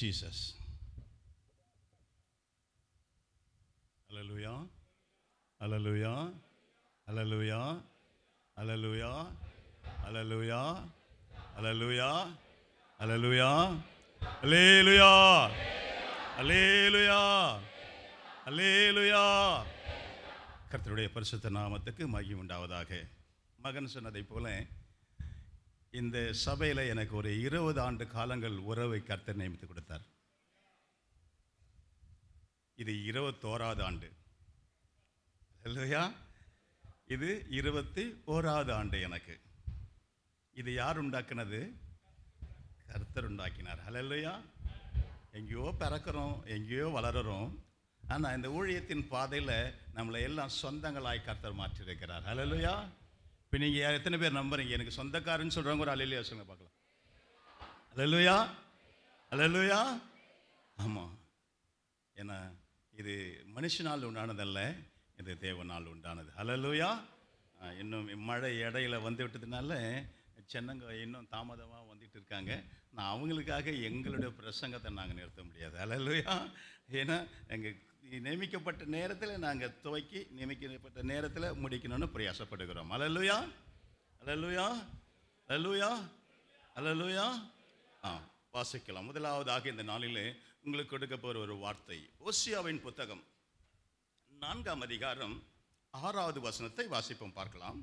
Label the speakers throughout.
Speaker 1: Jesus. Hallelujah. Hallelujah. Hallelujah. Hallelujah. Hallelujah. Hallelujah. Hallelujah. Hallelujah. Hallelujah. Hallelujah. கர்த்தருடைய பரிசுத்த நாமத்துக்கு மகிமை உண்டாவதாக. மகன் சொன்னதை போல இந்த சபையில் எனக்கு ஒரு 20 ஆண்டு காலங்கள் உறவை கர்த்தர் நியமித்து கொடுத்தார். இது 21வது ஆண்டு. இல்லையா? இது 21வது ஆண்டு எனக்கு. இது யார் உண்டாக்குனது? கர்த்தர் உண்டாக்கினார். ஹல்லேலூயா. எங்கேயோ பிறக்கிறோம், எங்கேயோ வளர்கிறோம். ஆனால் இந்த ஊழியத்தின் பாதையில் நம்மளை எல்லாம் சொந்தங்களாய் கர்த்தர் மாற்றிருக்கிறார். ஹல்லேலூயா. இப்போ நீங்கள் எத்தனை பேர் நம்புறீங்க? எனக்கு சொந்தக்காரன்னு சொல்கிறவங்க ஒரு அல்லேலூயா சொல்லுங்க பார்க்கலாம். ஹல்லேலூயா. ஹல்லேலூயா. ஆமாம். ஏன்னா இது மனுஷனால் உண்டானதல்ல, இது தேவனால் உண்டானது. ஹல்லேலூயா. இன்னும் மழை இடையில வந்து விட்டதுனால சென்னங்க இன்னும் தாமதமாக வந்துட்டு இருக்காங்க. நான் அவங்களுக்காக எங்களுடைய பிரசங்கத்தை நாங்கள் நிறுத்த முடியாது. ஹல்லேலூயா. ஏன்னா எங்கள் நியமிக்கப்பட்ட நேரத்தில் நாங்கள் துவக்கி நியமிக்கப்பட்ட நேரத்தில் முடிக்கணும்னு பிரயாசப்படுகிறோம். ஹல்லேலூயா. ஹல்லேலூயா. ஹல்லேலூயா. ஹல்லேலூயா. வாசிக்கலாம். முதலாவதாக இந்த நாளில் உங்களுக்கு கொடுக்க போகிற ஒரு வார்த்தை ஓசியாவின் புத்தகம் 4ஆம் அதிகாரம் 6வது வசனத்தை வாசிப்போம், பார்க்கலாம்.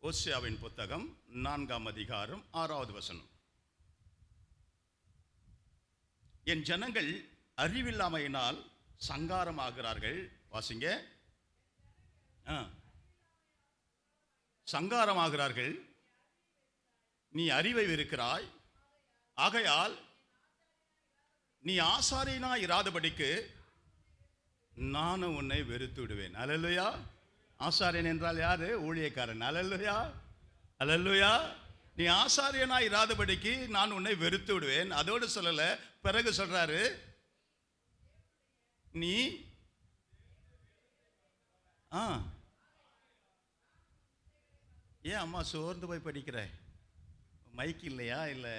Speaker 1: ஓசியாவின் புத்தகம் 4ஆம் அதிகாரம் 6வது வசனம். என் ஜனங்கள் அறிவில்லாமையினால் சங்காரமாகிறார்கள். வாசிங்க. சங்காரமாகிறார்கள். நீ அறிவை வெறுக்கிறாய், ஆகையால் நீ ஆசாரியனாய் இராதபடிக்கு நானும் உன்னை வெறுத்து விடுவேன். அல்லேலூயா. ஆசாரியன் என்றால் யாரு? ஊழியக்காரன். அல்லேலூயா. அல்லேலூயா. நீ ஆசாரியனாய் இராதபடிக்கு நான் உன்னை வெறுத்து விடுவேன். அதோடு சொல்லல, பிறகு சொல்றாரு, நீ ஏன் அம்மா சோர்ந்து போய் படிக்கிற? மைக் இல்லையா? இல்லை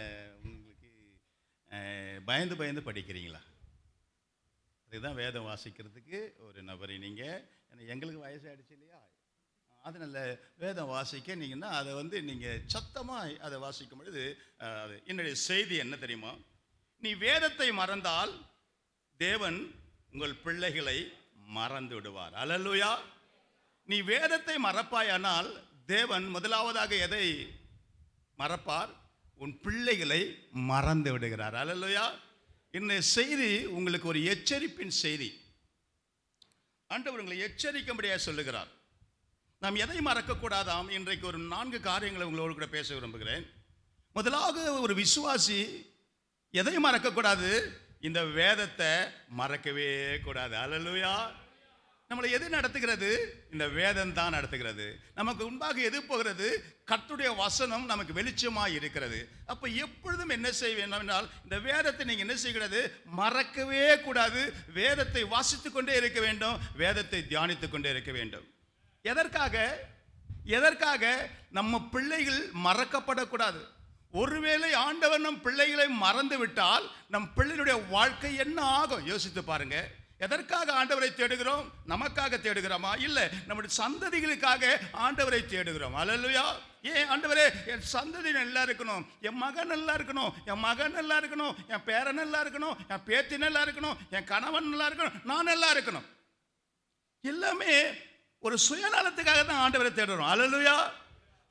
Speaker 1: உங்களுக்கு பயந்து பயந்து படிக்கிறீங்களா? அதுதான் வேதம் வாசிக்கிறதுக்கு ஒரு நபரை நீங்கள், எங்களுக்கு வயசு ஆயிடுச்சு இல்லையா, அதனால் வேதம் வாசிக்க நீங்கன்னா அதை நீங்கள் சத்தமாக அதை வாசிக்கும் பொழுது என்னுடைய செய்தி என்ன தெரியுமா? நீ வேதத்தை மறந்தால் தேவன் உங்கள் பிள்ளைகளை மறந்து விடுவார். அல்லேலூயா. நீ வேதத்தை மறப்பாயானால் தேவன் முதலாவதாக எதை மறப்பார்? உன் பிள்ளைகளை மறந்து விடுகிறார். அல்லேலூயா. இந்த செய்தி உங்களுக்கு ஒரு எச்சரிப்பின் செய்தி. ஆண்டவர் உங்களை எச்சரிக்கும்படியாக சொல்லுகிறார். நாம் எதை மறக்கக்கூடாதாம்? இன்றைக்கு ஒரு 4 காரியங்களை உங்களோடு கூட பேச விரும்புகிறேன். முதலாவது, ஒரு விசுவாசி எதை மறக்கக்கூடாது? இந்த வேதத்தை மறக்கவே கூடாது. அல்லேலூயா. நம்மளை எது நடத்துகிறது? இந்த வேதம் தான் நடத்துகிறது. நமக்கு முன்பாக எது போகிறது? கர்த்தருடைய வசனம் நமக்கு வெளிச்சமாக இருக்கிறது. அப்போ எப்பொழுதும் என்ன செய்ய வேண்டும் என்றால், இந்த வேதத்தை நீங்கள் என்ன செய்கிறது? மறக்கவே கூடாது. வேதத்தை வாசித்து கொண்டே இருக்க வேண்டும், வேதத்தை தியானித்து கொண்டே இருக்க வேண்டும். எதற்காக? நம்ம பிள்ளைகள் மறக்கப்படக்கூடாது. ஒருவேளை ஆண்டவர் நம் பிள்ளைகளை மறந்து விட்டால் நம் பிள்ளைகளுடைய வாழ்க்கை என்ன ஆகும்? யோசித்து பாருங்க. எதற்காக ஆண்டவரை தேடுகிறோம்? நமக்காக தேடுகிறோமா? இல்லை, நம்முடைய சந்ததிகளுக்காக ஆண்டவரை தேடுகிறோம். அல்லேலூயா. ஏன் ஆண்டவரே, என் சந்ததி நல்லா இருக்கணும், என் மகன் நல்லா இருக்கணும், என் மகன் நல்லா இருக்கணும், என் பேரன் நல்லா இருக்கணும், என் பேத்தி நல்லா இருக்கணும், என் கணவன் நல்லா இருக்கணும், நான் நல்லா இருக்கணும். எல்லாமே ஒரு சுயநலத்துக்காக தான் ஆண்டவரை தேடுறோம். அல்லேலூயா.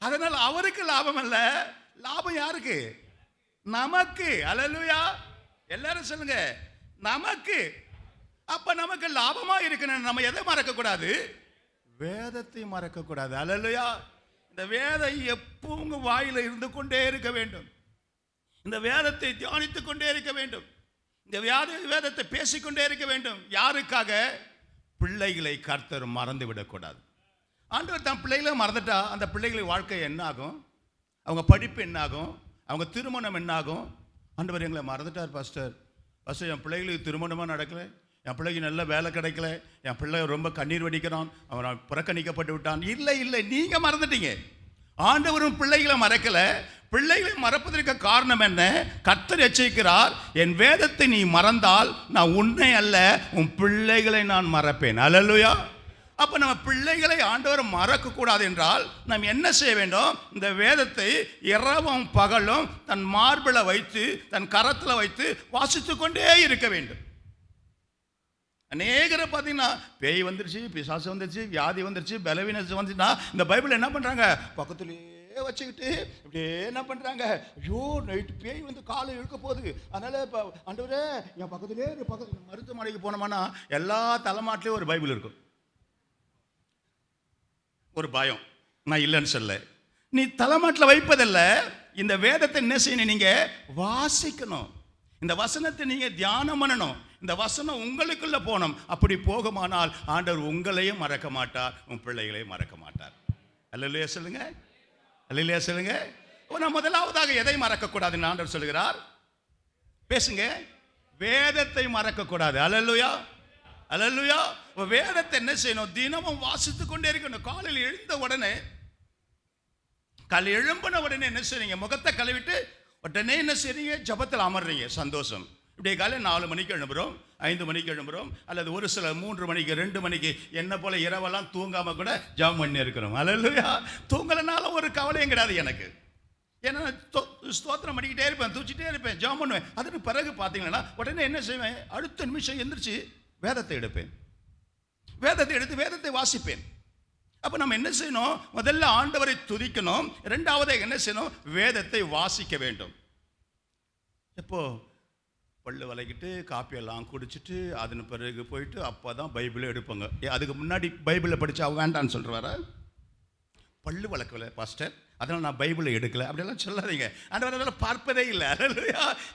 Speaker 1: அதனால் அவருக்கு லாபம் அல்ல, லாபம் யாருக்கு? நமக்கு. அல்லேலூயா. எல்லாரும் சொல்லுங்க, நமக்கு. அப்ப நமக்கு லாபமா இருக்கணும். நம்ம எதை மறக்கக்கூடாது? வேதத்தை மறக்கக்கூடாது. அல்லேலூயா. இந்த வேதம் எப்பவும் உங்க வாயில இருந்து கொண்டே இருக்க வேண்டும். இந்த வேதத்தை தியானித்துக் கொண்டே இருக்க வேண்டும். இந்த வேதத்தை பேசிக்கொண்டே இருக்க வேண்டும். யாருக்காக? பிள்ளைகளை கர்த்தர் மறந்து விடக்கூடாது. ஆண்டவர் தன் பிள்ளைகளை மறந்துட்டா அந்த பிள்ளைகளின் வாழ்க்கை என்ன ஆகும்? அவங்க படிப்பு என்ன ஆகும்? அவங்க திருமணம் என்ன ஆகும்? ஆண்டவர் எங்களை மறந்துட்டார் பாஸ்டர், என் பிள்ளைகளுக்கு திருமணமாக நடக்கலை, என் பிள்ளைக்கு நல்ல வேலை கிடைக்கல, என் பிள்ளை ரொம்ப கண்ணீர் வடிக்கிறான், அவன் புறக்கணிக்கப்பட்டு விட்டான். இல்லை, நீங்கள் மறந்துட்டீங்க. ஆண்டவரும் பிள்ளைகளை மறக்கல. பிள்ளைகளை மறப்பதற்கு காரணம் என்ன? கர்த்தர் எச்சரிக்கிறார், என் வேதத்தை நீ மறந்தால் நான் உன்னை அல்ல உன் பிள்ளைகளை நான் மறப்பேன். அல்லேலூயா. அப்போ நம்ம பிள்ளைகளை ஆண்டவர் மறக்க கூடாது என்றால் நாம் என்ன செய்ய வேண்டும்? இந்த வேதத்தை இரவும் பகலும் தன் மார்பில் வைத்து தன் கரத்தில் வைத்து வாசித்து கொண்டே இருக்க வேண்டும். அநேகரை பார்த்தீங்கன்னா பேய் வந்துருச்சு, பிசாசு வந்துருச்சு, வியாதி வந்துருச்சு, பலவீனம் வந்துச்சுன்னா இந்த பைபிள் என்ன பண்ணுறாங்க? பக்கத்துலேயே வச்சுக்கிட்டு இப்படியே என்ன பண்ணுறாங்க? ஐயோ நைட்டு பேய் வந்து காலை இழுக்க போகுது, அதனால் இப்போ ஆண்டவரே என் பக்கத்துலேயே மருத்துவமனைக்கு போனோம்னா எல்லா தலைமாட்டிலையும் ஒரு பைபிள் இருக்கும். ஒரு பயம், நான் இல்லைன்னு சொல்ல. நீ தலைமாட்டில் வைப்பதில்லை, இந்த வேதத்தை என்ன செய்யணும்? நீங்கள் வாசிக்கணும். இந்த வசனத்தை நீங்கள் தியானம் பண்ணணும். இந்த வசனம் உங்களுக்குள்ள போகணும். அப்படி போகுமானால் ஆண்டவர் உங்களையும் மறக்க மாட்டார், உன் பிள்ளைகளையும் மறக்க மாட்டார். அல்லேலூயா சொல்லுங்க, அல்லேலூயா சொல்லுங்க. நான் முதலாவதாக எதை மறக்கக்கூடாதுன்னு ஆண்டவர் சொல்லுகிறார்? பேசுங்க. வேதத்தை மறக்கக்கூடாது. அல்லேலூயா, அல்லேலூயா. வேதத்தை என்ன செய்யணும்? தினமும் வாசித்து கொண்டே இருக்கணும். காலையில் எழுந்த உடனே, காலை எழும்பின உடனே என்ன செய்றீங்க? முகத்தை கழுவிட்டு உடனே என்ன செய்றீங்க? ஜபத்தில் அமர்றீங்க. சந்தோஷம். இப்படியே காலையில் 4 மணிக்கு எழும்புகிறோம், 5 மணிக்கு எழும்புகிறோம், அல்லது ஒரு சில 3 மணிக்கு 2 மணிக்கு என்ன போல இரவெல்லாம் தூங்காம கூட ஜபம் பண்ணி இருக்கிறோம். அல்லேலூயா. தூங்கலனாலும் ஒரு கவலையும் கிடையாது எனக்கு. ஏன்னா ஸ்தோத்திரம் பண்ணிக்கிட்டே இருப்பேன், தூச்சிட்டே இருப்பேன், ஜபம் பண்ணுவேன். அதுக்கு பிறகு பார்த்தீங்கன்னா உடனே என்ன செய்வேன்? அடுத்த நிமிஷம் எந்திரிச்சு வேதத்தை எடுப்பேன், வேதத்தை எடுத்து வேதத்தை வாசிப்பேன். அப்போ நம்ம என்ன செய்யணும்? முதல்ல ஆண்டவரை துதிக்கணும். இரண்டாவது என்ன செய்யணும்? வேதத்தை வாசிக்க வேண்டும். எப்போ பல்லு விளக்கிட்டு காப்பியெல்லாம் குடிச்சிட்டு அதன் பிறகு போயிட்டு அப்போ தான் பைபிளை எடுப்பாங்க. அதுக்கு முன்னாடி பைபிளை படித்தா வேண்டான்னு சொல்கிறார. பல்லு வளர்க்கல பாஸ்டர், அதனால் நான் பைபிளை எடுக்கலை அப்படியெல்லாம் சொல்லாதீங்க. அதனால் பார்ப்பதே இல்லை.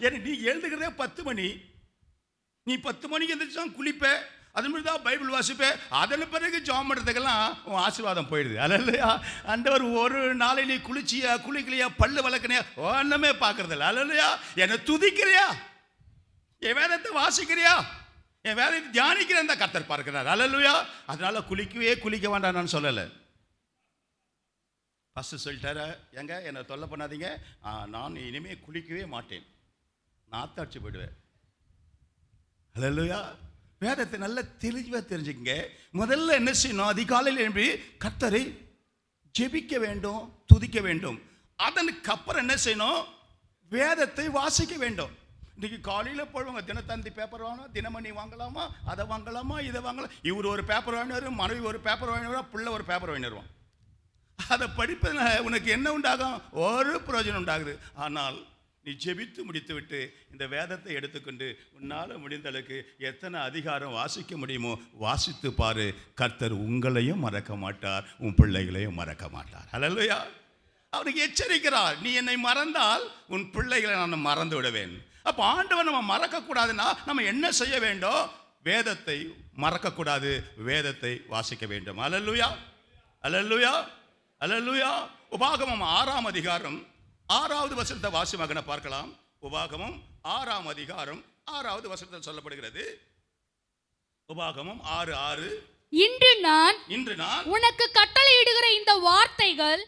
Speaker 1: ஏன்னா நீ எழுதுகிறதே 10 மணி, நீ 10 மணிக்கு எழுந்திரிச்சு தான் குளிப்ப, அது மாதிரி தான் பைபிள் வாசிப்பேன். அதன் பிறகு ஜாம் பண்ணுறதுக்கெல்லாம் உன் ஆசீர்வாதம் போயிடுது. அல்லேலூயா. ஆண்டவர் ஒரு நாளை நீ குளிச்சியா குளிக்கலையா பல்லு வளர்க்கணையா ஒன்றுமே பார்க்கறதில்ல. அல்லேலூயா. என்னை துதிக்கிறியா, என் வேதத்தை வாசிக்கிறியா, என் வேதத்தை தியானிக்கிறேன் தான் கர்த்தர் பார்க்கிறார். அல்லேலூயா. அதனால குளிக்க வேண்டாம் நான் சொல்லலை. ஃபஸ்ட்டு சொல்லிட்டாரு, எங்க என்னை தொல்லை பண்ணாதீங்க, நான் இனிமேல் குளிக்கவே மாட்டேன், நாத்தாட்சி போயிடுவேன். அல்லேலூயா. வேதத்தை நல்ல தெளிவாக தெரிஞ்சுக்கங்க. முதல்ல என்ன செய்யணும்? அதிகாலையில் எழுப்பி கர்த்தரை ஜெபிக்க வேண்டும், துதிக்க வேண்டும். அதனுக்கு அப்புறம் என்ன செய்யணும்? வேதத்தை வாசிக்க வேண்டும். இன்றைக்கி காலையில் போடுவாங்க, தினத்தந்தி பேப்பர் வாங்கலாம், தினமணி வாங்கலாமா, அதை வாங்கலாமா, இதை வாங்கலாம். இவர் ஒரு பேப்பர் வாங்கினார், மனைவி ஒரு பேப்பர் வாங்கினார், பிள்ளை ஒரு பேப்பர் வாங்கிடுவான். அதை படிப்பதில் உனக்கு என்ன உண்டாகும்? ஒரு பிரயோஜனம் உண்டாகுது. ஆனால் நீ ஜெபித்து முடித்து விட்டு இந்த வேதத்தை எடுத்துக்கொண்டு உன்னால் முடிந்தளவுக்கு எத்தனை அதிகாரம் வாசிக்க முடியுமோ வாசித்து பாரு. கர்த்தர் உங்களையும் மறக்க மாட்டார், உன் பிள்ளைகளையும் மறக்க மாட்டார். அல்லேலூயா. அவனுக்கு எச்சரிக்கிறார், நீ என்னை மறந்தால் உன் பிள்ளைகளை நான் மறந்து விடுவேன். அப்போ ஆண்டவன் நம்ம மறக்கக்கூடாதுன்னா நம்ம என்ன செய்ய வேண்டும்? வேதத்தை மறக்கக்கூடாது, வேதத்தை வாசிக்க வேண்டும். அல்லேலூயா, அல்லேலூயா, அல்லேலூயா. உபாகமம் 6ஆம் அதிகாரம் 6வது வசனத்தை வாசிமகனை பார்க்கலாம். உபாகமம் 6ஆம் அதிகாரம் 6வது வசனத்தில் சொல்லப்படுகிறது. உபாகமம் 6:6. இன்று நான்
Speaker 2: உனக்கு கட்டளையிடுகிற இந்த வார்த்தைகள்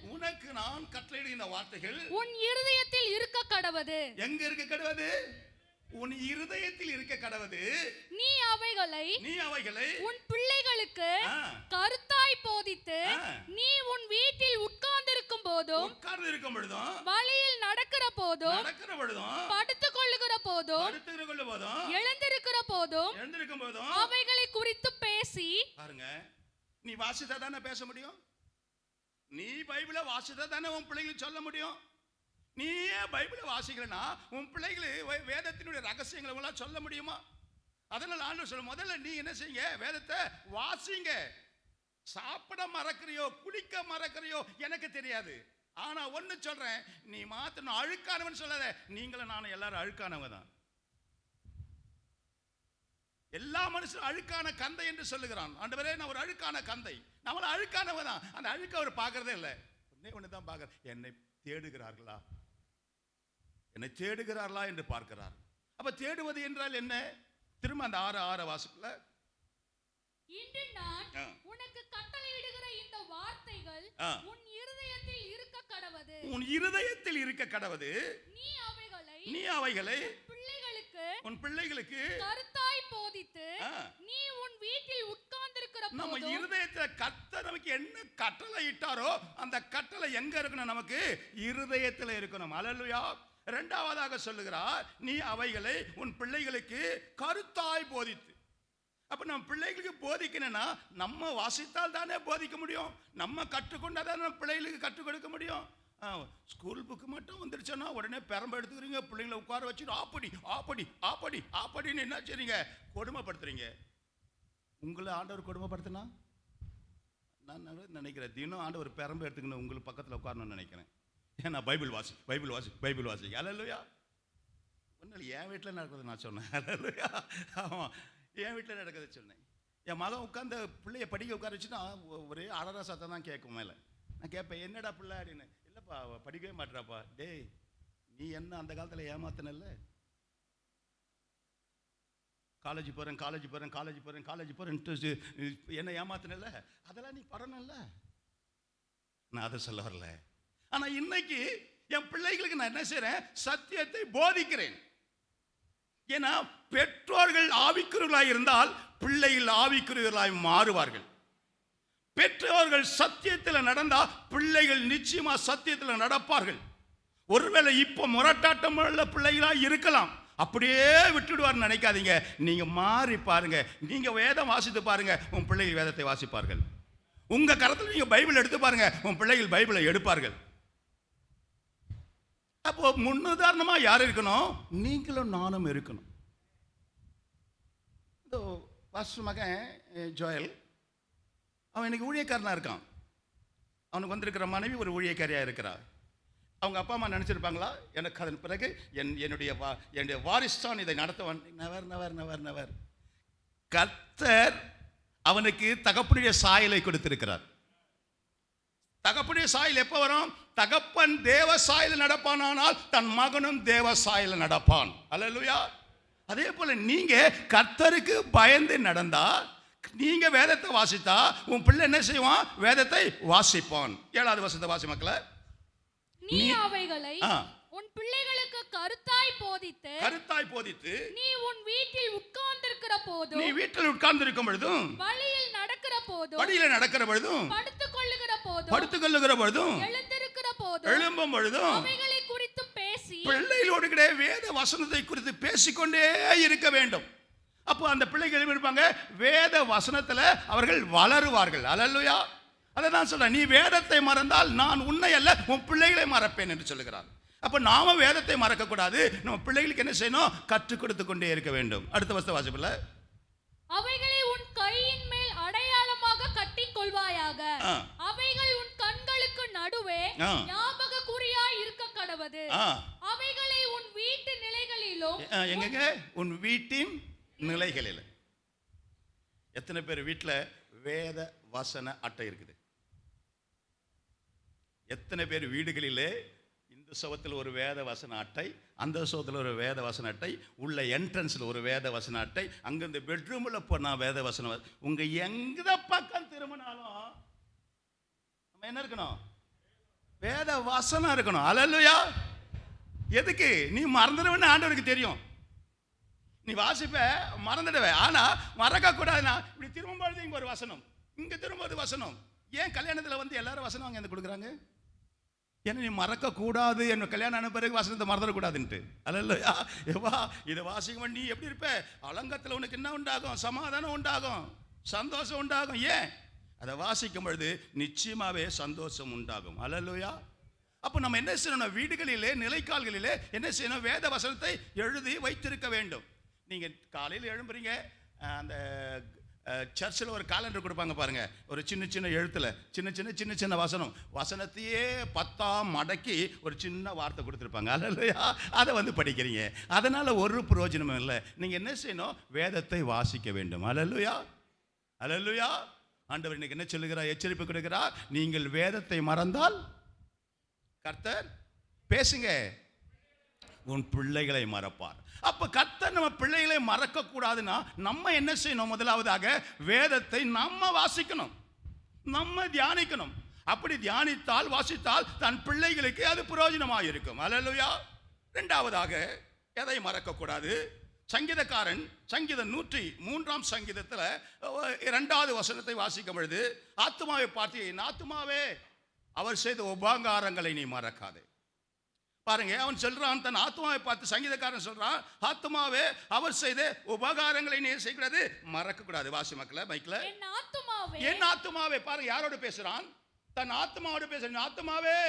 Speaker 2: உன் இருதயத்தில் இருக்க கடவது.
Speaker 1: எங்க இருக்க கடவது? உன் இருதயத்தில் இருக்க கடவது.
Speaker 2: நீ அவைகளை உன் பிள்ளைகளுக்கு கருத்தாய் போதித்து நீ உன் வீட்டில் உட்கார்ந்திருக்கும் போதும் வழியில் நடக்கிற போதும் படுத்துக் கொள்ளுகிற போதும் எழுந்திருக்கிற போதும் அவைகளை குறித்து பேசி.
Speaker 1: பாருங்க, நீ வாசித்தா தானே பேச முடியும், நீ பைபிளை வாசித்தா தானே உன் பிள்ளைகளுக்கு சொல்ல முடியும். நீ ஏன் பைபிளை வாசிக்கலன்னா உன் பிள்ளைகளை வேதத்தினுடைய ரகசியங்களை எல்லாம் சொல்ல முடியுமா? அதனால ஆண்டவர் சொல்ல, முதல்ல நீ என்ன செய்யுங்க? வேதத்தை வாசிங்க. சாப்பிட மறக்கிறியோ குளிக்க மறக்கிறியோ எனக்கு தெரியாது. ஆனா ஒன்னு சொல்றேன், நீ மாத்திரம் அழுக்கானவன் சொல்லாத. நீங்களும் நானும் எல்லாரும் அழுக்கானவங்க தான். எல்லா மனுஷனும் அழுக்கான கந்தை என்று சொல்லுகிறான். ஆண்டவரே, நான் ஒரு அழுக்கான கந்தை, நம்மள அழுக்கானவன் தான். அந்த அழுக்க அவர் பார்க்கறதே இல்லை. ஒன்னே தான் பார்க்க, என்னை தேடுகிறார்களா, என்னை தேடுகிறார்களா என்று பார்க்கிறார். அப்ப தேடுவது என்றால் என்ன? திரும்ப அந்த 6:6 வாசிக்கல.
Speaker 2: இன்று நான் உனக்கு கட்டளையிடுகிற இந்த வார்த்தைகள் உன் இருதயத்தில் இருக்க கடவது.
Speaker 1: உன் இருதயத்தில் இருக்க கடவது. நீ அவைகளை உன் பிள்ளைகளுக்கு
Speaker 2: கருத்தாய் போதித்து நீ உன் வீட்டில் உட்கார்ந்திருக்கிற போது.
Speaker 1: நம்ம இருதயத்துல கர்த்தர் நமக்கு என்ன கட்டளை இட்டாரோ அந்த கட்டளை எங்க இருக்கணும்? நமக்கு இருதயத்துல இருக்கணும். அல்லேலூயா. இரண்டாவதாக சொல்லுகிறார், நீ அவைகளை உன் பிள்ளைகளுக்கு கருத்தாய் போதித்து. அப்ப நம்ம பிள்ளைகளுக்கு போதிக்கணும்னா நம்ம வாசித்தால் தானே போதிக்க முடியும். நம்ம கற்றுக்கொண்டா தான் நம்ம பிள்ளைகளுக்கு கற்றுக் கொடுக்க முடியும். ஸ்கூல் புக்கு மட்டும் வந்துருச்சுன்னா உடனே பெரம்பு எடுத்துக்கிறீங்க, பிள்ளைங்களை உட்கார வச்சுட்டு ஆப்படி ஆப்படி ஆப்படி ஆப்படின்னு என்ன செய்றீங்க? கொடுமைப்படுத்துறீங்க. உங்களை ஆண்டவர் கொடுமைப்படுத்தினா நான் நினைக்கிறேன் தினம் ஆண்டவர் பெரம்பு எடுத்துக்கணும் உங்களுக்கு பக்கத்தில் உட்காரணும்னு நினைக்கிறேன். ஏன்னா பைபிள் வாசி பைபிள் வாசி பைபிள் வாசி. அல்லேலூயா. ஒன்றும் என் வீட்டில் நடக்கிறது நான் சொன்னேன். அல்லேலூயா. ஆமாம், என் வீட்டில் நடக்கிறத சொன்னேன். என் மகன் உட்காந்து பிள்ளைய படிக்க உட்கார வச்சுன்னா ஒரே அலற சத்தம் தான் கேட்கும் மேலே. நான் கேட்பேன், என்னடா பிள்ளை அப்படின்னு. இல்லைப்பா படிக்கவே மாட்டேறாப்பா. டேய், நீ என்ன அந்த காலத்தில் ஏமாத்தினல்ல? காலேஜ் போகிறேன் காலேஜ் போகிறேன் காலேஜ் போகிறேன் காலேஜ் போகிறேன் என்ன ஏமாத்தினல்ல? அதெல்லாம் நீ படணும்ல. நான் அதை சொல்ல வரல. ஆனால் இன்னைக்கு என் பிள்ளைகளுக்கு நான் என்ன செய்கிறேன்? சத்தியத்தை போதிக்கிறேன். ஏன்னா பெற்றோர்கள் ஆவிக்குரியவர்களாய் இருந்தால் பிள்ளைகள் ஆவிக்குரியவர்களாய் மாறுவார்கள். பெற்றோர்கள் சத்தியத்தில் நடந்தா பிள்ளைகள் நிச்சயமா சத்தியத்தில் நடப்பார்கள். ஒருவேளை இப்போ முரட்டாட்டம் உள்ள பிள்ளைகளாக இருக்கலாம், அப்படியே விட்டுடுவார் நினைக்காதீங்க. நீங்க மாறி பாருங்க, நீங்க வேதம் வாசித்து பாருங்க, உன் பிள்ளைகள் வேதத்தை வாசிப்பார்கள். உங்க கரத்தில் நீங்க பைபிள் எடுத்து பாருங்க, உன் பிள்ளைகள் பைபிளை எடுப்பார்கள். அப்போ முன்னுதாரணமா யார் இருக்கணும்? நீங்களும் நானும் இருக்கணும். இந்த பாஸ்டர் மகன் ஜோயல், அவன் இன்னைக்கு ஊழியக்காரனாக இருக்கான். அவனுக்கு வந்திருக்கிற மனைவி ஒரு ஊழியக்காரியாக இருக்கிறார். அவங்க அப்பா அம்மா நினச்சிருப்பாங்களா, எனக்கு அதன் பிறகு என்னுடைய வாரிசான் இதை நடத்துவான்? நவர் நவர் நவர் நவர். கர்த்தர் அவனுக்கு தகப்பனுடைய சாயலை கொடுத்திருக்கிறார். தகப்பனுடைய சாயல் எப்போ வரும்? தகப்பன் தேவ சாயல் நடப்பானால் தன் மகனும் தேவ சாயல் நடப்பான். அல்லேலூயா. அதே போல நீங்க கர்த்தருக்கு பயந்து நடந்தா, நீங்க வேதத்தை வாசித்தா உன் பிள்ளை என்ன செய்வான்? வேதத்தை வாசிப்பான். 7வது வசனத்தை வாசி மக்களே.
Speaker 2: நீ அவைகளை உன் பிள்ளைகளுக்கு கருத்தாய் போதித்து நீ உன் வீட்டில் உட்கார்ந்திருக்கிற போதும்,
Speaker 1: நீ வீட்டில் உட்கார்ந்திருக்கும் பொழுதும்,
Speaker 2: வழியில் நடக்கிற பொழுதும்,
Speaker 1: படுத்துக் கொள்ளுகிற பொழுதும்,
Speaker 2: எழுந்திருக்கிற போதும்,
Speaker 1: எழும்பும் பொழுதும்
Speaker 2: அவைகளை குறித்து பேசி
Speaker 1: பிள்ளைகளோடு கூட வேத வசனத்தை குறித்து பேசிக்கொண்டே இருக்க வேண்டும். அப்போ அந்த பிள்ளைகள் இருப்பாங்க, வேத வசனத்துல அவர்கள் வளருவார்கள். அல்லேலூயா. அதை தான் சொல்றேன், நீ வேதத்தை மறந்தால் நான் உன்னை அல்ல உன் பிள்ளைகளை மறப்பேன் என்று சொல்லுகிறார். அப்ப நாம வேதத்தை மறக்க கூடாது. நம்ம பிள்ளைகளுக்கு என்ன செய்யணும்? கற்றுக் கொடுத்து கொண்டே இருக்க வேண்டும். அடுத்த வசனம் வாசிப்பல.
Speaker 2: அவைகளை உன் கையின் மேல் அடையாளமாக கட்டிக் கொள்வாயாக, அவைகள் உன் கண்களுக்கு நடுவே ஞாபக குறியாய் இருக்க கடவது, அவைகளை உன் வீட்டு நிலைகளிலும்.
Speaker 1: எங்கங்க? உன் வீட்டின் நிலைகளில். எத்தனை பேர் வீட்டில் வேத வசன அட்டை இருக்குது? எத்தனை பேர் வீடுகளிலே இந்த சவத்தில் ஒரு வேத வசன அட்டை, அந்த சவத்தில் ஒரு வேத வசன அட்டை, உள்ள என்ட்ரன்ஸில் ஒரு வேத வசன அட்டை, அங்கே இந்த பெட்ரூமில் போனால் வேத வசன. உங்க எந்த பக்கம் திரும்பினாலும் நம்ம என்ன இருக்கணும்? வேத வசனம் இருக்கணும். அல்லேலூயா. எதுக்கு? நீ மறந்துடுவேன்னு ஆண்டவருக்கு தெரியும். நீ வாசிப்ப மறந்துடுவே, ஆனா மறக்க கூடாதுன்னா இப்படி திரும்பும்போது இங்க ஒரு வசனம், இங்க திரும்பும்போது வசனம். ஏன் கல்யாணத்துல வந்து எல்லாரும் வசனம் அங்க கொடுக்குறாங்க? ஏன்னா நீ மறக்க கூடாது. என்ன கல்யாணம் ஆன பிறகு வசனத்தை மறந்துடக்கூடாதுன்ட்டு. அல்லேலூயா. எவ்வா இதை வாசிக்கும் பண்ணி எப்படி இருப்ப? அலங்கத்தில் உனக்கு என்ன உண்டாகும்? சமாதானம் உண்டாகும், சந்தோஷம் உண்டாகும். ஏன்? அதை வாசிக்கும் பொழுது நிச்சயமாவே சந்தோஷம் உண்டாகும். அல்லேலூயா. அப்போ நம்ம என்ன செய்யணும்? வீடுகளிலே நிலைக்கால்களிலே என்ன செய்யணும்? வேத வசனத்தை எழுதி வைத்திருக்க வேண்டும். நீங்கள் காலையில் எழும்புறீங்க, அந்த சர்ச்சில் ஒரு காலண்டர் கொடுப்பாங்க பாருங்க, ஒரு சின்ன சின்ன எழுத்துல சின்ன சின்ன வசனத்தையே 10ஆம் மடக்கி ஒரு சின்ன வார்த்தை கொடுத்துருப்பாங்க. அல்லேலூயா. அதை வந்து படிக்கிறீங்க, அதனால ஒரு பிரயோஜனமும் இல்லை. நீங்கள் என்ன செய்யணும்? வேதத்தை வாசிக்க வேண்டும். அல்லேலூயா. அல்லேலூயா. ஆண்டவர் இன்னைக்கு என்ன சொல்லுகிறார்? எச்சரிப்பு கொடுக்கிறார். நீங்கள் வேதத்தை மறந்தால் கர்த்தர் பேசுங்க, உன் பிள்ளைகளை மறப்பார். அப்ப கர்த்தர் நம்ம பிள்ளைகளை மறக்க கூடாதுன்னா நம்ம என்ன செய்யணும்? முதலாவதாக வேதத்தை நம்ம வாசிக்கணும், நம்ம தியானிக்கணும். அப்படி தியானித்தால் வாசித்தால் தன் பிள்ளைகளுக்கு அது பிரயோஜனமாக இருக்கும். அல்லேலூயா. இரண்டாவதாக எதை மறக்கக்கூடாது? சங்கீதக்காரன் சங்கீதம் 103 சங்கீதத்தில் 2வது வசனத்தை வாசிக்கும் பொழுது ஆத்துமாவை பார்த்து, என் ஆத்துமாவே அவர் செய்த உபகாரங்களை நீ மறக்காதே. பாருங்க, அவன் சொல்றான், தன் ஆத்துமாவை பார்த்து சங்கீதக்காரன் சொல்றான், ஆத்துமாவே அவர் செய்த உபகாரங்களை நீ செய்கிறது மறக்க கூடாது. வாசி மக்களே, மைக்ல, என் ஆத்துமாவே. பாருங்க, யாரோட பேசுறான்? தன் ஆத்துமாவோட பேசுறான். ஆத்துமாவே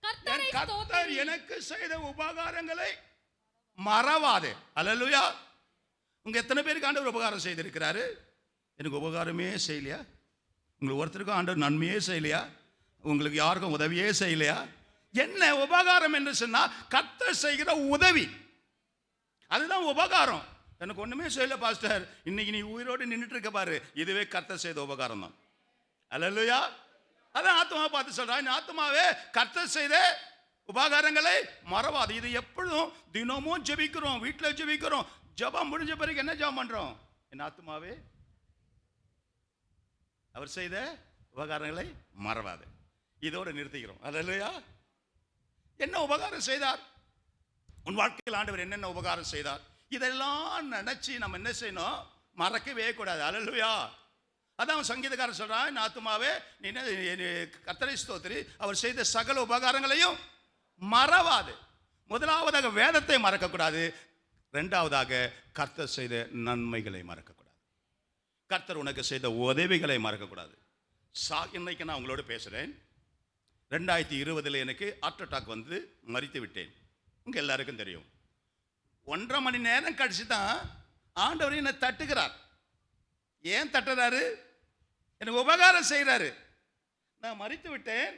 Speaker 1: கர்த்தர் எனக்கு செய்த உபகாரங்களை மறவாதே. அல்லேலூயா. உங்க எத்தனை பேருக்கு ஆண்டவர் உபகாரம் செய்திருக்கிறாரு? எனக்கு உபகாரமே செய்யலையா? உங்களுக்கு ஒருத்தருக்கும் ஆண்டவர் நன்மையே செய்யலையா? உங்களுக்கு யாருக்கும் உதவியே செய்யலையா? என்ன உபகாரம் என்று சொன்னா கர்த்தர் செய்கிற உதவி, அதுதான் உபகாரம். எனக்கு ஒண்ணுமே செய்யல பாஸ்டர், இன்னைக்கு நீ உயிரோடு நின்றுட்டு இருக்க பாரு, இதுவே கர்த்தர் செய்த உபகாரம் தான். அல்லேலூயா. அதான் ஆத்மாவை பார்த்து சொல்றான், ஆத்மாவே கர்த்தர் செய்த உபகாரங்களை மறவாது. இது எப்பொழுதும் தினமும் ஜெபிக்கிறோம், வீட்டில் ஜெபிக்கிறோம். ஜெபம் முடிஞ்ச பிறகு என்ன ஜெபம் பண்றோம்? என் ஆத்மாவே அவர் செய்த உபகாரங்களை மறவாது. இதோட நிறுத்திக்கிறோம். அல்லேலூயா. என்ன உபகாரம் செய்தார்? உன் வாழ்க்கையில் ஆண்டவர் என்னென்ன உபகாரம் செய்தார்? இதெல்லாம் நினைச்சு நம்ம என்ன செய்யணும்? மறக்கவே கூடாது. அல்லேலூயா. அதான் சங்கீதக்காரன் சொல்றான், என் ஆத்துமாவே நீ கர்த்தரை ஸ்தோத்திரி, அவர் செய்த சகல உபகாரங்களையும் மறவாது. முதலாவதாக வேதத்தை மறக்கக்கூடாது. இரண்டாவதாக கர்த்தர் செய்த நன்மைகளை மறக்கக்கூடாது. கர்த்தர் உனக்கு செய்த உதவிகளை மறக்கக்கூடாது. இன்னைக்கு நான் உங்களோட பேசுறேன். 2020 எனக்கு ஹார்ட் அட்டாக் வந்து மரித்து விட்டேன். உங்க எல்லாருக்கும் தெரியும். 1.5 மணி நேரம் கழிச்சு தான் ஆண்டவர் என்னை தட்டுகிறார். ஏன் தட்டுறாரு? எனக்கு உபகாரம் செய்கிறாரு. நான் மரித்து விட்டேன்.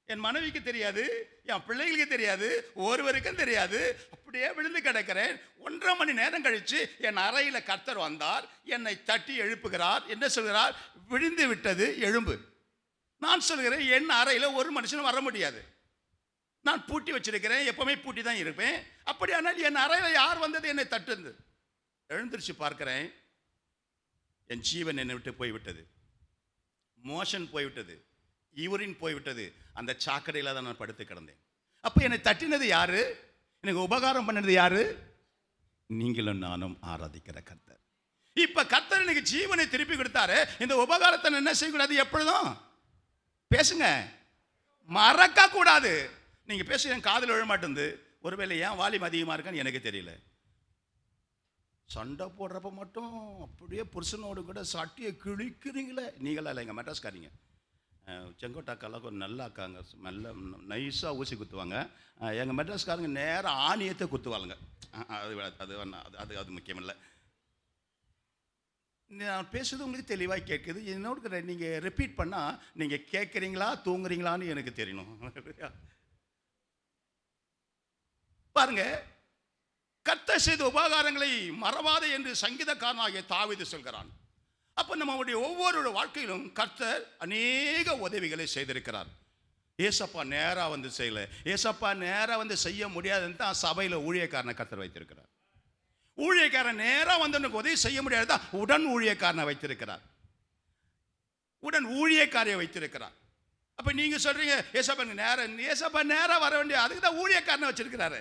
Speaker 1: என் மனைவிக்கு தெரியாது, என் பிள்ளைகளுக்கு தெரியாது, ஒருவருக்கும் தெரியாது. அப்படியே விழுந்து கிடக்கிறேன். 1.5 மணி நேரம் கழிச்சு என் அறையில் கர்த்தர் வந்தார், என்னை தட்டி எழுப்புகிறார். என்ன சொல்கிறார்? விழுந்து விட்டது, எழும்பு. நான் சொல்கிறேன், என் அறையில் ஒரு மனுஷன் வர முடியாது. நான் பூட்டி வச்சிருக்கிறேன், எப்பவுமே பூட்டி தான் இருப்பேன். அப்படியானால் என் அறையில் யார் வந்தது என்னை தட்டுந்து? எழுந்திருச்சு பார்க்கிறேன், என் ஜீவன் என்னை விட்டு போய்விட்டது. மோஷன் போய்விட்டது, யூரின் போய்விட்டது. அந்த சாக்கடையில் தான் நான் படுத்து கிடந்தேன். அப்போ என்னை தட்டினது யாரு? எனக்கு உபகாரம் பண்ணது யாரு? நீங்களும் நானும் ஆராதிக்கிற கர்த்தர். இப்ப கர்த்தர் எனக்கு ஜீவனை திருப்பி கொடுத்தாரு. இந்த உபகாரத்தை என்ன செய்யக்கூடாது? எப்பொழுதும் பேசுங்க, மறக்க கூடாது. நீங்க பேச என் காதில் விழ மாட்டேங்குது. ஒருவேளை ஏன் வால்யூம் அதிகமா இருக்கான்னு எனக்கு தெரியல. சண்டை போடுறப்ப மட்டும் அப்படியே புருஷனோடு கூட சட்டியை கிழிக்கிறீங்களே. நீங்களா இல்லை, எங்கள் மெட்ராஸ்காரிங்க செங்கோட்டாக்கெல்லாம் கொஞ்சம் நல்லா அக்காங்க, நல்ல நைஸாக ஊசி குத்துவாங்க. எங்கள் மெட்ராஸ்காரங்க நேராக ஆணியத்தை குத்துவாங்க. அது முக்கியம் இல்லை. நான் பேசுறது உங்களுக்கு தெளிவாக கேட்குது. என்னோட நீங்கள் ரிப்பீட் பண்ணால் நீங்கள் கேட்குறீங்களா தூங்குறீங்களான்னு எனக்கு தெரியணும். பாருங்க, கர்த்தர் செய்த உபகாரங்களை மறவாதே என்று சங்கீதக்காரனாகிய தாவீது சொல்கிறான். அப்போ நம்முடைய ஒவ்வொரு வாழ்க்கையிலும் கர்த்தர் அநேக உதவிகளை செய்திருக்கிறார். ஏசப்பா நேராக வந்து செய்யலை, ஏசப்பா நேராக வந்து செய்ய முடியாதுன்னு தான் சபையில் ஊழியக்காரனை கர்த்தர் வைத்திருக்கிறார். ஊழியக்காரன் நேராக வந்து உனக்கு உதவி செய்ய முடியாதுதான் உடன் ஊழியக்காரனை வைத்திருக்கிறார், உடன் ஊழியக்காரியை வைத்திருக்கிறார். அப்போ நீங்கள் சொல்றீங்க ஏசப்பா நேராக வர வேண்டிய, அதுக்கு தான் ஊழியக்காரனை வச்சிருக்கிறாரு.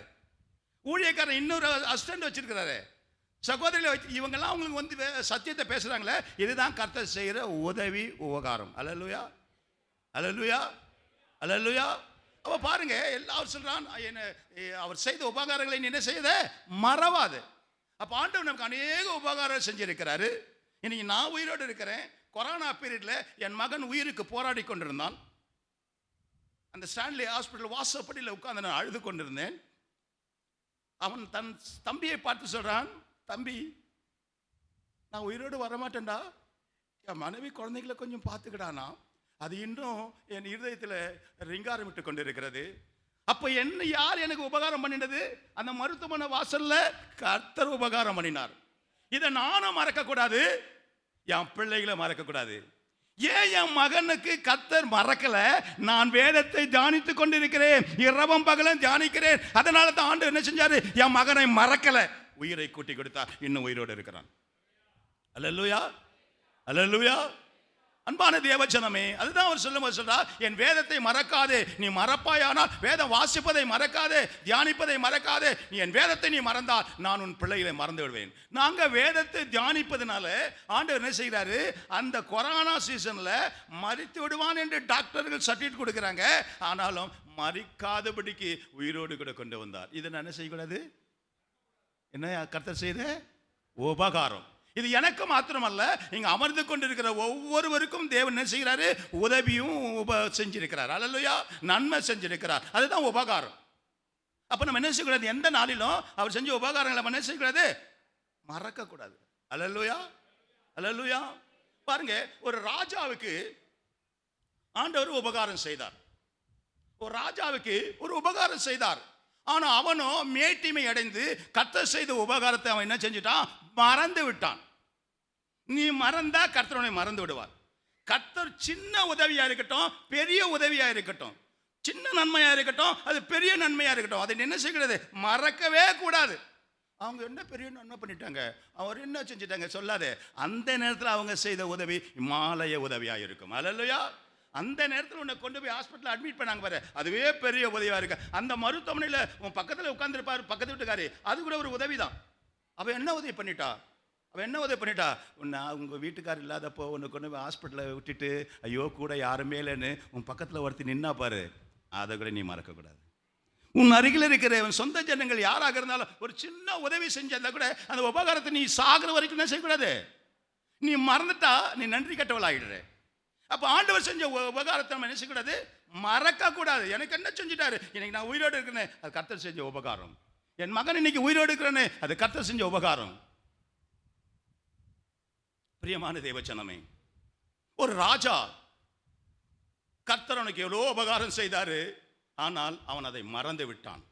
Speaker 1: ஊழியக்காரன் இன்னொரு அசிஸ்டன்ட் வச்சிருக்கிறாரு. சகோதரிகளை வச்சு இவங்கெல்லாம் அவங்களுக்கு வந்து சத்தியத்தை பேசுறாங்களே, இதுதான் கர்த்தர் செய்கிற உதவி உபகாரம். அல்லேலூயா, அல்லேலூயா, அல்லேலூயா. அப்போ பாருங்க, எல்லாரும் சொல்றான், அவர் செய்த உபகாரங்களை நீ என்ன செய்த மறவாது. அப்போ ஆண்டவர் நமக்கு அநேக உபகாரம் செஞ்சிருக்கிறாரு. இன்னைக்கு நான் உயிரோடு இருக்கிறேன். கொரோனா பீரியட்ல என் மகன் உயிருக்கு போராடி கொண்டிருந்தான். அந்த ஸ்டான்லி ஹாஸ்பிட்டல் வாசப்படியில் உட்கார்ந்து நான் அழுது கொண்டிருந்தேன். அவன் தன் தம்பியை பார்த்து சொல்றான், தம்பி நான் உயிரோடு வரமாட்டேன்டா, என் மனைவி குழந்தைகளை கொஞ்சம் பார்த்துக்கிடானா, அது இன்னும் என் இருதயத்தில் ரிங்காரம் விட்டு கொண்டு இருக்கிறது. அப்போ என்ன யார் எனக்கு உபகாரம் பண்ணினது? அந்த மருத்துவமனை வாசல்ல கர்த்தர் உபகாரம் பண்ணினார். இதை நானும் மறக்கக்கூடாது, என் பிள்ளைகளை மறக்கக்கூடாது. ஏன் என் மகனுக்கு கர்த்தர் மறக்கல? நான் வேதத்தை தியானித்துக் கொண்டிருக்கிறேன், இரவும் பகலும் தியானிக்கிறேன். அதனால தான் ஆண்டவர் என்ன செஞ்சாரு? என் மகனை மறக்கல, உயிரை கூட்டி கொடுத்தார். இன்னும் உயிரோடு இருக்கிறான். அல்லேலூயா, அல்லேலூயா. அன்பான தேவஜனமே, அதுதான் அவர் சொல்றார், என் வேதத்தை மறக்காதே. நீ மறப்பாயானால், வேதம் வாசிப்பதை மறக்காதே, தியானிப்பதை மறக்காதே. நீ என் வேதத்தை நீ மறந்தால் நான் உன் பிள்ளைகளை மறந்து விடுவேன். நாங்க வேதத்தை தியானிப்பதனால ஆண்டவர் என்ன செய்கிறாரு, அந்த கொரோனா சீசன்ல மரித்து விடுவான் என்று டாக்டர்கள் சர்டிஃபிகேட் கொடுக்குறாங்க. ஆனாலும் மறிக்காதபடிக்கு உயிரோடு கூட கொண்டு வந்தார். இதை நான் என்ன செய்யக்கூடாது? என்ன கர்த்தர் செய்த உபகாரம். இது எனக்கு மாத்திரமல்ல, இங்க அமர்ந்து கொண்டிருக்கிற ஒவ்வொருவருக்கும் தேவன் என்ன செய்கிறாரு, உதவியும் செஞ்சிருக்கிறார். அல்லேலூயா, நன்மை செஞ்சிருக்கிறார். அதுதான் உபகாரம். அப்ப நம்ம என்ன செய்யக்கூடாது? எந்த நாளிலும் அவர் செஞ்ச உபகாரங்களை நம்ம என்ன செய்யக்கூடாது? மறக்க கூடாது. அல்லேலூயா, அல்லேலூயா. பாருங்க, ஒரு ராஜாவுக்கு ஆண்டவர் உபகாரம் செய்தார். ஒரு ராஜாவுக்கு ஒரு உபகாரம் செய்தார். ஆனா அவனோ மேட்டிமை அடைந்து கர்த்தர் செய்த உபகாரத்தை அவன் என்ன செஞ்சிட்டான்? மறந்து விட்டான். நீ மறந்தா கர்த்தர் உன்னை மறந்து விடுவார். கர்த்தர் சின்ன உதவியா இருக்கட்டும், பெரிய உதவியா இருக்கட்டும், சின்ன நன்மையா இருக்கட்டும், அது பெரிய நன்மையா இருக்கட்டும், அதை என்ன செய்கிறது? மறக்கவே கூடாது. அவங்க என்ன பெரிய நன்மை பண்ணிட்டாங்க, அவர் என்ன செஞ்சிட்டாங்க சொல்லாதே. அந்த நேரத்தில் அவங்க செய்த உதவி இமாலய உதவியா இருக்கும். அல்லேலூயா. அந்த நேரத்தில் உன்னை கொண்டு போய் ஹாஸ்பிட்டல் அட்மிட் பண்ணாங்க பாரு, அதுவே பெரிய உதவியா இருக்கு. அந்த மருத்துவமனையில் உன் பக்கத்தில் உட்கார்ந்துருப்பாரு பக்கத்து வீட்டுக்காரு, அது கூட ஒரு உதவி தான். அவ என்ன உதவி பண்ணிட்டா? உன்னை உங்க வீட்டுக்காரர் இல்லாதப்போ உன்னை கொண்டு போய் ஹாஸ்பிட்டலில் விட்டுட்டு, ஐயோ கூட யாருமே இல்லைன்னு உன் பக்கத்தில் ஒருத்தி நின்னா பாரு, அதை கூட நீ மறக்கக்கூடாது. உன் அருகில் இருக்கிற உன் சொந்த ஜனங்கள் யாராக இருந்தாலும் ஒரு சின்ன உதவி செஞ்சா கூட அந்த உபகாரத்தை நீ சாகிற வரைக்கும் என்ன செய்யக்கூடாது? நீ மறந்துட்டா நீ நன்றி கட்டவள் ஆகிடுற. அப்போ ஆண்டவர் செஞ்ச உபகாரத்தை நம்ம என்ன செய்யக்கூடாது? மறக்க கூடாது. எனக்கு என்ன செஞ்சுட்டாரு, இன்னைக்கு நான் உயிரோடு இருக்கிறேனே, அது கர்த்தர் செஞ்ச உபகாரம். என் மகன் இன்னைக்கு உயிரோடு இருக்கிறேனே, அது கர்த்தர் செஞ்ச உபகாரம். பிரியமான தேவஜனமே, ஒரு ராஜா கர்த்தர் அவனுக்கு எவ்வளோ உபகாரம் செய்தாரு, ஆனால் அவன் அதை மறந்து விட்டான்.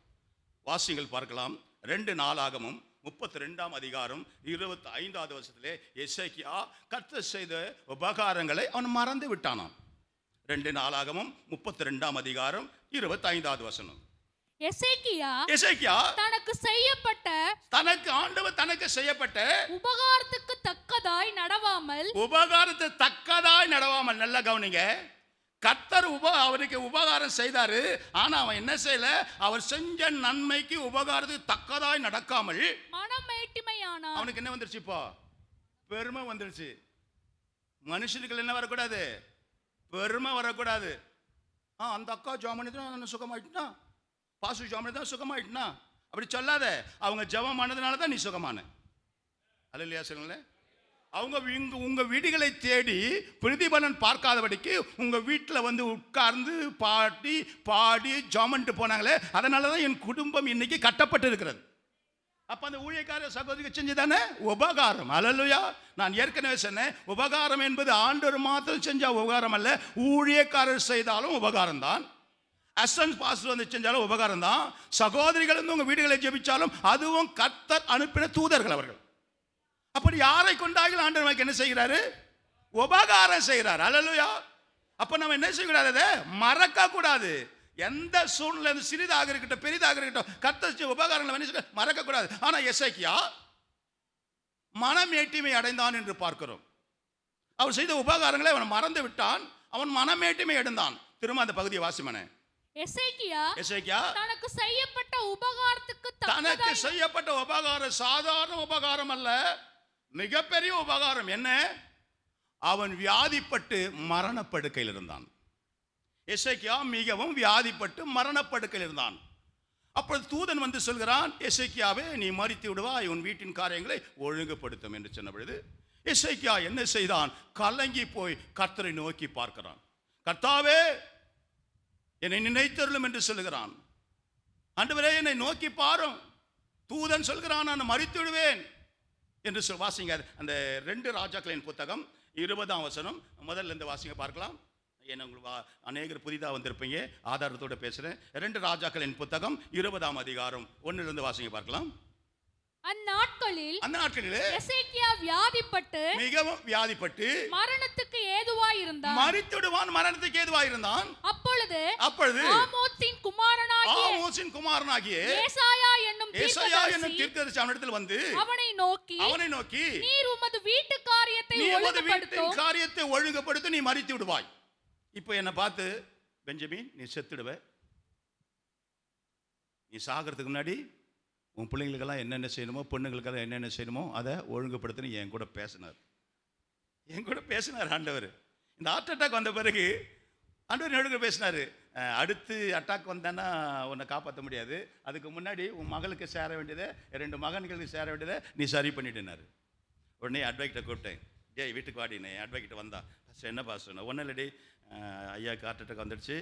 Speaker 1: வாசிங்கள் பார்க்கலாம். 2 நாளாகமும் 32ஆம் அதிகாரம் 25வது வசனத்திலே எசேக்கியா கர்த்தர் செய்த உபகாரங்களை அவன் மறந்து விட்டானாம். 2 நாளாகமும் 32ஆம் அதிகாரம் 25வது வசனம். எசேக்கியா
Speaker 2: தனக்கு
Speaker 1: தனக்கு செய்யப்பட்ட
Speaker 2: உபகாரத்துக்கு தக்கதாய் நடவாமல், நல்ல கவனிங்க. கர்த்தர் அவருக்கு உபகாரம் செய்தாரு, ஆனா அவன் என்ன செய்யல? அவர் செஞ்ச நன்மைக்கு உபகாரத்துக்கு தக்கதாய் நடக்காமல் மனமேட்டிமையானான்.
Speaker 1: அவனுக்கு என்ன வந்துருச்சு? இப்போ பெருமை வந்துருச்சு. மனுஷனுக்கு என்ன வரக்கூடாது? பெருமை வரக்கூடாது. அந்த அக்கா ஜாமனி தான் சுகமாயிட்டுனா, பாசு ஜாமனி தான் சுகமாயிட்டுனா, அப்படி சொல்லாத. அவங்க ஜெபம் பண்ணதுனால தான் நீ சுகமான. அல்லேலூயா சொல்லுங்களேன். அவங்க உங்க வீடுகளை தேடி பிரதிபலன் பார்க்காதபடிக்கு உங்க வீட்டில் வந்து உட்கார்ந்து பாடி ஜாமன்ட்டு போனாங்களே, அதனால தான் என் குடும்பம் இன்னைக்கு கட்டப்பட்டு இருக்கிறது. அப்ப அந்த ஊழியக்கார சகோதரிக்கு செஞ்சுதானே உபகாரம். அல்லேலூயா. நான் ஏற்கனவே சொன்னேன், உபகாரம் என்பது ஆண்டவர் மாத்திரம் செஞ்ச உபகாரம் அல்ல, ஊழியக்காரர் செய்தாலும் உபகாரம் தான். அசிஸ்டன்ட் பாஸ்டர் வந்து செஞ்சாலும் உபகாரம் தான். சகோதரிகள் வந்து உங்க வீடுகளை ஜெபிச்சாலும் அதுவும் கர்த்தர் அனுப்பின தூதர்கள் அவர்கள். அப்படி யாரை கொண்டார்கள் ஆண்டவர் நமக்கு என்ன செய்கிறாரு? உபகாரம் செய்கிறார். அல்லேலூயா. அப்ப நம்ம என்ன செய்யக்கூடாது? அதை மறக்க கூடாது. எந்த சூழ்நிலை சிறிதாக இருக்கட்டும் பெரிதாக இருக்கட்டும், கர்த்தர் உபகாரங்களை மறக்க கூடாது. ஆனா எசேக்கியா மனமேட்டிமை அடைந்தான் என்று பார்க்கிறோம். அவர் செய்த உபகாரங்களை அவன் மறந்து விட்டான், அவன் மனமேட்டிமை அடைந்தான். திரும்ப அந்த பகுதியை வாசிமனே. எசேக்கியா
Speaker 2: தனக்கு செய்யப்பட்ட
Speaker 1: உபகாரம் சாதாரண உபகாரம் அல்ல, மிகப்பெரிய உபகாரம். என்ன? அவன் வியாதிப்பட்டு மரணப்படுக்கையில் இருந்தான். எசேக்கியா மிகவும் வியாதிப்பட்டு மரணப்படுக்கையில் இருந்தான். அப்பொழுது தூதன் வந்து சொல்கிறான், எசேக்கியாவே நீ மரித்து விடுவாய், உன் வீட்டின் காரியங்களை ஒழுங்குபடுத்தும் என்று சொன்ன பொழுது எசேக்கியா என்ன செய்தான்? கலங்கி போய் கர்த்தரை நோக்கி பார்க்கிறான். கர்த்தாவே என்னை நினைத்தருளும் என்று சொல்லுகிறான். ஆண்டவரே என்னை நோக்கி பாரும். தூதன் சொல்கிறான், நான் மரித்து விடுவேன் என்று வாசிங்க. அந்த 2 ராஜாக்களின் புத்தகம் 20ஆம் வசனம் முதல்ல இருந்து வாசிங்க பார்க்கலாம். ஏன்னா உங்களுக்கு அநேகர் புதிதாக வந்திருப்பீங்க, ஆதாரத்தோடு பேசுகிறேன். 2 ராஜாக்களின் புத்தகம் 20ஆம் அதிகாரம் 1லிருந்து வாசிங்க பார்க்கலாம்.
Speaker 2: அந்நாட்களில் எசேக்கியா
Speaker 1: மிகவும் வியாதிப்பட்டு
Speaker 2: மரணத்துக்கு ஏதுவாய் இருந்தான்.
Speaker 1: மரித்துடுவான், மரணத்துக்கு ஏதுவாய் இருந்தான்.
Speaker 2: அப்பொழுது ஆமோத்சின் குமாரனாகிய
Speaker 1: ஏசாயா என்னும் தீர்க்கதரிசி அவனிடத்தில் வந்து
Speaker 2: அவனை நோக்கி
Speaker 1: நீர்
Speaker 2: உமது வீட்டு காரியத்தை காரியத்தை
Speaker 1: நீ உமது வீட்டின்
Speaker 2: ஒழுங்குபடுத்தும்
Speaker 1: காரியத்தை ஒழுங்குபடுத்த நீ மரித்து விடுவாய். இப்போ என்னை பார்த்து, பெஞ்சமின் நீ செத்துடுவ, நீ சாகிறதுக்கு முன்னாடி உன் பிள்ளைங்களுக்கெல்லாம் என்னென்ன செய்யணுமோ, பொண்ணுங்களுக்கெல்லாம் என்னென்ன செய்யணுமோ அதை ஒழுங்குபடுத்தணும் என் கூட பேசினார் ஆண்டவர். இந்த ஹார்ட் அட்டாக் வந்த பிறகு ஆண்டவர் என்னோட பேசினார், அடுத்து அட்டாக் வந்தான்னா உன்னை காப்பாற்ற முடியாது, அதுக்கு முன்னாடி உன் மகளுக்கு சேர வேண்டியதை, 2 மகன்களுக்கு சேர வேண்டியதை நீ சரி பண்ணிட்டுனாரு. உடனே அட்வொகேட்டை கூப்பிட்டேன், டேய் வீட்டுக்கு வாடினே. அட்வொகேட் வந்தா, என்ன பாஸ்டர்? ஒன்றும் இல்லடி, ஐயாவுக்கு ஹார்ட் அட்டாக் வந்துடுச்சு,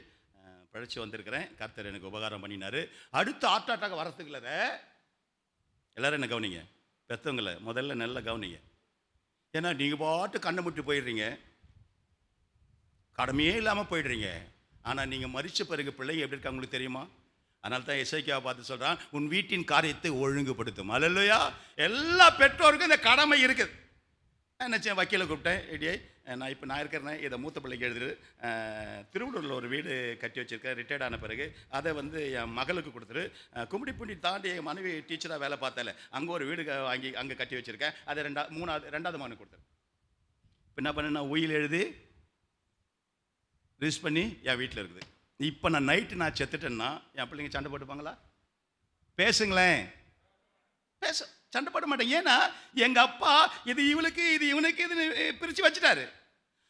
Speaker 1: பழிச்சு வந்திருக்கிறேன், கர்த்தர் எனக்கு உபகாரம் பண்ணினார். அடுத்து ஹார்ட் அட்டாக் வரத்துக்குள்ள எல்லாரும் என்ன கவனிங்க, பெற்றவங்களை முதல்ல நல்லா கவனிங்க. ஏன்னா நீங்கள் பாட்டு கண்ணை முட்டி போயிடுறீங்க, கடமையே இல்லாமல் போயிடுறீங்க. ஆனால் நீங்கள் மரிச்ச பிறகு பிள்ளைங்க எப்படி இருக்காங்க உங்களுக்கு தெரியுமா? அதனால தான் எசேக்கியாவை பார்த்து சொல்கிறான், உன் வீட்டின் காரியத்தை ஒழுங்குபடுத்தும். அல்லேலூயா. எல்லா பெற்றோருக்கும் இந்த கடமை இருக்குது. நினச்சேன், வக்கீலை கூப்பிட்டேன், இடியே நான் இருக்கிறேன், இதை மூத்த பிள்ளைக்கு எழுதுரு, திருவள்ளூரில் ஒரு வீடு கட்டி வச்சுருக்கேன், ரிட்டையர்ட் ஆன பிறகு அதை என் மகளுக்கு கொடுத்துரு, கும்மிடிப்பூண்டி தாண்டி என் மனைவி டீச்சராக வேலை பார்த்தால அங்கே ஒரு வீடு வாங்கி அங்கே கட்டி வச்சுருக்கேன், அதை ரெண்டாவது மகனுக்கு கொடுத்துரு. இப்போ என்ன பண்ண, நான் உயில் எழுதி ரிஜிஸ்டர் பண்ணி என் வீட்டில் இருக்குது. இப்போ நான் நைட்டு நான் செத்துட்டேன்னா என் பிள்ளைங்க சண்டை போட்டுப்பாங்களா? பேசுங்களேன், சண்டை போட மாட்டேங்க. ஏன்னா எங்க அப்பா இது இவனுக்கு இது இவனுக்கு இது பிரித்து வச்சுட்டாரு.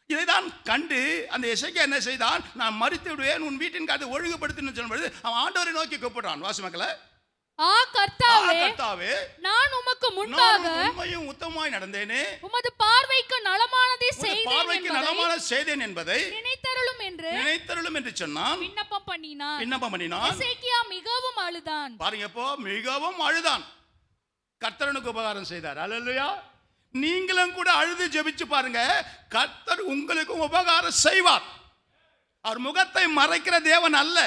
Speaker 1: இதை தான் கண்டு அந்த எசேக்கியா என்ன செய்தான், நான் மரித்து விடுவேன், உன் வீட்டின் காரியத்தை ஒழுங்குபடுத்துன்னு சொல்லும்போது அவன் ஆண்டவரை நோக்கி கூப்பிடுறான். வாசி மக்களே,
Speaker 2: கர்த்தாவே, நான் உமக்கு முன்பாக
Speaker 1: உண்மையும் உத்தமமாய் நடந்தேனே,
Speaker 2: உமது பார்வைக்கு நலமானதை
Speaker 1: செய்தேன் என்பதை
Speaker 2: நினைத்தருளும் என்று
Speaker 1: சொன்னான்.
Speaker 2: விண்ணப்பம் பண்ணினான்.
Speaker 1: எசேக்கியா
Speaker 2: மிகவும் அழுதான்.
Speaker 1: பாருங்க, இப்போ மிகவும் அழுதான். கர்த்தருக்கு உபகாரம் செய்தார். அல்லேலூயா. நீங்களும் கூட அழுது ஜெபிச்சு பாருங்க, கர்த்தர் உங்களுக்கு உபகாரம் செய்வார். அவர் முகத்தை மறைக்கிற தேவன் அல்ல.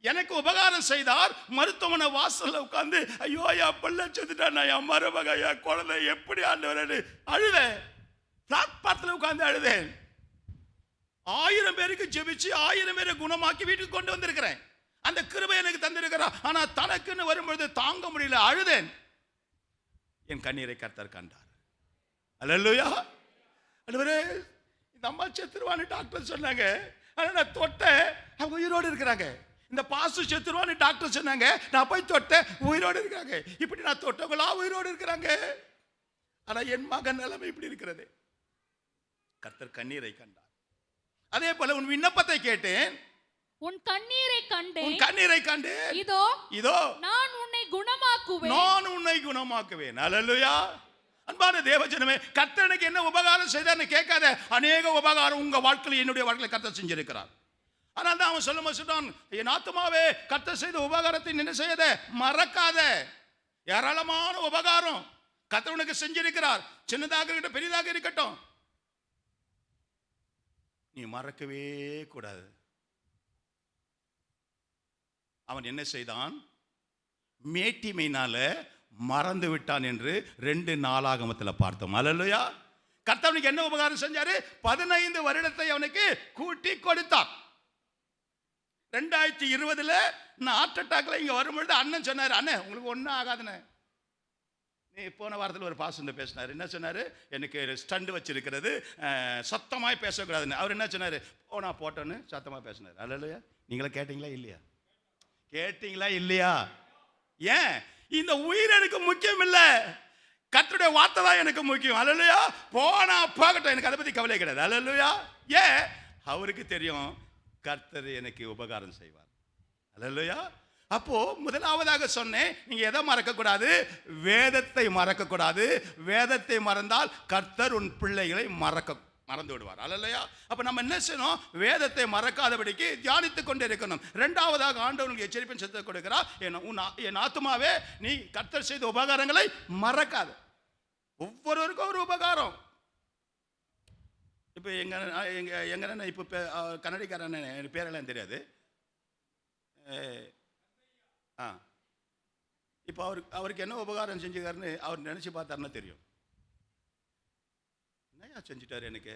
Speaker 1: எனக்கு உபகாரம் செய்தார். மருத்துவமனை வாசல்ல உட்கார்ந்து, ஐயோ என் பிள்ளை செத்துட்டான், என் மருமக என் குழந்தை எப்படி ஆண்டவரே அழுதேன். பிளாட்பாரத்தில் உட்கார்ந்து அழுதேன். 1000 பேருக்கு ஜெபிச்சு 1000 பேரை குணமாக்கி வீட்டுக்கு கொண்டு வந்திருக்கிறேன். அந்த கிருபை எனக்கு தந்திருக்கிறார். ஆனா தனக்குன்னு வரும்பொழுது தாங்க முடியல, அழுதேன். என் கண்ணீரை கர்த்தர் கண்டார். அல்லேலூயா. ஆண்டவரே, இந்த அம்மா செத்துருவான்னு டாக்டர் சொன்னாங்க, ஆனா நான் தொட்டேன், அவங்க உயிரோடு இருக்கிறாங்க. இந்த பாசு செத்துருவான்னு டாக்டர் சொன்னாங்க, நான் போய் தொட்டேன், உயிரோடு இருக்காங்க. இப்படி நான் தொட்டவங்களா உயிரோடு இருக்கிறாங்க. ஆனா என் மகன் நிலைமை இப்படி இருக்கிறது. கர்த்தர் கண்ணீரை கண்டார். அதே போல உன் விண்ணப்பத்தை கேட்டேன்,
Speaker 2: உன் கண்ணீரை கண்டேன்.
Speaker 1: இதோ
Speaker 2: நான் உன்னை
Speaker 1: குணமாக்குவேன். அல்லேலூயா. அன்பான தேவஜனமே, கர்த்தர் எனக்கு என்ன உபகாரம் செய்தார்னு கேட்காத. அநேக உபகாரம் உங்க வாழ்க்கையில், என்னுடைய வாழ்க்கையில் கர்த்தர் செஞ்சிருக்கிறார். ஆனால் தான் அவன் சொல்லும்போது, என் ஆத்துமாவே கர்த்தர் செய்த உபகாரத்தை என்ன செய்யாத, மறக்காத. ஏராளமான உபகாரம் கர்த்தர் உனக்கு செஞ்சிருக்கிறார். சின்னதாக இருக்கட்டும், பெரிதாக இருக்கட்டும், நீ மறக்கவே கூடாது. அவன் என்ன செய்தான், மேட்டிமையினால மறந்து விட்டான் என்று 2 நாளாகமத்தில் பார்த்தோம். அல்லேலூயா. கர்த்தர் என்ன உபகாரம் செஞ்சாரு? 15 வருடத்தை அவனுக்கு கூட்டி கொடுத்தார். 2020 நான் ஹார்ட் அட்டாக்ல இங்க வரும்பொழுது அண்ணன் சொன்னார், அண்ணன் உங்களுக்கு ஒன்றும் ஆகாதுன்னு. நீ போன வாரத்தில் ஒரு பாசம் பேசினார். என்ன சொன்னார்? எனக்கு ஸ்டண்ட் வச்சிருக்கிறது, சத்தமாய் பேசக்கூடாதுன்னு. அவர் என்ன சொன்னார்? நான் போட்டோன்னு சத்தமாக பேசினார். அல்லேலூயா. நீங்களா கேட்டீங்களா இல்லையா? கேட்டீங்களா இல்லையா? ஏன்? இந்த உயிர் எனக்கு முக்கியம் இல்லை, கர்த்தருடைய வார்த்தை தான் எனக்கு முக்கியம். அல்லேலூயா. போனா போகட்டும், எனக்கு அதை பற்றி கவலை கிடையாது. அல்லேலூயா. ஏன்? அவருக்கு தெரியும் கர்த்தர் எனக்கு உபகாரம் செய்வார். அல்லேலூயா. அப்போ முதலாவதாக சொன்னேன், நீங்க எதை மறக்கக்கூடாது? வேதத்தை மறக்கக்கூடாது. வேதத்தை மறந்தால் கர்த்தர் உன் பிள்ளைகளை மறந்து விடுவார். அல்லேலூயா. அப்ப நம்ம என்ன செய்யணும்? வேதத்தை மறக்காதபடிக்கு தியானித்துக் கொண்டே இருக்கணும். 2வதாக ஆண்டவனுக்கு எச்சரிப்பின் சத்தத்தை கொடுக்கிறார், என் ஆத்துமாவே நீ கர்த்தர் செய்த உபகாரங்களை மறக்காத. ஒவ்வொருவருக்கும் ஒரு உபகாரம். இப்போ எங்க இப்போ கன்னடிக்காரன், எனக்கு பேரெல்லாம் தெரியாது. இப்போ அவருக்கு என்ன உபகாரம் செஞ்சுக்காருன்னு அவர் நினைச்சு பார்த்தாருன்னா தெரியும். என்னையா செஞ்சுட்டாரு? எனக்கு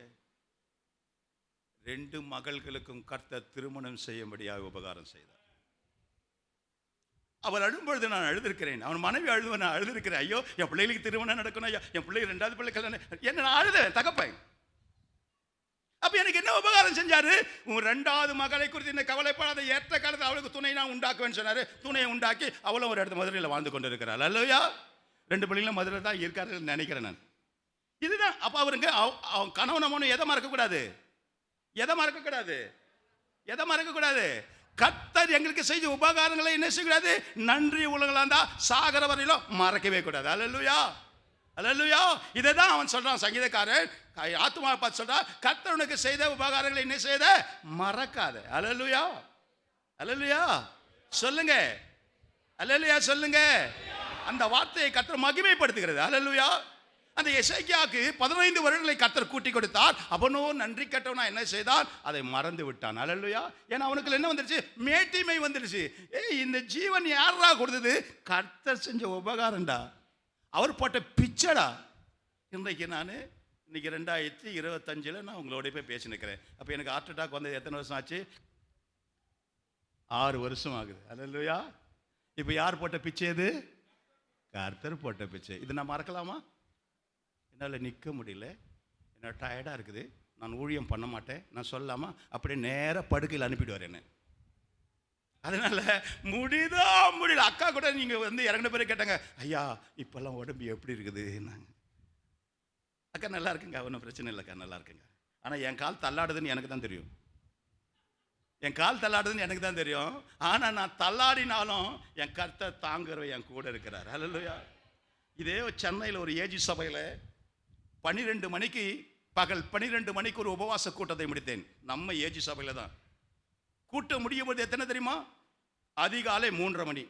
Speaker 1: 2 மகள்களுக்கும் கர்த்தர் திருமணம் செய்யும்படியாக உபகாரம் செய்தார். அவர் அழும்பொழுது நான் அழுதிருக்கிறேன். அவன் மனைவி அழுதுவன் நான் அழுதிருக்கிறேன். ஐயோ என் பிள்ளைகளுக்கு திருமணம் நடக்கணும், ஐயா என் பிள்ளைக்கு 2வது பிள்ளை கல்யாணம், என்ன நான் அழுதேன் தகப்பேன். அப்ப எனக்கு என்ன உபகாரம் செஞ்சாரு? உன் 2வது மகளை குறித்து இந்த கவலைப்படாத, ஏற்ற காலத்தில் அவளுக்கு துணை நான் உண்டாக்குவேன்னு சொன்னாரு. துணையை உண்டாக்கி அவளும் ஒரு இடத்துல மதுரையில் வாழ்ந்து கொண்டு இருக்கிறாள். அல்லையா? 2 பிள்ளைங்களும் மதுரை தான் இருக்காருன்னு நினைக்கிறேன் நான். இதுதான். அப்ப அவருங்க அவன் கணவன் எதை மறக்கக்கூடாது? எதை மறக்கக்கூடாது? எதை மறக்கக்கூடாது? கர்த்தர் எங்களுக்கு செய்த உபகாரங்களை என்ன செய்யக்கூடாது? நன்றி உலகலாந்தா சாகர வரையிலும் மறக்கவே கூடாது. அல்லேலூயா, அல்லேலூயா. இதை தான் அவன் சொல்றான், சங்கீதக்காரன் ஆத்துமா பார்த்து சொல்றான், கர்த்தர் உனக்கு செய்த உபகாரங்களை என்ன செய்த மறக்காத. அல்லேலூயா, அல்லேலூயா சொல்லுங்க, அல்லேலூயா சொல்லுங்க. அந்த வார்த்தையை கர்த்தர் மகிமைப்படுத்துகிறது. அல்லேலூயா. அந்த எசேக்கியாவுக்கு 15 வருடங்களை கர்த்தர் கூட்டி கொடுத்தார். அவனோ நன்றி கட்டவனா என்ன செய்தான்? அதை மறந்து விட்டான். அல்லேலூயா. ஏன்னா அவனுக்கு என்ன வந்துருச்சு? மேட்டிமை வந்துருச்சு. இந்த ஜீவன் யாரா கொடுத்தது? கர்த்தர் செஞ்ச உபகாரம்டா, அவர் போட்ட பிச்சடா. இன்னைக்கு 2025 நான் உங்களோட போய் பேசினுக்கிறேன். அப்போ எனக்கு ஹார்ட் அட்டாக் வந்தது எத்தனை வருஷம் ஆச்சு? 6 வருஷம் ஆகுது. அல்லேலூயா. இப்போ யார் போட்ட பிச்சை? இது கர்த்தர் போட்ட பிச்சை. இது நான் மறக்கலாமா? என்னால் நிற்க முடியல, என்ன டயர்டாக இருக்குது, நான் ஊழியம் பண்ண மாட்டேன், நான் சொல்லாமா அப்படியே நேராக படுக்கையில் அனுப்பிடுவார் என்ன. அதனால் முடியல. அக்கா கூட நீங்கள் இறங்கின பேர் கேட்டாங்க, ஐயா இப்போல்லாம் உடம்பு எப்படி இருக்குது? நாங்கள் அக்கா நல்லா இருக்குங்க, ஒன்றும் பிரச்சனை இல்லைக்கா, நல்லா இருக்குங்க. ஆனால் என் கால் தள்ளாடுதுன்னு எனக்கு தான் தெரியும். என் கால் தள்ளாடுதுன்னு எனக்கு தான் தெரியும். ஆனால் நான் தள்ளாடினாலும் என் கர்த்தர் தாங்குற என் கூட இருக்கிறார். அல்லேலூயா. இதே சென்னையில் ஒரு ஏஜி சபையில் 12 மணிக்கு பகல் 12 மணிக்கு ஒரு உபவாச கூட்டத்தை முடித்தேன். நம்ம ஏஜி சபையில் தான். கூட்டம் முடியும் போது எத்தனை தெரியுமா? அதிகாலை 3:30 மணி.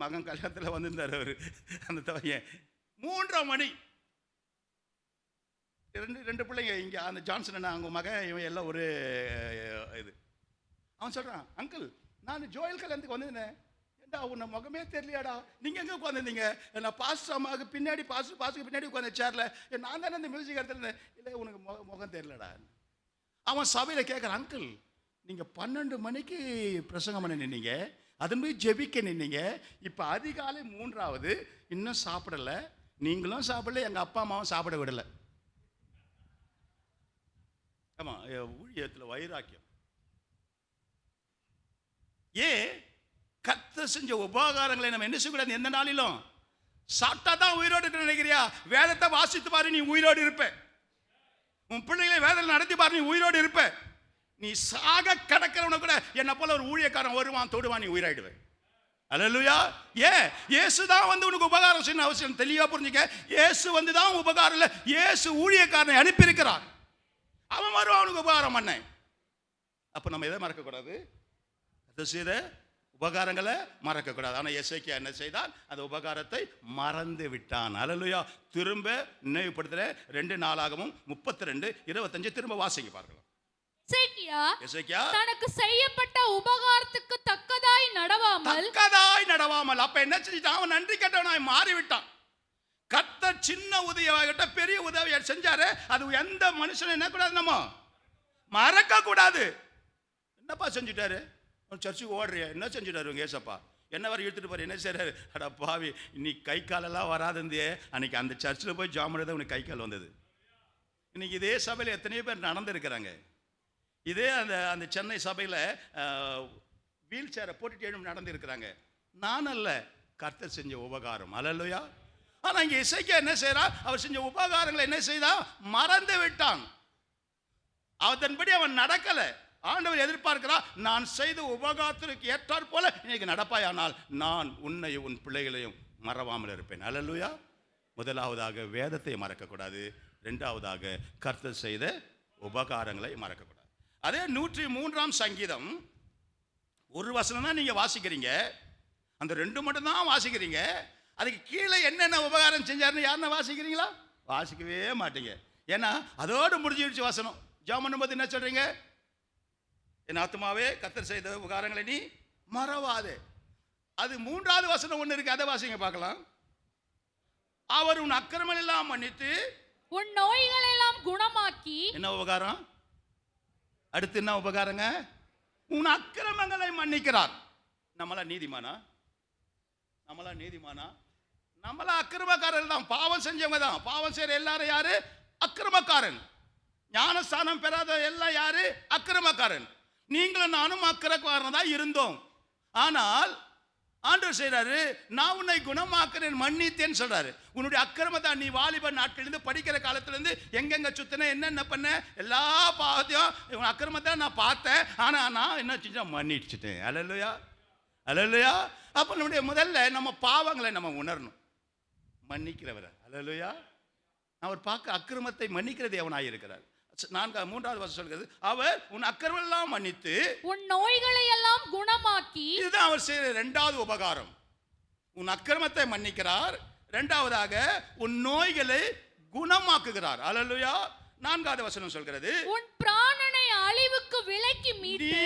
Speaker 1: மகன் கல்யாணத்தில் வந்திருந்தார் அவர், அந்த பையன் 3:30 மணி. ரெண்டு பிள்ளைங்க இங்கே, அந்த ஜான்சன் அவங்க மகன் இவன் எல்லாம் ஒரு இது. அவன் சொல்கிறான், அங்கிள் நான் ஜோயல் கல்யாணத்துக்கு வந்திருந்தேன், உன்னை முகமே தெரியலையாடா, நீங்க எங்க உட்காந்துருந்தீங்க? நான் பாஸ்டர் அம்மாவுக்கு பின்னாடி பாஸ்டருக்கு பின்னாடி உட்காந்து சேர்ல, நான் தானே இந்த மியூசிக் இடத்துல இருந்தேன். இல்லை உனக்கு முகம் தெரியலடா. அவன் சபையில் கேட்குறான், அங்கிள் நீங்கள் 12 மணிக்கு பிரசங்கம் பண்ண நின்னீங்க, அதன் போய் ஜெபிக்க நின்னீங்க, இப்போ அதிகாலை 3வது இன்னும் சாப்பிடலை, நீங்களும் சாப்பிடல, எங்கள் அப்பா அம்மாவும் சாப்பிட விடலை. ஆமாம், ஊழியத்தில் வைராக்கியம். ஏன்? கர்த்தர் செஞ்ச உபகாரங்களை நம்ம என்ன செய்யக்கூடாது? எந்த நாளிலும் சாப்பிட்டா தான் உயிரோடு இருக்க நினைக்கிறியா? வேதத்தை வாசித்து பாரு, நீ உயிரோடு இருப்ப. உன் பிள்ளைகளை வேதத்தில் நடத்தி பாரு, நீ உயிரோடு இருப்ப. நீ சாக கிடக்கிறவன கூட என்ன போல ஒரு ஊழியக்காரன் வருவான், தொடுவான், நீ உயிராயிடுவேன். அல்லேலூயா. ஏன்? இயேசு தான் உனக்கு உபகாரம் செய்யணும் அவசியம். தெளிவா புரிஞ்சுக்க. இயேசு தான் உபகாரம் இல்லை, இயேசு ஊழியக்காரனை அனுப்பியிருக்கிறான். அவன் வருவான் அவனுக்கு உபகாரம் பண்ண. அப்ப நம்ம எதை மறக்கக்கூடாது? அதை செய்த உபகாரங்களை மறக்கக்கூடாது. ஆனால் எசேக்கியா என்ன செய்தான்? அந்த உபகாரத்தை மறந்து விட்டான். அல்லேலூயா. திரும்ப நினைவுபடுத்துற 2 நாளாகமும் 32:25 திரும்ப வாசிங்க பார்க்கலாம். எசேக்கியா
Speaker 2: தனக்கு செய்யப்பட்ட உபகாரத்துக்கு தக்கதாய் நடவாமல்
Speaker 1: அப்ப என்ன செஞ்சிட்டான்? அவன் நன்றி கெட்டவனாய் மாறிவிட்டான். கர்த்தர் சின்ன உதவியாகட்ட பெரிய உதவியை செஞ்சாரு, அது எந்த மனுஷனும் என்ன கூடாது? நம்ம மறக்க கூடாது. என்னப்பா செஞ்சுட்டாரு? சர்ச்சுக்கு ஓடுறியா? என்ன செஞ்சுட்டாரு உங்க ஏசப்பா? என்ன வரை இழுத்துட்டு போற? என்ன செய்யறாரு? அட பாவி, இன்னைக்கு கை காலெல்லாம் வராதுந்தே, அன்னைக்கு அந்த சர்ச்சில் போய் ஜாமன் தான் உனக்கு கை கால் வந்தது. இன்னைக்கு இதே சபையில் எத்தனையோ பேர் நடந்திருக்கிறாங்க. இதே அந்த சென்னை சபையில் வீல் சேரை போட்டுட்டு எழுந்து நடந்திருக்கிறாங்க. நான் அல்ல, கர்த்தர் செஞ்ச உபகாரம். அல்லேலூயா. ஆனால் இங்கே எசேக்கியா என்ன செய்யறான்? அவர் செஞ்ச உபகாரங்களை என்ன செய்தான்? மறந்து விட்டான். அதன்படி அவன் நடக்கலை. ஆண்டவர் எதிர்பார்க்கிறார், நான் செய்த உபகாரத்திற்கு ஏற்றாற் போல இன்னைக்கு நடப்பாயானால் நான் உன்னை உன் பிள்ளைகளையும் மறவாமல் இருப்பேன். அல்லேலூயா. முதலாவதாக வேதத்தை மறக்கக்கூடாது. 2வதாக கர்த்தர் செய்த உபகாரங்களை மறக்கக்கூடாது. அதே 103ஆம் சங்கீதம் ஒரு வசனம் தான் நீங்க வாசிக்கிறீங்க, அந்த 2 மட்டும் தான் வாசிக்கிறீங்க. அதுக்கு கீழே என்னென்ன உபகாரம் செஞ்சாருன்னு யாருன்னா வாசிக்கிறீங்களா? வாசிக்கவே மாட்டீங்க. ஏன்னா அதோடு முடிஞ்சிடுச்சு வசனம். ஜெபம் பண்ணும்போது என்ன சொல்றீங்க? என் ஆத்துமாவே கர்த்தர் செய்த உபகாரங்களை நீ மறவாதே. அது 3வது வசனம் ஒன்று இருக்கு, அதை வாசிங்க பார்க்கலாம். அவர் உன் அக்கிரமம் எல்லாம் மன்னித்து
Speaker 2: உன் நோய்களை எல்லாம் குணமாக்கி.
Speaker 1: என்ன உபகாரம்? அடுத்து என்ன உபகாரங்க? உன் அக்கிரமங்களை மன்னிக்கிறார். நம்மள நீதிமானா? நம்மளா நீதிமானா? நம்மளா அக்கிரமக்காரர்கள் தான், பாவம் செஞ்சவங்க தான். பாவம் செய்யற எல்லாரும் யாரு? அக்கிரமக்காரன். ஞானஸ்தானம் பெறாத எல்லாம் யாரு? அக்கிரமக்காரன். நீங்களும் நானும் அக்கிரமக்காரன் தான் இருந்தோம். ஆனால் ஆண்டவர் செய்றாரு, நான் உன்னை குணமாக்குறேன், மன்னித்தேன்னு சொல்றாரு. உன்னுடைய அக்கிரமத்தை நீ வாலிப நாட்களிலிருந்து படிக்கிற காலத்திலிருந்து எங்கெங்க சுத்தின, என்னென்ன பண்ண, எல்லா பாவத்தையும் அக்கிரமத்தை நான் பார்த்தேன். ஆனா நான் என்ன செஞ்சேன்? மன்னிச்சுட்டேன். அல்லேலூயா, அல்லேலூயா. அப்ப நம்முடைய முதல்ல நம்ம பாவங்களை நம்ம உணரணும். மன்னிக்கிறவர். அல்லேலூயா. அவர் பார்க்க அக்கிரமத்தை மன்னிக்கிற தேவனாய் இருக்கிறார். மூன்றாவது வசனம் சொல்கிறது, அவர் உன் அக்கிரமம் எல்லாம் மன்னித்து
Speaker 2: உன் நோய்களை எல்லாம் குணமாக்கி. இதுதான்
Speaker 1: அவர் செய்யற இரண்டாவது உபகாரம். உன் அக்கிரமத்தை மன்னிக்கிறார், இரண்டாவதாக உன் நோய்களை குணமாக்குகிறார். அல்லேலூயா. நான்காவது வசனம் சொல்கிறது,
Speaker 2: உன் பிராணனை அழிவுக்கு விலக்கி மீட்டு.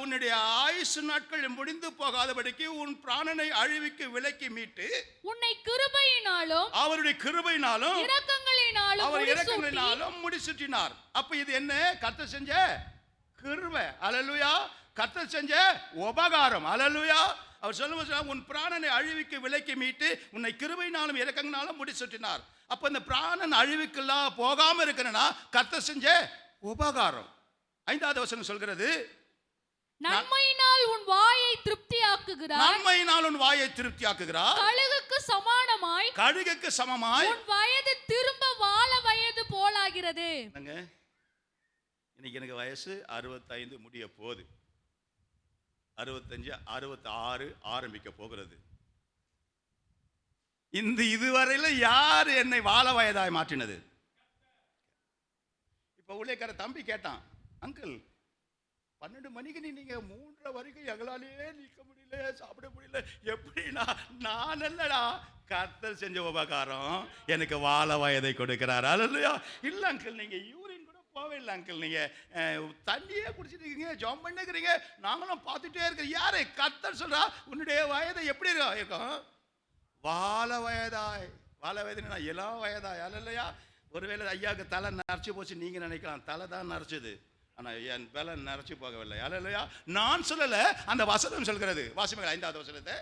Speaker 1: உன்னுடைய ஆயுசு நாட்கள் முடிந்து போகாதபடிக்கு உன் பிராணனை அழிவுக்கு விலக்கி மீட்டு
Speaker 2: உன்னை கிருபையினாலும்
Speaker 1: அவருடைய கிருபையினாலும்
Speaker 2: இரக்கங்களினாலும்
Speaker 1: அவர் இரக்கங்களினாலும் முடிசூட்டினார். அப்ப இது என்ன? கர்த்தர் செஞ்ச கிருபை. அல்லேலூயா. கர்த்தர் செஞ்ச உபகாரம். அல்லேலூயா. அவர் சொல்லும்போது உன் பிராணனை அழிவுக்கு விலக்கி மீட்டு உன்னை கிருபையினாலும் இரக்கங்களினாலும் முடிசூட்டினார். அப்ப இந்த பிராணன் அழிவுக்கெல்லாம் போகாம இருக்கணும்னா கர்த்தர் செஞ்ச உபகாரம். ஐந்தாவது வசனம் சொல்கிறது,
Speaker 2: நன்மையினால் உன் வாயை திருப்தியாக்குகிறார்.
Speaker 1: நன்மையினால் உன் வாயை திருப்தியாக்குகிறார்.
Speaker 2: கழுகுக்கு சமானமாய்,
Speaker 1: கழுகுக்கு சமமாய்
Speaker 2: உன் வயது திரும்ப வாழ வயது போலாகிறது.
Speaker 1: இன்னைக்கு எனக்கு வயசு 65 முடிய போகுது. 65, 66 ஆரம்பிக்க போகிறது. இந்த இதுவரையில யார் என்னை வாழ வயதாய் மாற்றினது? இப்ப உள்ளேக்கார தம்பி கேட்டான், அங்கிள் 12 மணிக்கு நீங்க 3:30 வரைக்கும் எங்களாலேயே நிற்க முடியல, சாப்பிட முடியல, எப்படின்னா? நான் இல்லடா, கர்த்தர் செஞ்ச உபகாரம் எனக்கு வாழ வயதை கொடுக்கிறார். அல்லேலூயா. இல்ல அங்கிள், நீங்க யூரின் கூட போவே இல்லை அங்கிள், நீங்க தண்ணியே குடிச்சிட்டு இருக்கீங்க, ஜாம் பண்ணிக்கிறீங்க, நாங்களும் பார்த்துட்டே இருக்கிறோம். யாரு? கர்த்தர் சொல்றா, உன்னுடைய வயதை எப்படி இருக்கும்? வாழ வயதாய். வாழ வயதுன்னா இளம் வயதாய். அல்லேலூயா. ஒருவேளை ஐயாவுக்கு தலை நரைச்சி போச்சு நீங்க நினைக்கலாம், தலை தான் நரைச்சது, ஆனா என் பல நரைச்சி போகவில்லை. அல்லேலூயா. நான் சொல்லல, அந்த வசனம் சொல்கிறது. வாசியுங்கள் 5வது வசனத்தை.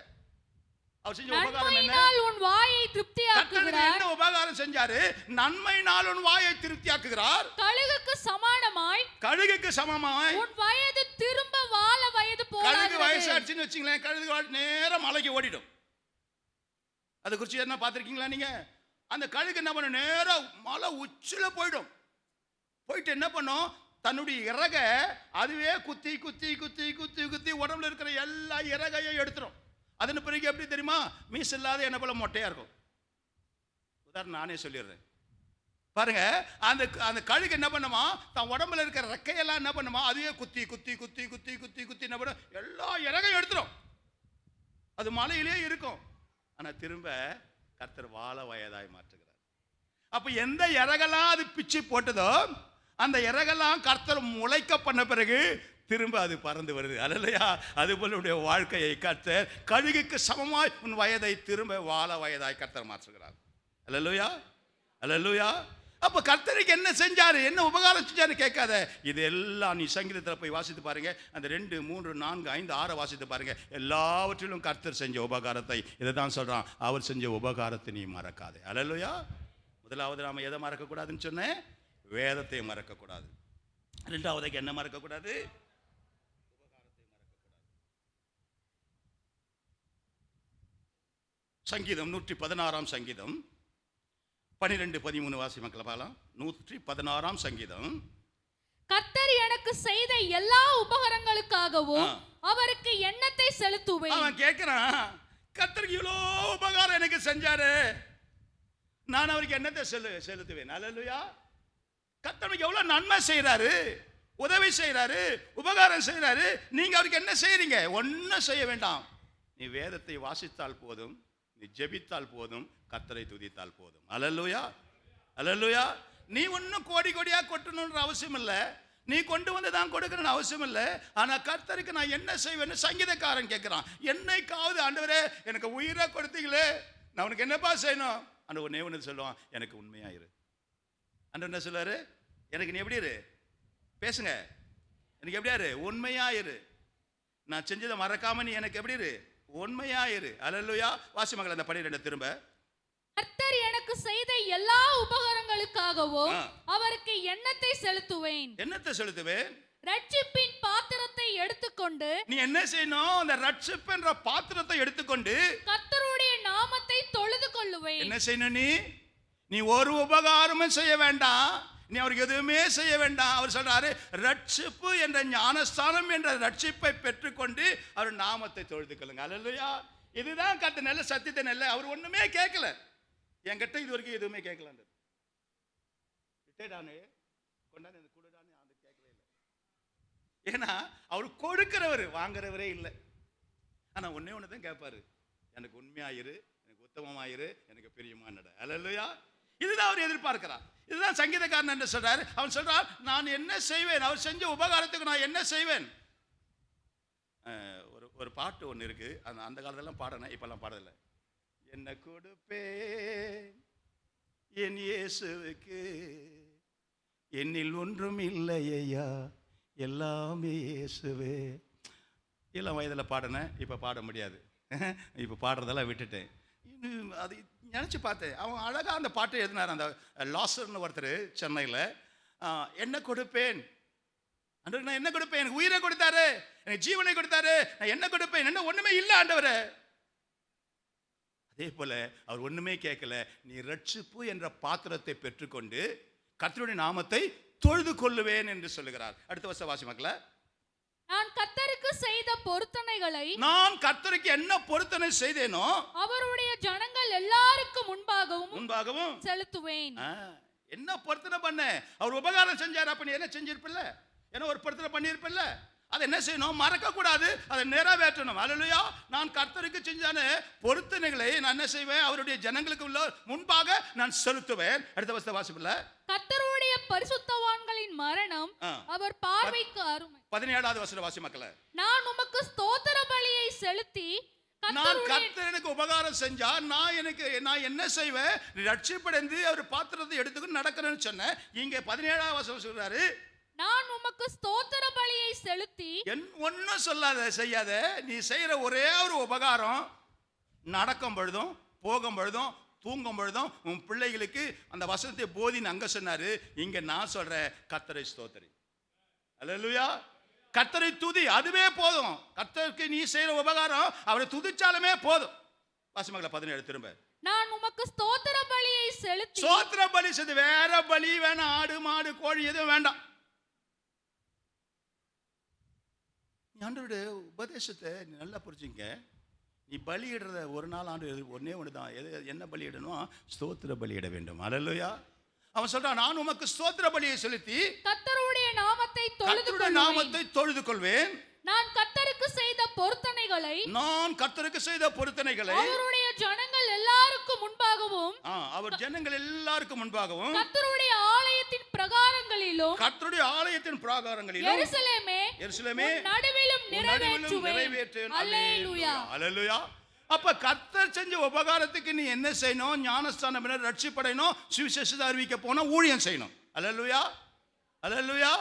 Speaker 1: அவர் செஞ்ச உபகாரம் என்ன?
Speaker 2: உன் வாயை திருப்தியாக்குகிறார்.
Speaker 1: என்ன உபகாரம் செஞ்சாரு? நன்மையினால் உன் வாயை திருப்தியாக்குகிறார்.
Speaker 2: கழுகுக்கு சமானமாய்,
Speaker 1: கழுகுக்கு சமமாய்
Speaker 2: உன் வயது திரும்ப வாழ வயது போலாகிறது.
Speaker 1: கழுகு வயசாச்சுன்னு வச்சுங்களேன், கழுகு நேரம் மலைக்கு ஓடிடும். அதை குறித்து என்ன பார்த்துருக்கீங்களா நீங்க? அந்த கழுகு என்ன பண்ணும்? நேரம் மலை உச்சில போயிடும். போயிட்டு என்ன பண்ணும்? தன்னுடைய இறக அதுவே குத்தி குத்தி குத்தி குத்தி குத்தி உடம்புல இருக்கிற எல்லா இறகையும் எடுத்துரும். அதன் பிறகு எப்படி தெரியுமா? மீஸ் இல்லாத என்ன போல மொட்டையா இருக்கும். உதாரணம் நானே சொல்லிடுறேன் பாருங்க. அந்த அந்த கழுகு என்ன பண்ணுமா? தன் உடம்புல இருக்கிற ரெக்கையெல்லாம் என்ன பண்ணுமா? அதுவே குத்தி குத்தி குத்தி குத்தி குத்தி குத்தி என்ன பண்ணும்? எல்லா இறகையும் எடுத்துரும். அது மலையிலே இருக்கும். ஆனா திரும்ப கர்த்தர் வாழ வயதாய் மாற்றுகிறார். அப்ப எந்த இறகெல்லாம் அது பிச்சு போட்டதோ அந்த இறகெல்லாம் கர்த்தர் முளைக்க பண்ண பிறகு திரும்ப அது பறந்து வருது. அல்லேலூயா. அதுபோல உடைய வாழ்க்கையை கர்த்தர் கழுகுக்கு சமமாய் உன் வயதை திரும்ப வாழ வயதாய் கர்த்தர் மாற்றுகிறார். அல்லேலூயா, அல்லேலூயா. அப்ப கர்த்தருக்கு என்ன செஞ்சாரு, என்ன உபகாரம் செஞ்சாரு கேட்காத. இது எல்லாம் நீ சங்கீதத்தில் போய் வாசித்து பாருங்க. அந்த 2, 3, 4, 5, 6 வாசித்து பாருங்க. எல்லாவற்றிலும் கர்த்தர் செஞ்ச உபகாரத்தை இதை தான் சொல்றான். அவர் செஞ்ச உபகாரத்தை நீ மறக்காதே. அல்லேலூயா. முதலாவது நாம எதை மறக்கக்கூடாதுன்னு சொன்னேன்? வேதத்தை மறக்கக்கூடாது. இரண்டாவதுக்கு என்ன மறக்கக்கூடாது? உபகாரத்தை மறக்கக்கூடாது. சங்கீதம் 116 சங்கீதம் 12, 13 வாசி மக்களை பாலாம். 116 சங்கீதம்.
Speaker 2: கர்த்தர் எனக்கு செய்த எல்லா உபகாரங்களுக்காகவும் அவருக்கு எண்ணத்தை செலுத்துவேன்.
Speaker 1: அவன் கேட்கிறான், கர்த்தருக்கு இவ்வளோ உபகாரம் எனக்கு செஞ்சாரு, நான் அவருக்கு எண்ணத்தை செலுத்துவேன். அல்லேலூயா. கர்த்தருக்கு எவ்வளவு நன்மை செய்யறாரு, உதவி செய்யறாரு, உபகாரம் செய்யறாரு. நீங்க அவருக்கு என்ன செய்யறீங்க? ஒன்னும் செய்ய வேண்டாம். நீ வேதத்தை வாசித்தால் போதும், நீ ஜெபித்தால் போதும், கர்த்தரை துதித்தால் போதும். அல்லேலூயா, அல்லேலூயா. நீ ஒன்னும் கோடி கோடியா கொட்டணும்ன்ற அவசியம் இல்லை, நீ கொண்டு வந்து தான் கொடுக்கணும்னு அவசியம் இல்லை. ஆனா கர்த்தருக்கு நான் என்ன செய்வேன்னு சங்கீதக்காரன் கேட்கிறான். என்னைக்காவது ஆண்டவரே எனக்கு உயிரை கொடுத்தீங்களே, நான் உனக்கு என்னப்பா செய்யணும்? ஆண்டவர் ஒன்னே ஒன்று சொல்லுவான், எனக்கு உண்மையா இரு. ஆண்டவர் என்ன சொல்லுவாரு? எனக்கு நீ எப்படி இரு, பேசுங்க, எனக்கு எப்படியா இரு, உண்மையா இரு. நான் செஞ்சதை மறக்காம நீ எனக்கு எப்படி இரு, உண்மையாயிரு. அல்லேலூயா. வாசி மகளே அந்த 12 திரும்ப.
Speaker 2: கர்த்தர் எனக்கு செய்த எல்லா உபகாரங்களுக்காகவும் அவருக்கு எண்ணத்தை செலுத்துவேன்.
Speaker 1: என்னத்தை செலுத்துவேன்?
Speaker 2: ரட்சிப்பின் பாத்திரத்தை எடுத்துக்கொண்டு.
Speaker 1: நீ என்ன செய்யணும்? அந்த ரட்சிப்பு என்ற பாத்திரத்தை எடுத்துக்கொண்டு
Speaker 2: கர்த்தருடைய நாமத்தை தொழுது கொள்ளுவேன்.
Speaker 1: என்ன செய்யணும்? நீ ஒரு உபகாரமும் செய்ய வேண்டாம், நீ அவருக்கு எதுவுமே செய்ய வேண்டாம். அவர் சொல்றாரு, ரட்சிப்பு என்ற ஞானஸ்தானம் என்ற ரட்சிப்பை பெற்றுக்கொண்டு அவர் நாமத்தை தொழுது கொள்ளுங்க. அல்லேலூயா. இதுதான் கர்த்தர் நல்ல சத்தியத்தை நல்ல. அவர் ஒண்ணுமே கேட்கல என்கிட்ட, இது வரைக்கும் எதுவுமே கேட்கல. கொண்டாந்து கொடுடான்னு அது கேட்கவே இல்லை. ஏன்னா அவர் கொடுக்கிறவர், வாங்குறவரே இல்லை. ஆனா ஒன்னே ஒண்ணுதான் கேட்பாரு, எனக்கு உண்மையாயிரு, எனக்கு உத்தமமாயிரு, எனக்கு பிரியமானட. அல்லேலூயா. இதுதான் அவர் எதிர்பார்க்கிறார். இதுதான் சங்கீதக்காரன் என்ன சொல்றாரு. அவன் சொல்றார், நான் என்ன செய்வேன்? அவர் செஞ்ச உபகாரத்துக்கு நான் என்ன செய்வேன்? ஒரு பாட்டு ஒன்று இருக்கு, அந்த காலத்தெல்லாம் பாடினேன், இப்பெல்லாம் பாடல. என்ன கொடுப்பேன் என் இயேசுவுக்கு, என்னில் ஒன்றும் இல்லையா, எல்லாமே இயேசுவே. இளம் வயதில் பாடினேன், இப்போ பாட முடியாது. இப்போ பாடுறதெல்லாம் விட்டுட்டேன். அது நினச்சி பார்த்தேன். அவன் அழகாக அந்த பாட்டை எழுதினார். அந்த லாசர்னு ஒருத்தர் சென்னையில், என்ன கொடுப்பேன் ஆண்டவர், நான் என்ன கொடுப்பேன்? எனக்கு உயிரை கொடுத்தாரு, எனக்கு ஜீவனை கொடுத்தாரு, நான் என்ன கொடுப்பேன்? என்ன ஒன்றுமே இல்லை ஆண்டவரே. அதே போல அவர் ஒன்றுமே கேட்கல. நீ ரட்சிப்பு என்ற பாத்திரத்தை பெற்றுக்கொண்டு கர்த்தருடைய நாமத்தை தொழுது கொள்ளுவேன் என்று சொல்லுகிறார். அடுத்த வருஷம் வாசி மக்களே.
Speaker 2: நான் கர்த்தருக்கு செய்த பொருத்தனைகளை,
Speaker 1: நான் கர்த்தருக்கு என்ன பொருத்தனை செய்தேனோ அவருடைய
Speaker 2: ஜனங்கள் எல்லாருக்கும் முன்பாகவும் செலுத்துவேன்.
Speaker 1: என்ன பொருத்தனை பண்ண? அவர் உபகாரம் செஞ்சார், அப்ப நீ என்ன செஞ்சிருப்பில்ல? என்ன ஒரு பொருத்தனை பண்ணியிருப்பில்ல? அதை என்ன செய்யணும்? மறக்க கூடாது, அதை நிறைவேற்றணும். அல்லேலூயா. நான் கர்த்தருக்கு செஞ்சான பொருத்தனைகளை நான் என்ன செய்வேன்? அவருடைய ஜனங்களுக்கு உள்ள முன்பாக நான் செலுத்துவேன். அடுத்த வசனத்தை வாசிப்பில்ல.
Speaker 2: கர்த்தருடைய பரிசுத்தவான்களின் மரணம் அவர் பார்வைக்கு அருமை.
Speaker 1: 17வது வசனம் வாசி மக்களே.
Speaker 2: நான் உமக்கு ஸ்தோத்திர பலியை செலுத்தி,
Speaker 1: நான் கர்த்தர் எனக்கு உபகாரம் செஞ்சா நான் என்ன செய்வேன்? ரட்சிப்படைந்து அவர் பாத்திரத்தை எடுத்துக்கிட்டு நடக்கிறேன்னு சொன்னேன். இங்க 17வது வசனம் சொல்றாரு,
Speaker 2: நான் உமக்கு ஸ்தோத்திர பலியை செலுத்தி.
Speaker 1: ஒன்னும் சொல்லாத, செய்யாத. நீ செய்யற ஒரே ஒரு உபகாரம், நடக்கும் பொழுதும் போகும் பொழுதும் தூங்கும் பொழுதும் உன் பிள்ளைகளுக்கு அந்த வசனத்தை போதின்னு அங்க சொன்னாரு. இங்க நான் சொல்றேன், கர்த்தரை ஸ்தோத்திரி. அல்லேலூயா. கர்த்தரை துதி, அதுவே போதும். கர்த்தருக்கு நீ செய்யற உபகாரம் அவரை துதிச்சாலுமே போதும். வாசிமங்கள 17 திரும்ப.
Speaker 2: நான் உமக்கு ஸ்தோத்திர பலியை செலுத்தி.
Speaker 1: ஸ்தோத்திர பலி செய்து, வேற பலி வேணாம், ஆடு மாடு கோழி எதுவும் வேண்டாம். ஆண்டவருடைய உபதேசத்தை நல்லா புரிஞ்சுங்க. நீ பலியிடுறத ஒரு நாள் ஆண்டு ஒன்னே ஒன்று தான். என்ன பலியிடணும்? ஸ்தோத்திர பலியிட வேண்டும். அல்லேலூயா. அவன் சொல்றான், நான் உமக்கு ஸ்தோத்திர பலியை செலுத்தி
Speaker 2: கர்த்தருடைய நாமத்தை
Speaker 1: தொழுது கொள்வேன்.
Speaker 2: நான் கர்த்தருக்கு செய்த பொருத்தனைகளை, அவருடைய ஜனங்கள் எல்லாருக்கும் முன்பாகவும்,
Speaker 1: அவர் ஜனங்கள் எல்லாருக்கும் முன்பாகவும்
Speaker 2: கர்த்தருடைய ஆலயத்தின் பிரகாரங்களிலும்,
Speaker 1: எருசலேமே
Speaker 2: நடுவிலும் நிறைவேற்றுவேன். அல்லேலூயா.
Speaker 1: அல்லேலூயா. அப்ப கர்த்தர் செஞ்ச உபகாரத்துக்கு நீ என்ன செய்யணும்? ஞானஸ்தானம் பெற, ரட்சிப்படையணும், சுவிசேஷத்தை அறிவிக்க போனா ஊழியம் செய்யணும். அல்லேலூயா. அல்லேலூயா.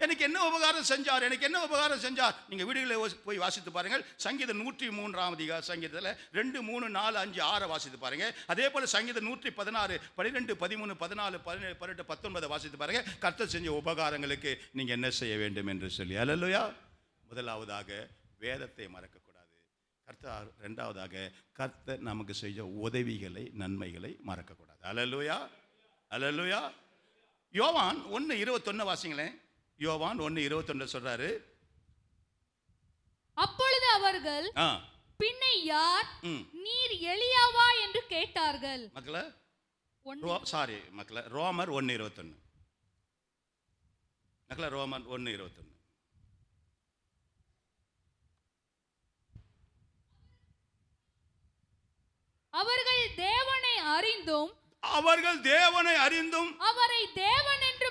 Speaker 1: எனக்கு என்ன உபகாரம் செஞ்சார்? எனக்கு என்ன உபகாரம் செஞ்சார்? நீங்க வீடுகளில் போய் வாசித்து பாருங்கள். சங்கீதம் 103ஆம் அதிகாரம் சங்கீதத்தில் 2, 3, 4, 5, 6 வாசித்து பாருங்க. அதே போல சங்கீதம் 116, 12, 13, 14, 17, 18, 19 வாசித்து பாருங்க. கர்த்தர் செஞ்ச உபகாரங்களுக்கு நீங்க என்ன செய்ய வேண்டும் என்று சொல்லி. அல்லேலூயா. முதலாவதாக வேதத்தை மறக்கக்கூடாது. கர்த்தர். இரண்டாவதாக கர்த்தர் நமக்கு செய்த உதவிகளை, நன்மைகளை மறக்கக்கூடாது. அல்லேலூயா. அல்லேலூயா. யோவான் 1:21 வாசிங்களேன். யோவான் 1:21 சொல்றாரு,
Speaker 2: அப்பொழுது அவர்கள் பின்னை யார், நீர் எலியாவா என்று கேட்டார்கள்.
Speaker 1: மக்களே, ரோமர் 1:21. மக்களே, ரோமர் 1:21.
Speaker 2: அவர்கள் தேவனை அறிந்தும் அவரை தேவன் என்று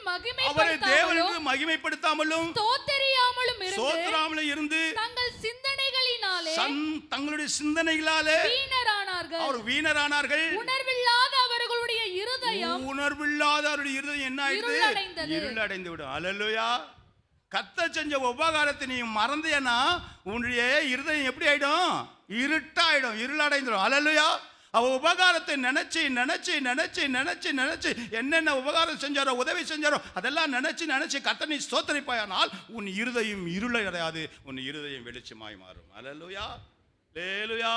Speaker 1: மகிமைப்படுத்தாமலும் ஸ்தோத்திராமலும் இருந்து தங்களுடைய சிந்தனைகளாலே வீணரானார்கள்.
Speaker 2: உணர்வில்லாத அவர்களுடைய இருதயம்
Speaker 1: என்ன ஆயிடுது? இருளடைந்து விடும். அல்லேலூயா. கர்த்தர் செஞ்ச உபகாரத்தை நீ மறந்தேன்னா உன்னுடைய இருதயம் எப்படி ஆயிடும்? இருட்டாயிடும், இருளடைந்துடும். அல்லேலூயா. அவ உபகாரத்தை நினைச்சு நினைச்சு நினைச்சு நினைச்சு நினைச்சு என்னென்ன உபகாரம் செஞ்சாரோ, உதவி செஞ்சாரோ அதெல்லாம் நினைச்சு நினைச்சு கர்த்தரை நீ ஸ்தோத்திரிப்பாயானால் உன் இருதயம் இருளடையாது, உன் இருதயம் வெளிச்சமாய் மாறும். அல்லேலூயா, அல்லேலூயா.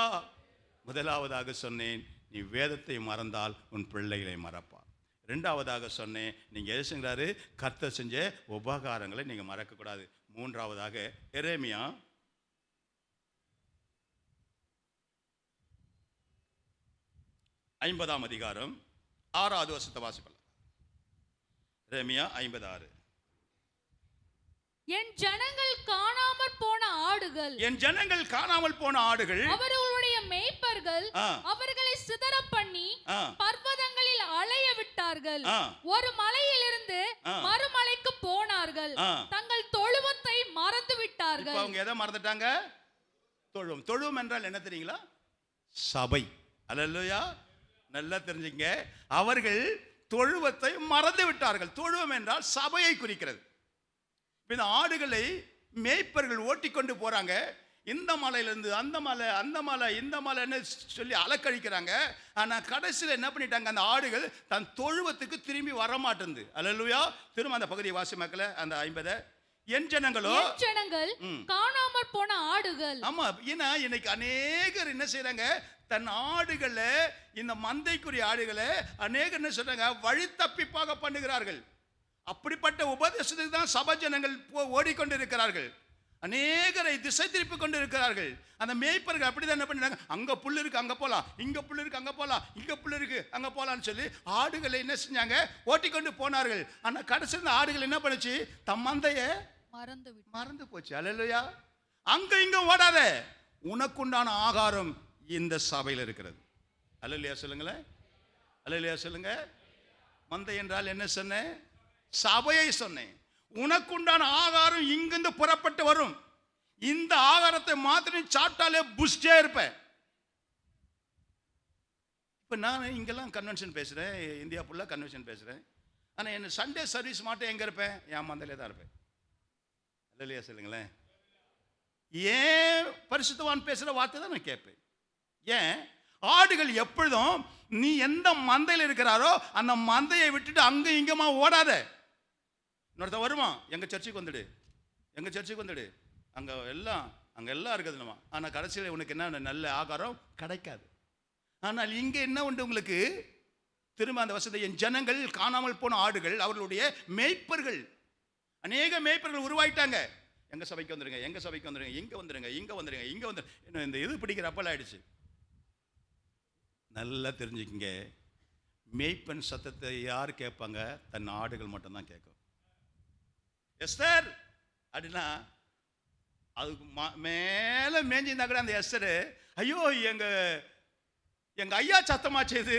Speaker 1: முதலாவதாக சொன்னேன், நீ வேதத்தை மறந்தால் உன் பிள்ளைகளை மறப்பார். ரெண்டாவதாக சொன்னேன், நீங்க எது செஞ்சாரு? கர்த்தர் செஞ்ச உபகாரங்களை நீங்க மறக்கக்கூடாது. மூன்றாவதாக எரேமியா 50ஆம் அதிகாரம் 6வது வசனத்தை வாசிக்கலாம். எரேமியா 56.
Speaker 2: என் ஜனங்கள் காணாமற் போன ஆடுகள்,
Speaker 1: என் ஜனங்கள் காணாமல் போன ஆடுகள்,
Speaker 2: அவர்களுடைய மேய்ப்பர்கள் அவர்களை சிதற பண்ணி பர்வதங்களில் அலைய விட்டார்கள். ஒரு மலையிலிருந்து மறுமலைக்கு போனார்கள், தங்கள் தொழுவத்தை மறந்து விட்டார்கள்.
Speaker 1: அவங்க எதை மறந்துட்டாங்க? தொழுவம். தொழுவம் என்றால் என்ன தெரியுங்களா? சபை. அல்லேலூயா. நல்லா தெரிஞ்சுங்க. அவர்கள் தொழுவத்தை மறந்து விட்டார்கள். தொழுவம் என்றால் சபையை குறிக்கிறது. இந்த ஆடுகளை மேய்ப்பர்கள் ஓட்டிக்கொண்டு போறாங்க. இந்த மலையிலிருந்து அந்த மலை, அந்த மலை, இந்த மலைன்னு சொல்லி அலக்கழிக்கிறாங்க. ஆனா கடைசியில் என்ன பண்ணிட்டாங்க? அந்த ஆடுகள் தன் தொழுவத்துக்கு திரும்பி வரமாட்டேங்குது. அல்லேலூயா. திரும்ப அந்த பகுதியை வாசிமாக்கல. அந்த 50. என் ஜனங்களோ,
Speaker 2: ஜனங்கள் காணாமற் போன ஆடுகள்.
Speaker 1: ஆமா, ஏன்னா இன்னைக்கு அநேகர் என்ன செய்யறாங்க? தன் ஆடுகளை, இந்த மந்தைக்குரிய ஆடுகளை அநேகர் என்ன சொல்றாங்க? வழி தப்பிப்பாக பண்ணுகிறார்கள். அப்படிப்பட்ட உபதேசத்துக்கு தான் சபை ஜனங்கள் ஓடிக்கொண்டிருக்கிறார்கள். அநேகரை திசை திருப்பி கொண்டு இருக்கிறார்கள். அந்த மேய்ப்பர்கள் அப்படிதான் என்ன பண்ணிட்டாங்க? அங்க புல் இருக்கு அங்க போலாம், இங்க புல் இருக்கு அங்க போலாம், இங்க புல் இருக்கு அங்க போலான்னு சொல்லி ஆடுகளை என்ன செஞ்சாங்க? ஓட்டிக்கொண்டு போனார்கள். ஆனா கடைசியில் ஆடுகள் என்ன பண்ணுச்சு? தம் மந்தையை மறந்து போச்சு. அல்லேலூயா. அங்க இங்க ஓடாத, உனக்குண்டான ஆகாரம் இந்த சபையில் இருக்கிறது. அல்லேலூயா சொல்லுங்களேன். அல்லேலூயா சொல்லுங்க. மந்தை என்றால் என்ன சொன்னேன்? சபையை சொன்னேன். உனக்குண்டான ஆகாரம் இங்கிருந்து புறப்பட்டு வரும். இந்த ஆகாரத்தை மாத்திரம் சாப்பிட்டாலே புஷ்டியா இருப்பேன். இப்ப நான் இங்கெல்லாம் கன்வென்ஷன் பேசுறேன், இந்தியா ஃபுல்லா கன்வென்ஷன் பேசுறேன். ஆனா என்ன சண்டே சர்வீஸ் மாட்டேன் எங்க இருப்பேன்? என் மந்தையிலே தான் இருப்பேன். அல்லேலூயா சொல்லுங்களேன். ஏன் பரிசுத்தவான் பேசுற வார்த்தை தான் நான் கேட்பேன். ஏன்? ஆடுகள் எப்பொழுதும் நீ எந்த மந்தையில் இருக்கிறாரோ அந்த மந்தையை விட்டுட்டு அங்க இங்கமா ஓடாத. இன்னொருத்த வருமா, எங்க சர்ச்சுக்கு வந்துடு, எங்க சர்ச்சுக்கு வந்துடு, அங்க எல்லாம் இருக்குதுமா. ஆனா கடைசியில் உனக்கு என்ன? நல்ல ஆகாரம் கிடைக்காது. ஆனால் இங்க என்ன உண்டு உங்களுக்கு? திரும்ப அந்த வசதி, என் ஜனங்கள் காணாமல் போன ஆடுகள், அவர்களுடைய மேய்ப்பர்கள், அநேக மேய்ப்பர்கள் உருவாயிட்டாங்க. எங்க சபைக்கு வந்துருங்க, எங்க சபைக்கு வந்துருங்க, இங்க வந்துருங்க, இங்க வந்துருங்க, இங்க வந்து இந்த இது பிடிக்கிற அப்பல் ஆயிடுச்சு. நல்லா தெரிஞ்சுக்கிங்க, மேய்ப்பன் சத்தத்தை யார் கேட்பாங்க? தன் ஆடுகள் மட்டும்தான் கேட்கும். எஸ்தர் அப்படின்னா அதுக்கு மேல மேஞ்சிருந்தா கூட அந்த எஸ்தர், ஐயோ எங்க ஐயா சத்தமா செய்து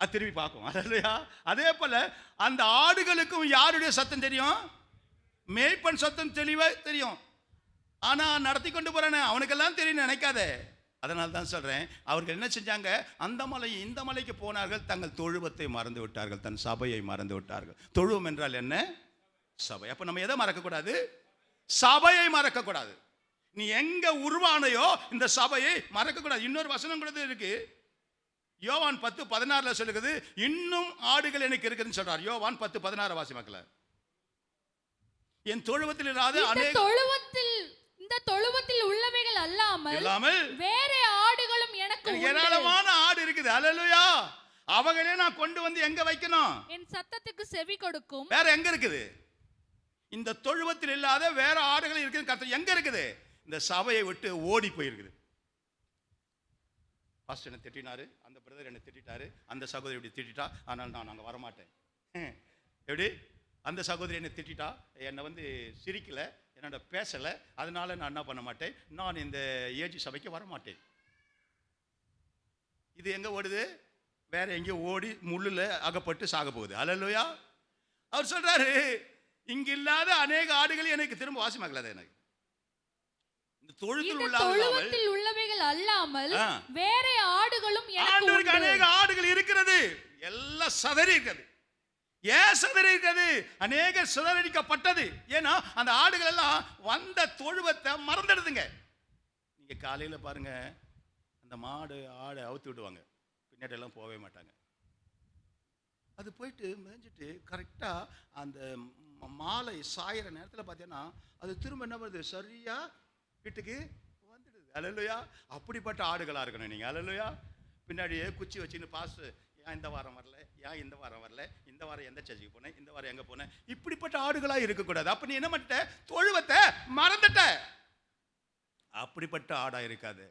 Speaker 1: அது திரும்பி பார்க்கும். அல்லேலூயா. அதே போல அந்த ஆடுகளுக்கும் யாருடைய சத்தம் தெரியும்? மேய்ப்பன் சத்தம் தெளிவா தெரியும். ஆனா நடத்தி கொண்டு போறானே அவனுக்கெல்லாம் தெரியும் நினைக்காத. அதனால தான் சொல்றேன், அவர்கள் என்ன செஞ்சாங்க? அந்த மலை இந்த மலைக்கு போனார்கள், தங்கள் தொழுவத்தை மறந்து விட்டார்கள், தன் சபையை மறந்து விட்டார்கள். தொழுவம் என்றால் என்ன? சபை. அப்ப நம்ம எதை மறக்க கூடாது? சபையை மறக்க கூடாது. நீ எங்க உருவானையோ இந்த சபையை மறக்க கூடாது. இன்னொரு வசனம் கூட இருக்கு, யோவான் 10:16 சொல்லுகிறது, இன்னும் ஆடுகள் எனக்கு இருக்குதுன்னு சொல்றார். யோவான் 10:16 வாசி மக்களே. என் தொழுவத்தில் இல்லாத
Speaker 2: இந்த தொழுவத்தில் உள்ளவைகள் அல்லாமல் வேற ஆடுகளும் எனக்கு உண்டு.
Speaker 1: ஏராளமான ஆடு இருக்குது. அல்லேலூயா. அவங்களே நான் கொண்டு வந்து எங்க வைக்கணும்?
Speaker 2: என் சத்தத்துக்கு செவி கொடுக்கும்.
Speaker 1: வேற எங்க இருக்குது? இந்த தொழுவத்தில் இல்லாத வேற ஆடுகள் இருக்குது. கர்த்தர் எங்க இருக்குது? இந்த சபையை விட்டு ஓடி போயிருக்குது. பாஸ்டர் என்ன திட்டினாரு, அந்த பிரதர் என்ன திட்டாரு, அந்த சகோதரி இப்படி திட்டா, ஆனால் நான் அங்க வரமாட்டேன். எப்படி? அந்த சகோதரி என்ன திட்டா, என்னை வந்து சிரிக்கல, என்னோட பேசலை, அதனால நான் என்ன பண்ண மாட்டேன், நான் இந்த ஏஜி சபைக்கு வரமாட்டேன். இது எங்க ஓடுது? வேற எங்கேயோ ஓடி முள்ளுல அகப்பட்டு சாக போகுது. அல்லேலூயா. அவர் சொல்றாரு, இங்க இல்லாத அநேக ஆடுகள் எனக்கு திரும்ப வாசிமாக்கலாத. எனக்கு இந்த தொழுவத்தில்
Speaker 2: உள்ளவைகள் அல்லாமல் வேற ஆடுகளும் எனக்கு உண்டு.
Speaker 1: அநேக ஆடுகள் இருக்கிறது, எல்லாம் சதறி இருக்குது. ஏன் சிதறிக்கிறது? அநேக சிதறடிக்கப்பட்டது. ஏன்னா அந்த ஆடுகள் எல்லாம் வந்த தொழுவத்தை மறந்துடுதுங்க. நீங்க காலையில பாருங்க, அந்த மாடு ஆடு அவுத்து விடுவாங்க, பின்னாடி எல்லாம் போகவே மாட்டாங்க. அது போயிட்டு மேய்ஞ்சிட்டு கரெக்டா அந்த மாலை சாயிற நேரத்தில் பார்த்தீங்கன்னா அது திரும்ப என்ன பண்ணுது, சரியா வீட்டுக்கு வந்துடுது. அல்லேலூயா. அப்படிப்பட்ட ஆடுகளா இருக்கணும் நீங்க. அல்லேலூயா. பின்னாடியே குச்சி வச்சுன்னு பாஸ்டர் ஏன் இந்த வாரம் வரல, ஏன் இந்த வாரம் வரல, இந்த வாரம் எந்த சர்ச்சுக்கு போனேன், இந்த வாரம் எங்க போனேன், இப்படிப்பட்ட ஆடுகளா இருக்கக்கூடாது. அப்ப நீ என்ன பண்ணிட்ட, தொழுவத்தை மறந்துட்ட. அப்படிப்பட்ட ஆடா இருக்காது.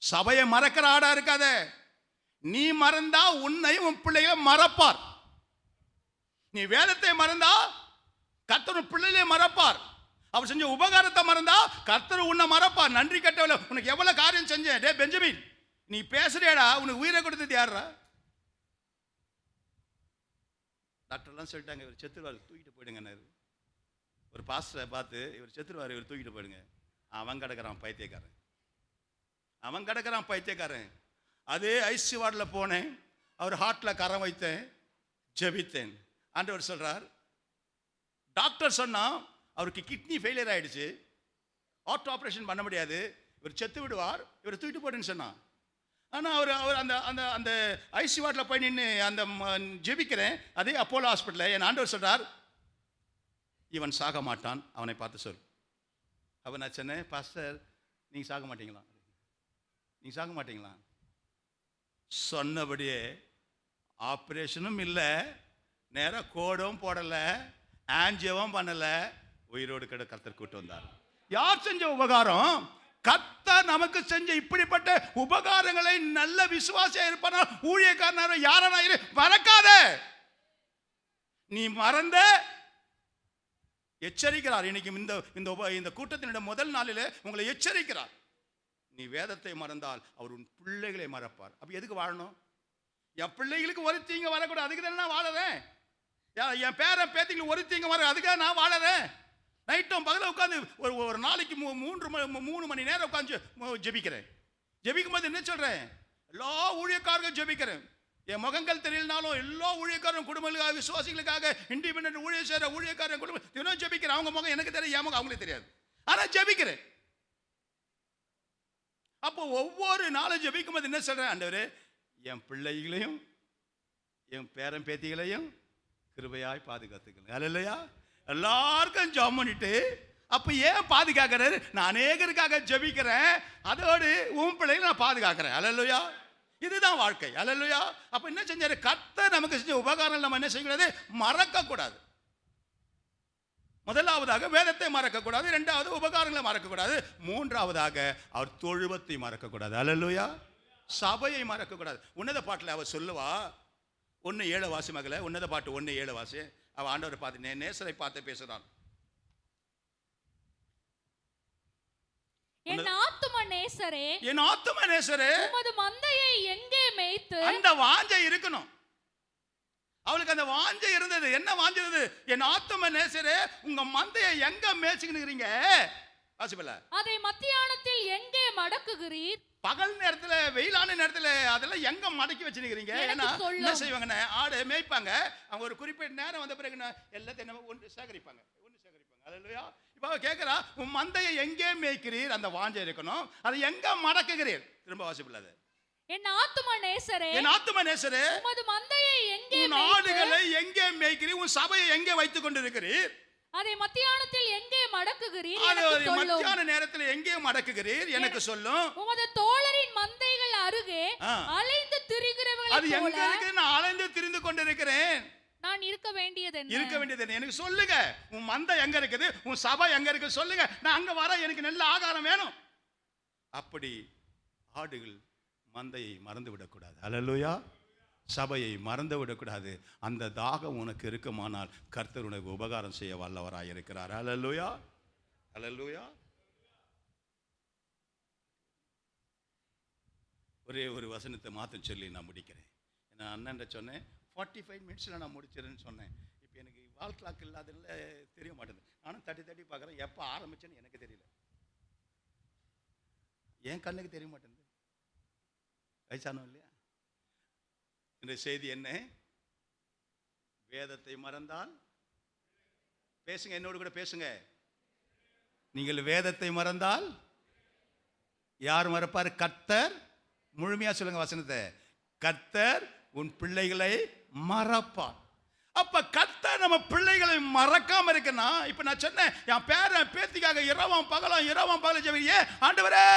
Speaker 1: சபையை மறக்கிற ஆடா இருக்காத. நீ மறந்தா உன்னையும் உன் பிள்ளைகளை மறப்பார். நீ வேதத்தை மறந்தா கர்த்தர் பிள்ளைகளை மறப்பார். அவர் செஞ்ச உபகாரத்தை மறந்தா கர்த்தர் உன்னை மறப்பார். நன்றி கட்டவில்லை, உனக்கு எவ்வளவு காரியம் செஞ்சேன். டே பெஞ்சமின், நீ பேசுறியாடா, உனக்கு உயிரை கொடுத்தது யாரா? டாக்டர்லாம் சொல்லிட்டாங்க இவர் செத்துருவார், தூக்கிட்டு போயிடுங்கன்னாரு. ஒரு பாஸ்டரை பார்த்து இவர் செத்துருவார், இவர் தூக்கிட்டு போயிடுங்க. அவன் கிடக்கிறான் பைத்தியக்காரன், அவன் கிடக்கிறான் பைத்தியக்காரன். அதே ஐசி வார்டில் போனேன், அவர் ஹார்ட்டில் கரம் வைத்தேன், ஜெபித்தேன். ஆண்டவர் சொல்றார், டாக்டர் சொன்னா அவருக்கு கிட்னி ஃபெயிலியர் ஆயிடுச்சு, ஹார்ட் ஆப்ரேஷன் பண்ண முடியாது, இவர் செத்து விடுவார், இவர் தூக்கிட்டு போடுன்னு சொன்னான். ஆனால் அவர் அவர் அந்த அந்த அந்த ஐசி வார்டில் போய் நின்று அந்த ஜெபிக்கிறேன், அதே அப்போலோ ஹாஸ்பிட்டலில். என் ஆண்டவர் சொல்றார், இவன் சாக மாட்டான், அவனை பார்த்து சொல். அவன் நான் சொன்னேன், பாஸ்டர் நீங்கள் சாக மாட்டீங்களா, நீங்கள் சாக மாட்டீங்களா? சொன்னபடியே ஆப்ரேஷனும் இல்லை, நேராக கோடும் போடலை, ஆஞ்சியோவும் பண்ணலை, உயிரோடு கிட்ட கர்த்தர் கூட்டு வந்தார். யார் செஞ்ச உபகாரம்? கர்த்தர் நமக்கு செஞ்ச இப்படிப்பட்ட உபகாரங்களை நல்ல விசுவாசியா இருப்பானா, ஊழியக்காரனாரோ யாரா இரு, மறக்காத. நீ மறந்த எச்சரிக்கிறார். இன்னைக்கு இந்த கூட்டத்தினுடைய முதல் நாளில் உங்களை எச்சரிக்கிறார். நீ வேதத்தை மறந்தால் அவர் உன் பிள்ளைகளை மறப்பார். அப்ப எதுக்கு வாழணும்? என் பிள்ளைகளுக்கு ஒரு தீங்க வரக்கூடாது, அதுக்கு தானே நான் வாழறேன். என் பேரன் பேத்திங்களுக்கு ஒரு தீங்க வர, அதுக்காக நான் வாழறேன். நைட்டும் பகல உட்காந்து ஒரு நாளைக்கு 3 மணி நேரம் உட்காந்து ஜெபிக்கிறேன். ஜெபிக்கும் போது என்ன சொல்றேன், எல்லா ஊழியக்காரர்கள் ஜெபிக்கிறேன். என் முகங்கள் தெரியலனாலும் எல்லா ஊழியக்காரரும் குடும்பங்களுக்காக, விசுவாசிகளுக்காக, இண்டிபெண்டன்ட் ஊழியர் செய்கிற ஊழியக்காரன் குடும்பம் தினம் ஜெபிக்கிறேன். அவங்க முகம் எனக்கு தெரியும், என் முகம் அவங்களுக்கு தெரியாது, ஆனா ஜெபிக்கிறேன். அப்போ ஒவ்வொரு நாளும் ஜெபிக்கும் போது என்ன சொல்றேன், ஆண்டவரே என் பிள்ளைகளையும் என் பேரன் பேத்திகளையும் கிருபையாய் பாதுகாத்துக்கணும். அல்லேலூயா. எல்லாருக்கும் ஜெபம் பண்ணிட்டு அப்ப ஏன் பாதுகாக்கிறாரு? நான் அநேகருக்காக ஜெபிக்கிறேன், அதோடு உன் பிள்ளைகளை நான் பாதுகாக்கிறேன். அல்லேலூயா. இதுதான் வாழ்க்கை. அல்லேலூயா. அப்ப என்ன செஞ்சாரு? கர்த்தர் நமக்கு செஞ்ச உபகாரங்கள் நம்ம என்ன செய்யக்கூடாது, மறக்க கூடாது. முதலாவதாக வேதத்தை மறக்க கூடாது, இரண்டாவது உபகாரங்களை மறக்க கூடாது, மூன்றாவதாக அவர் தொழுவத்தை மறக்க கூடாது. அல்லேலூயா. சபையை மறக்க கூடாது. உன்னத பாட்டில் அவர் சொல்லுவா, 1:7 வாசி மகள, உன்னத பாட்டு 1:7 வாசி. அவ ஆண்டவரை பார்த்து நேசரை பார்த்து பேசுறான்.
Speaker 2: என் ஆத்தும நேசரே,
Speaker 1: என் ஆத்தும நேசரே,
Speaker 2: உமது மந்தையை எங்கே மேய்த்து.
Speaker 1: அந்த வாஞ்சை இருக்கணும். அவளுக்கு அந்த வாஞ்சை இருந்தது. என்ன வாஞ்சை இருந்தது? என் ஆத்தும நேசரே, உங்க மந்தையை எங்க மேய்ச்சிக்கிறீங்க? வாசிப்பல, அதை
Speaker 2: மத்தியானத்தில் எங்கே மடக்குகிறீர்?
Speaker 1: பகல் நேரத்துல, வெயிலான நேரத்துல அதெல்லாம் எங்க மடக்கி வச்சிருக்கீங்க? ஏன்னா என்ன செய்வாங்க, ஆடு மேய்ப்பாங்க, அவங்க ஒரு குறிப்பிட்ட நேரம் வந்த பிறகு எல்லாத்தையும் ஒன்று சேகரிப்பாங்க. அல்லேலூயா. இப்போ கேட்கிறா, உன் மந்தையை எங்கே மேய்க்கிறீர்? அந்த வாஞ்சை இருக்கணும். அதை எங்க மடக்குகிறீர்? திரும்ப வாசிப்பல,
Speaker 2: என் ஆத்தும நேசரே,
Speaker 1: என் ஆத்தும நேசரே,
Speaker 2: உமது மந்தையை எங்கே,
Speaker 1: உன் ஆடுகளை எங்கே மேய்க்கிறீர்? உன் சபையை எங்கே வைத்துக் கொண்டிருக்கிறீர்?
Speaker 2: அதை மத்தியானத்தில் எங்கே மடக்குகிறீர்?
Speaker 1: மத்தியான நேரத்தில் எங்கே மடக்குகிறீர்? எனக்கு சொல்லும்.
Speaker 2: உமது தோழரின் மந்தைகள் அருகே அலைந்து திரிகிறவர்கள்
Speaker 1: அது எங்க இருக்கு? நான் அலைந்து திரிந்து கொண்டிருக்கிறேன்.
Speaker 2: நான் இருக்க வேண்டியது என்ன?
Speaker 1: இருக்க வேண்டியது என்ன? எனக்கு சொல்லுங்க. உன் மந்தை எங்க இருக்குது? உன் சபை எங்க இருக்கு? சொல்லுங்க. நான் அங்க வர, எனக்கு நல்ல ஆகாரம் வேணும். அப்படி ஆடுகள் மந்தையை மறந்து விடக்கூடாது. அல்லேலூயா. சபையை மறந்து விடக்கூடாது. அந்த தாகம் உனக்கு இருக்குமானால் கர்த்தர் உனக்கு உபகாரம் செய்ய வல்லவராய் இருக்கிறார். அல்லேலூயா. அல்லேலூயா. ஒரே ஒரு வசனத்தை மாற்ற சொல்லி நான் முடிக்கிறேன். நான் அண்ணன் சொன்னேன் 45 மினிட்ஸில் நான் முடிச்சிடறேன்னு சொன்னேன். இப்போ எனக்கு வால் கிளாக் இல்லாததுல தெரிய மாட்டேங்குது. நானும் தட்டி பார்க்குறேன், எப்போ ஆரம்பிச்சேன்னு எனக்கு தெரியல, என் கண்ணுக்கு தெரிய மாட்டேங்குது. வயசானோம் இல்லையா? இந்த செய்தி என்ன? வேதத்தை மறந்தால், பேசுங்க, என்னோடு கூட பேசுங்க. நீங்கள் வேதத்தை மறந்தால் யார் மறப்பார்? கர்த்தர். முழுமையா சொல்லுங்க வசனத்தை. கர்த்தர் உன் பிள்ளைகளை மறப்பார். அப்ப கர்த்தர் நம்ம பிள்ளைகளை மறக்காம இருக்கனா, இப்ப நான் சொன்னேன் என் பேரன் பேத்திக்காக இரவும் பகலும் ஜெபியே, ஆண்டவரே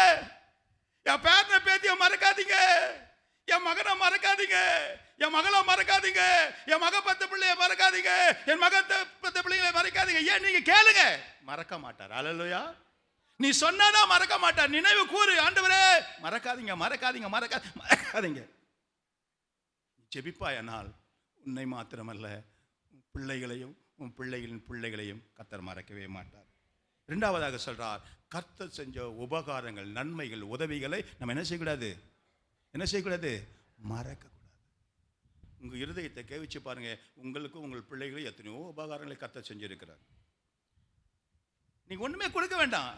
Speaker 1: என் பேரனை பேத்திய மறக்காதீங்க, என் மகனை மறக்காதீங்க, என் மகளை மறக்காதீங்க, என் மக பத்த பிள்ளைய மறக்காதீங்க, என் மக பத்த பிள்ளைகளை மறக்காதீங்க. ஏன் நீங்க கேளுங்க, மறக்க மாட்டார். அல்லேலூயா. நீ சொன்னாதான் மறக்க மாட்டார். நினைவு கூறு, ஆண்டவரே மறக்காதீங்க மறக்காதீங்க மறக்காதீங்க. ஜெபிப்பாயானால் உன்னை மாத்திரமல்ல உன் பிள்ளைகளையும் உன் பிள்ளைகளின் பிள்ளைகளையும் கர்த்தர் மறக்கவே மாட்டார். இரண்டாவதாக சொல்றார், கர்த்தர் செஞ்ச உபகாரங்கள், நன்மைகள், உதவிகளை நம்ம என்ன செய்யக்கூடாது? மறக்கக்கூடாது. உங்க இருதயத்தை கேவிச்சு பாருங்க, உங்களுக்கும் உங்கள் பிள்ளைகளும் எத்தனையோ உபகாரங்களை கர்த்தர் செஞ்சிருக்கிறார். நீங்க ஒண்ணுமே கொடுக்க வேண்டாம்.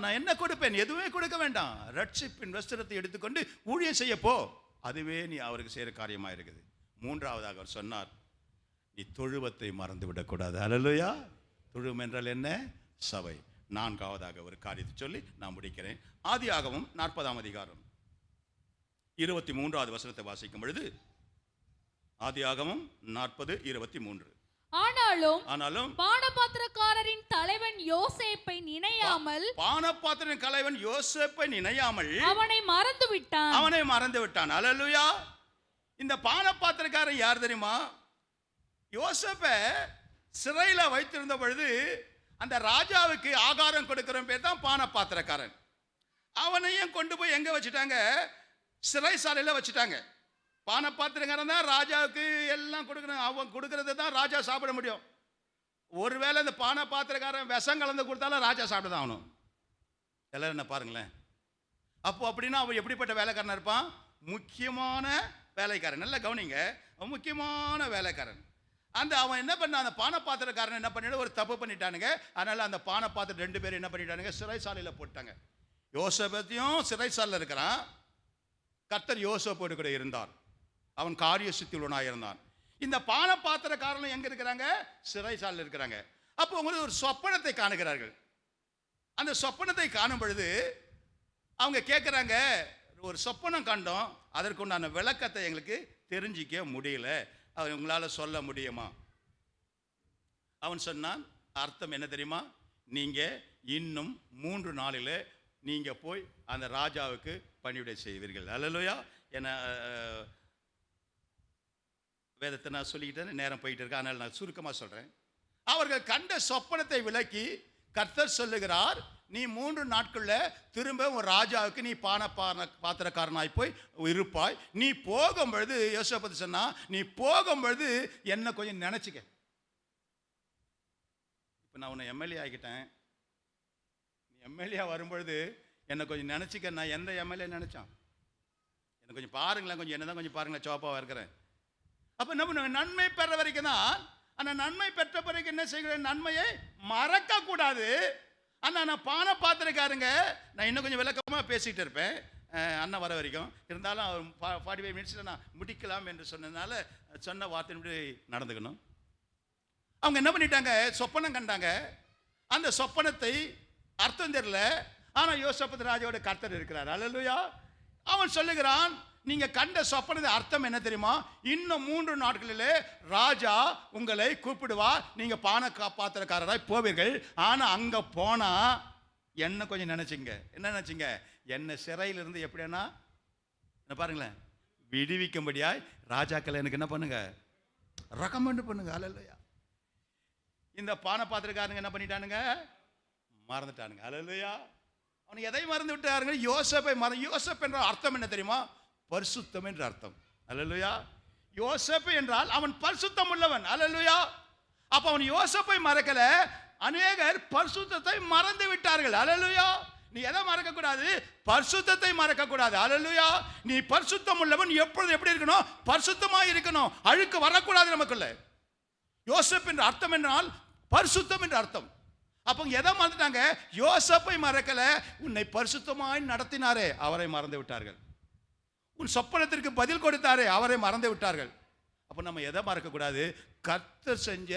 Speaker 1: நான் என்ன கொடுப்பேன்? எதுவுமே கொடுக்க வேண்டாம். ரட்சிப்பின் வஸ்திரத்தை எடுத்துக்கொண்டு ஊழியம் செய்ய போ. அதுவே நீ அவருக்கு செய்யற காரியமா இருக்குது. மூன்றாவதாக அவர் சொன்னார், நீ தொழுவத்தை மறந்து விடக்கூடாது. அல்லேலூயா. தொழுவம் என்றால் என்ன? சபை. நான்காவதாக ஒரு காரியத்தை சொல்லி நான் முடிக்கிறேன். ஆதியாகமம் 40ஆம் அதிகாரம் 23வது வசனத்தை வாசிக்கும் பொழுது, ஆதியாகமம் 40:23. ஆனாலும்
Speaker 2: பானபாத்திரக்காரரின் தலைவன் யோசேப்பை நினையாமல் அவனை மறந்து விட்டான். அல்லேலூயா. இந்த பானபாத்திரக்காரன் யார் தெரியுமா? யோசேப்பை சிறையில வைத்திருந்த பொழுது அந்த ராஜாவுக்கு ஆகாரம் கொடுக்கிற பேர் தான் பானபாத்திரக்காரன். அவனையும் கொண்டு போய் எங்க வச்சுட்டாங்க? சிறைசாலையில் வச்சுட்டாங்க. பானபாத்திரக்காரன் தான் ராஜாவுக்கு எல்லாம் கொடுக்கணும். அவன் கொடுக்கறது தான் ராஜா சாப்பிட முடியும். ஒருவேளை இந்த பானபாத்திரக்காரன் விஷம் கலந்து கொடுத்தாலும் ராஜா சாப்பிட்டு தான் ஆகணும். எல்லாரும் என்ன பாருங்களேன். அப்போ அப்படின்னா அவன் எப்படிப்பட்ட வேலைக்காரனா இருப்பான்? முக்கியமான வேலைக்காரன். நல்லா கவனிங்க, அவன் முக்கியமான வேலைக்காரன். அவன் என்ன பண்ண, அந்த பானபாத்திரக்காரன் என்ன பண்ணிட்டு ஒரு தப்பு பண்ணிட்டானுங்க. அதனால அந்த பானபாத்திரம் 2 பேரும் என்ன பண்ணிட்டானுங்க? சிறைசாலையில் போட்டாங்க. யோசேப்பையும் சிறைசாலையில் இருக்கிறான். கர்த்தர் யோசேப்போடு கூட இருந்தார். அவன் காரிய சித்தி உள்ளவனாக இருந்தான். இந்த பானபாத்திரக்காரன் எங்க இருக்கிறாங்க? சிறைசாலையில் இருக்கிறாங்க. அப்போ உங்களுக்கு ஒரு சொப்பனத்தை காணுகிறார்கள். அந்த சொப்பனத்தை காணும் பொழுது அவங்க கேட்குறாங்க, ஒரு சொப்பனம் கண்டோம், அதற்குண்டான விளக்கத்தை எங்களுக்கு தெரிஞ்சிக்க முடியல, உங்களால் சொல்ல முடியுமா? அவன் சொன்னான், அர்த்தம் என்ன தெரியுமா? நீங்கள் இன்னும் 3 நாளில் நீங்கள் போய் அந்த ராஜாவுக்கு பணிவிடை செய்வீர்கள். அல்லேலூயா. என்ன வேதத்தை நான் சொல்லிக்கிட்டேன், நேரம் போயிட்டு இருக்கேன், அதனால் நான் சுருக்கமாக சொல்கிறேன். அவர்கள் கண்ட சொப்பனத்தை விளக்கி கர்த்தர் சொல்லுகிறார், நீ 3 நாட்களில் திரும்ப ஒரு ராஜாவுக்கு நீ பாத்திரக்காரனாய் போய் இருப்பாய். நீ போகும்பொழுது, யோசேப்பு சொன்னா, நீ போகும்பொழுது என்ன கொஞ்சம் நினைச்சுக்க. இப்போ நான் உன்னை எம்எல்ஏ ஆகிட்டேன், நீ எம்எல்ஏ வரும்பொழுது என்னை கொஞ்சம் நினச்சிக்க. நான் எந்த எம்எல்ஏ நினச்சான்? என்னை கொஞ்சம் பாருங்களேன், கொஞ்சம் என்ன தான் கொஞ்சம் பாருங்களேன், சோப்பாவாக இருக்கிறேன். அப்போ நம்ம நன்மை பெற வரைக்கும் தான். ஆனால் நன்மை பெற்ற பிறகு என்ன செய்கிறேன்? நன்மையை மறக்கக்கூடாது. ஆனால் நான் பாத்திரக்காரங்க, நான் இன்னும் கொஞ்சம் விளக்கமாக பேசிகிட்டு இருப்பேன் அண்ணன் வர வரைக்கும். இருந்தாலும் அவர் 45 மினிட்ஸில் நான் முடிக்கலாம் என்று சொன்னதுனால சொன்ன வார்த்தை நடந்துக்கணும். அவங்க என்ன பண்ணிட்டாங்க? சொப்பனம் கண்டாங்க. அந்த சொப்பனத்தை அர்த்தம் தெரியல. ஆனால் யோசேப்பு ராஜாவோட கர்த்தர் இருக்கிறார். அல்லேலூயா. அவன் சொல்லுகிறான், நீங்க கண்ட சொப்பனது அர்த்தம் என்ன தெரியுமா? இன்னும் 3 நாட்களிலே ராஜா உங்களை கூப்பிடுவார், நீங்க பாத்திரக்காரராய் போவீர்கள். ஆனா அங்க போனா என்ன கொஞ்சம் நினைச்சிங்க. என்ன நினைச்சிங்க? என்ன சிறையிலிருந்து எப்படின்னா என்ன பாருங்களேன், விடுவிக்கும்படியாய் ராஜாக்களை எனக்கு என்ன பண்ணுங்க, ரெக்கமெண்ட் பண்ணுங்க. அல்லேலூயா. இந்த பாத்திரக்காரங்க என்ன பண்ணிட்டானுங்க? மறந்துட்டானுங்க. அல்லேலூயா. அவனுக்கு எதை மறந்து விட்டாருங்க? யோசேப்பை யோசேப்பு என்ற அர்த்தம் என்ன தெரியுமா? பரிசுத்தம் என்ற அர்த்தம். அல்லேலூயா. யோசேப்பு என்றால் அவன் பரிசுத்தம் உள்ளவன். அல்லேலூயா. அப்ப அவன் யோசேப்பை மறக்கல, அநேகர் பரிசுத்தத்தை மறந்து விட்டார்கள். அல்லேலூயா. நீ எதை மறக்க கூடாது? பரிசுத்தத்தை மறக்க கூடாது. அல்லேலூயா. நீ பரிசுத்தம் உள்ளவன். எப்பொழுது எப்படி இருக்கணும்? பரிசுத்தமாக இருக்கணும். அழுக்கு வரக்கூடாது நமக்குள்ள. யோசேப்பு என்ற அர்த்தம் என்றால் பரிசுத்தம் என்ற அர்த்தம். அப்போ எதை மறந்துட்டாங்க? யோசேப்பை மறக்கல, உன்னை பரிசுத்தமாய் நடத்தினாரே அவரை மறந்து விட்டார்கள். உன் சொப்பனத்திற்கு பதில் கொடுத்தாரே அவரை மறந்து விட்டார்கள்.
Speaker 1: அப்போ நம்ம எதை மறக்கக்கூடாது? கர்த்தர் செஞ்ச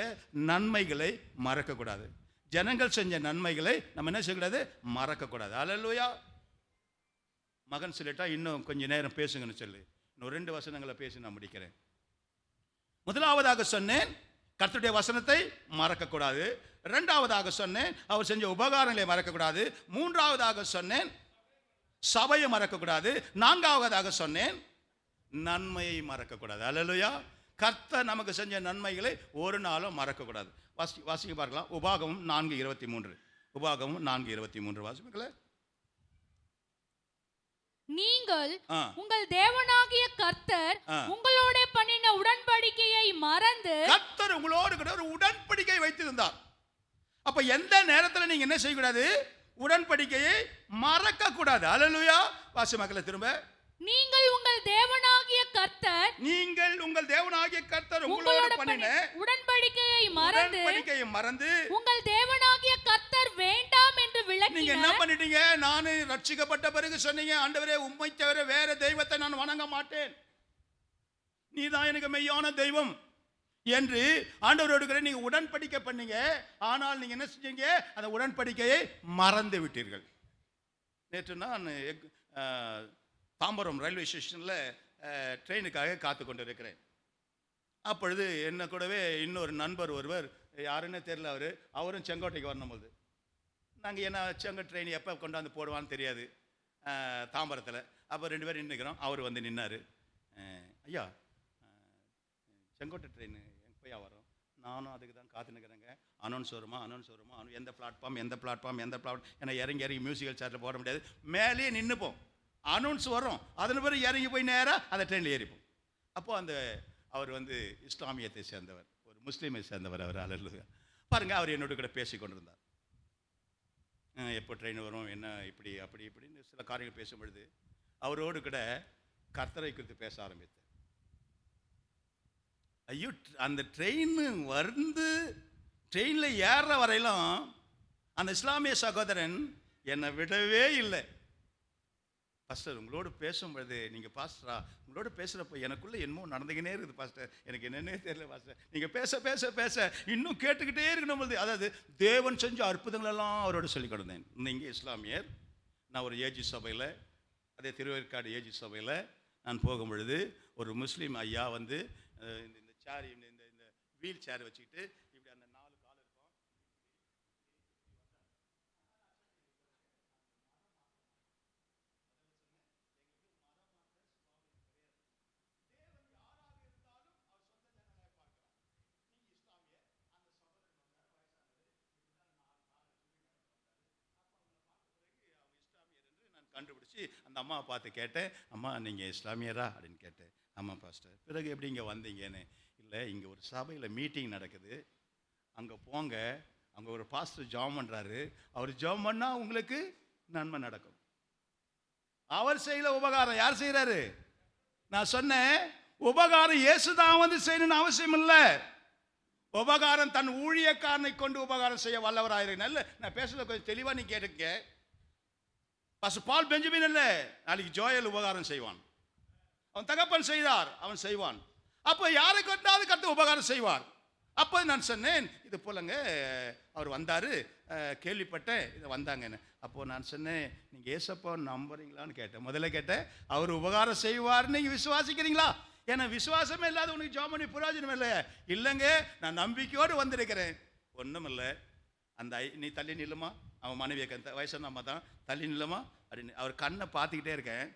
Speaker 1: நன்மைகளை மறக்கக்கூடாது. ஜனங்கள் செஞ்ச நன்மைகளை நம்ம என்ன செய்யக்கூடாது? மறக்கக்கூடாது. அல்லேலூயா. மகன் சொல்லிட்டா இன்னும் கொஞ்சம் நேரம் பேசுங்கன்னு சொல்லு. இன்னும் 2 வசனங்களை பேசி நான் முடிக்கிறேன். முதலாவதாக சொன்னேன், கர்த்தருடைய வசனத்தை மறக்கக்கூடாது. 2வதாக சொன்னேன், அவர் செஞ்ச உபகாரங்களை மறக்கக்கூடாது. 3வதாக சொன்னேன், சபையை மறக்கக்கூடாது. 4வதாக சொன்னேன், நன்மையை மறக்கக்கூடாது. அல்லேலூயா. கர்த்தர் நமக்கு செஞ்ச நன்மைகளை ஒரு நாளும் மறக்கக்கூடாது. வாசிக்க பார்க்கலாம். உபாகமம் 4:23. உபாகமம் 4:23 வாசிப்பீங்களா?
Speaker 2: நீங்கள் உங்கள் தேவனாகிய கர்த்தர் உங்களோட பண்ணின உடன்படிக்கையை மறந்து,
Speaker 1: கர்த்தர் உங்களோடு கூட ஒரு உடன்படிக்கை வைத்திருந்தார். அப்ப எந்த நேரத்தில் நீங்க என்ன செய்யக்கூடாது? உடன்படிக்கையை மறக்க கூடாது. அல்லேலூயா. வாசி மக்களை திரும்ப. நீங்கள் உங்கள் தேவனாகிய கர்த்தர் உங்களோடு பண்ணின உடன்படிக்கையை மறந்து
Speaker 2: உங்கள் தேவனாகிய கர்த்தர் வேண்டாம் என்று விலக்கின.
Speaker 1: நீங்க என்ன பண்ணிட்டீங்க? நான் ரட்சிக்கப்பட்ட பிறகு சொன்னீங்க, ஆண்டவரே உம்மை தவிர வேற தெய்வத்தை நான் வணங்க மாட்டேன், நீதான் எனக்கு மெய்யான தெய்வம் என்று ஆண்டவரோடு கூட நீங்க உடன்படிக்கை பண்ணீங்க. ஆனால் நீங்க என்ன செஞ்சீங்க? அந்த உடன்படிக்கையை மறந்து விட்டீர்கள். நேற்று நான் தாம்பரம் ரயில்வே ஸ்டேஷனில் ட்ரெயினுக்காக காத்து கொண்டு இருக்கிறேன். அப்பொழுது என்ன கூடவே இன்னொரு நண்பர் ஒருவர், யாருன்னு தெரியல, அவரும் செங்கோட்டைக்கு வரணும்போது, நாங்கள் என்ன செங்கோட்டை ட்ரெயின் எப்போ கொண்டாந்து போடுவான்னு தெரியாது தாம்பரத்தில். அப்போ 2 பேரும் நின்றுக்கிறோம். அவர் வந்து நின்னார். ஐயா, செங்கோட்டை ட்ரெயின் எப்போயா வரும்? நானும் அதுக்கு தான் காத்துனுக்கிறேங்க. அனௌன்ஸ் வருமா எந்த பிளாட்ஃபார்ம் ஏன்னா இறங்கி மியூசிக்கல் சேர்ட்டில் போட முடியாது, மேலேயே நின்றுப்போம். அனௌன்ஸ் வரும், அதன் பிறகு இறங்கி போய் நேராக அந்த ட்ரெயினில் ஏறிப்போம். அப்போது அவர் வந்து இஸ்லாமியத்தை சேர்ந்தவர், ஒரு முஸ்லீமை சேர்ந்தவர். அவர் அல்லேலூயா. பாருங்கள், அவர் என்னோட கூட பேசி கொண்டிருந்தார். எப்போ ட்ரெயின் வரும், என்ன இப்படி இப்படின்னு சில காரியங்கள் பேசும் பொழுது அவரோடு கூட கர்த்தரை குறித்து பேச ஆரம்பித்தார். ஐயோ, அந்த ட்ரெயின் ட்ரெயினில் ஏறுற வரையிலும் அந்த இஸ்லாமிய சகோதரன் என்னை விடவே இல்லை. பாஸ்டர், உங்களோடு பேசும்பொழுது, நீங்கள் பாஸ்டரா, உங்களோட பேசுகிறப்போ எனக்குள்ளே என்னமோ நடந்துக்கினே இருக்குது பாஸ்டர், எனக்கு என்னென்னே தெரியல பாஸ்டர், நீங்கள் பேச இன்னும் கேட்டுக்கிட்டே இருக்கணும் பொழுது, அதாவது தேவன் செஞ்ச அற்புதங்களெல்லாம் அவரோடு சொல்லிக் கொடுத்தேன். இங்கே இஸ்லாமியர், நான் ஒரு ஏஜி சபையில், அதே திருவேற்காடு ஏஜி சபையில் நான் போகும் பொழுது ஒரு முஸ்லீம் ஐயா வந்து இந்த சேர், இந்த வீல் சேர் வச்சுக்கிட்டு இப்படி அந்த 4 கால் இருக்கும். கண்டுபிடிச்சி அந்த அம்மாவை பார்த்து கேட்டேன், அம்மா நீங்கள் இஸ்லாமியரா அப்படின்னு கேட்டேன். ஆமாம் பாஸ்டர். பிறகு எப்படி இங்கே வந்தீங்கன்னு? இல்லை, இங்கே ஒரு சபையில் மீட்டிங் நடக்குது, அங்கே போங்க, அங்கே ஒரு பாஸ்டர் ஜெபம் பண்ணுறாரு, அவர் ஜெபம் பண்ணால் உங்களுக்கு நன்மை நடக்கும். அவர் செய்யல உபகாரம், யார் செய்கிறாரு? நான் சொன்னேன், உபகாரம் இயேசு தான் வந்து செய்யணும்னு அவசியம் இல்லை. உபகாரம் தன் ஊழியக்காரனை கொண்டு உபகாரம் செய்ய வல்லவராயிருக்கு. நல்ல, நான் பேசுறது கொஞ்சம் தெளிவாக நீ கேட்டுக்க. பாஸ்டர் பால் பெஞ்சமின் இல்லை, நாளைக்கு ஜோயல் உபகாரம் செய்வான். அவன் தகப்பன் செய்தார், அவன் செய்வான். அப்போ யாருக்கு வந்தாலும் கர்த்தர் உபகாரம் செய்வார். அப்போ நான் சொன்னேன், இது போலங்க அவர் வந்தார், கேள்விப்பட்டேன், இதை வந்தாங்கன்னு. அப்போது நான் சொன்னேன், நீங்கள் ஏசப்பா நம்புறீங்களான்னு கேட்டேன். முதல்ல கேட்டேன், அவர் உபகாரம் செய்வார்னு நீங்கள் விசுவாசிக்கிறீங்களா? ஏன்னா விசுவாசமே இல்லாத உனக்கு ஜெபம் பண்ணி பிரயோஜனம் இல்லை. இல்லைங்க, நான் நம்பிக்கையோடு வந்திருக்கிறேன். ஒன்றும் இல்லை, அந்த நீ தள்ளி நில்லுமா, அவன் மனைவியை வயசான அம்மா தான், தள்ளி நில்லுமா அப்படின்னு அவர் கண்ணை பார்த்துக்கிட்டே இருக்கேன்.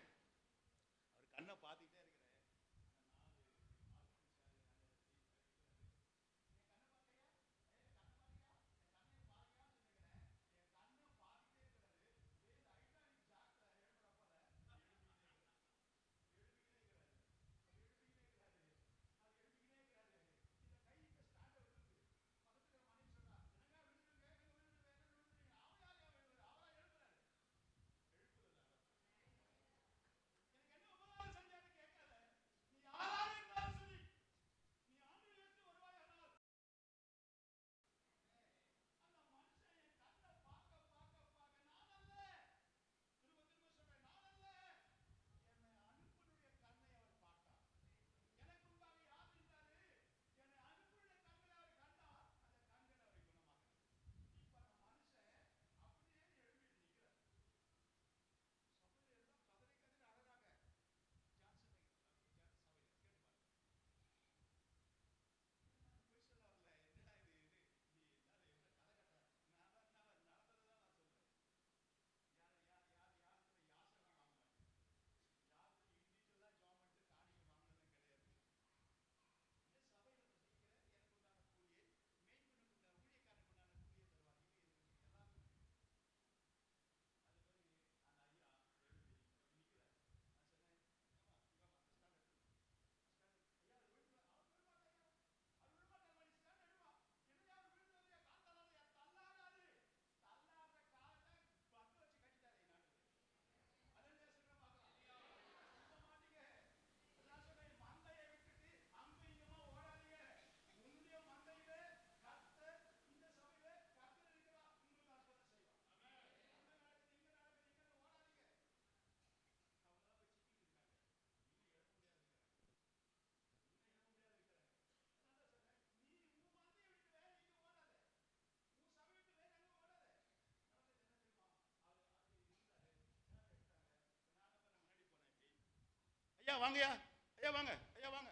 Speaker 1: ஐயா வாங்கய்யா, ஐயா வாங்க, ஐயா வாங்க.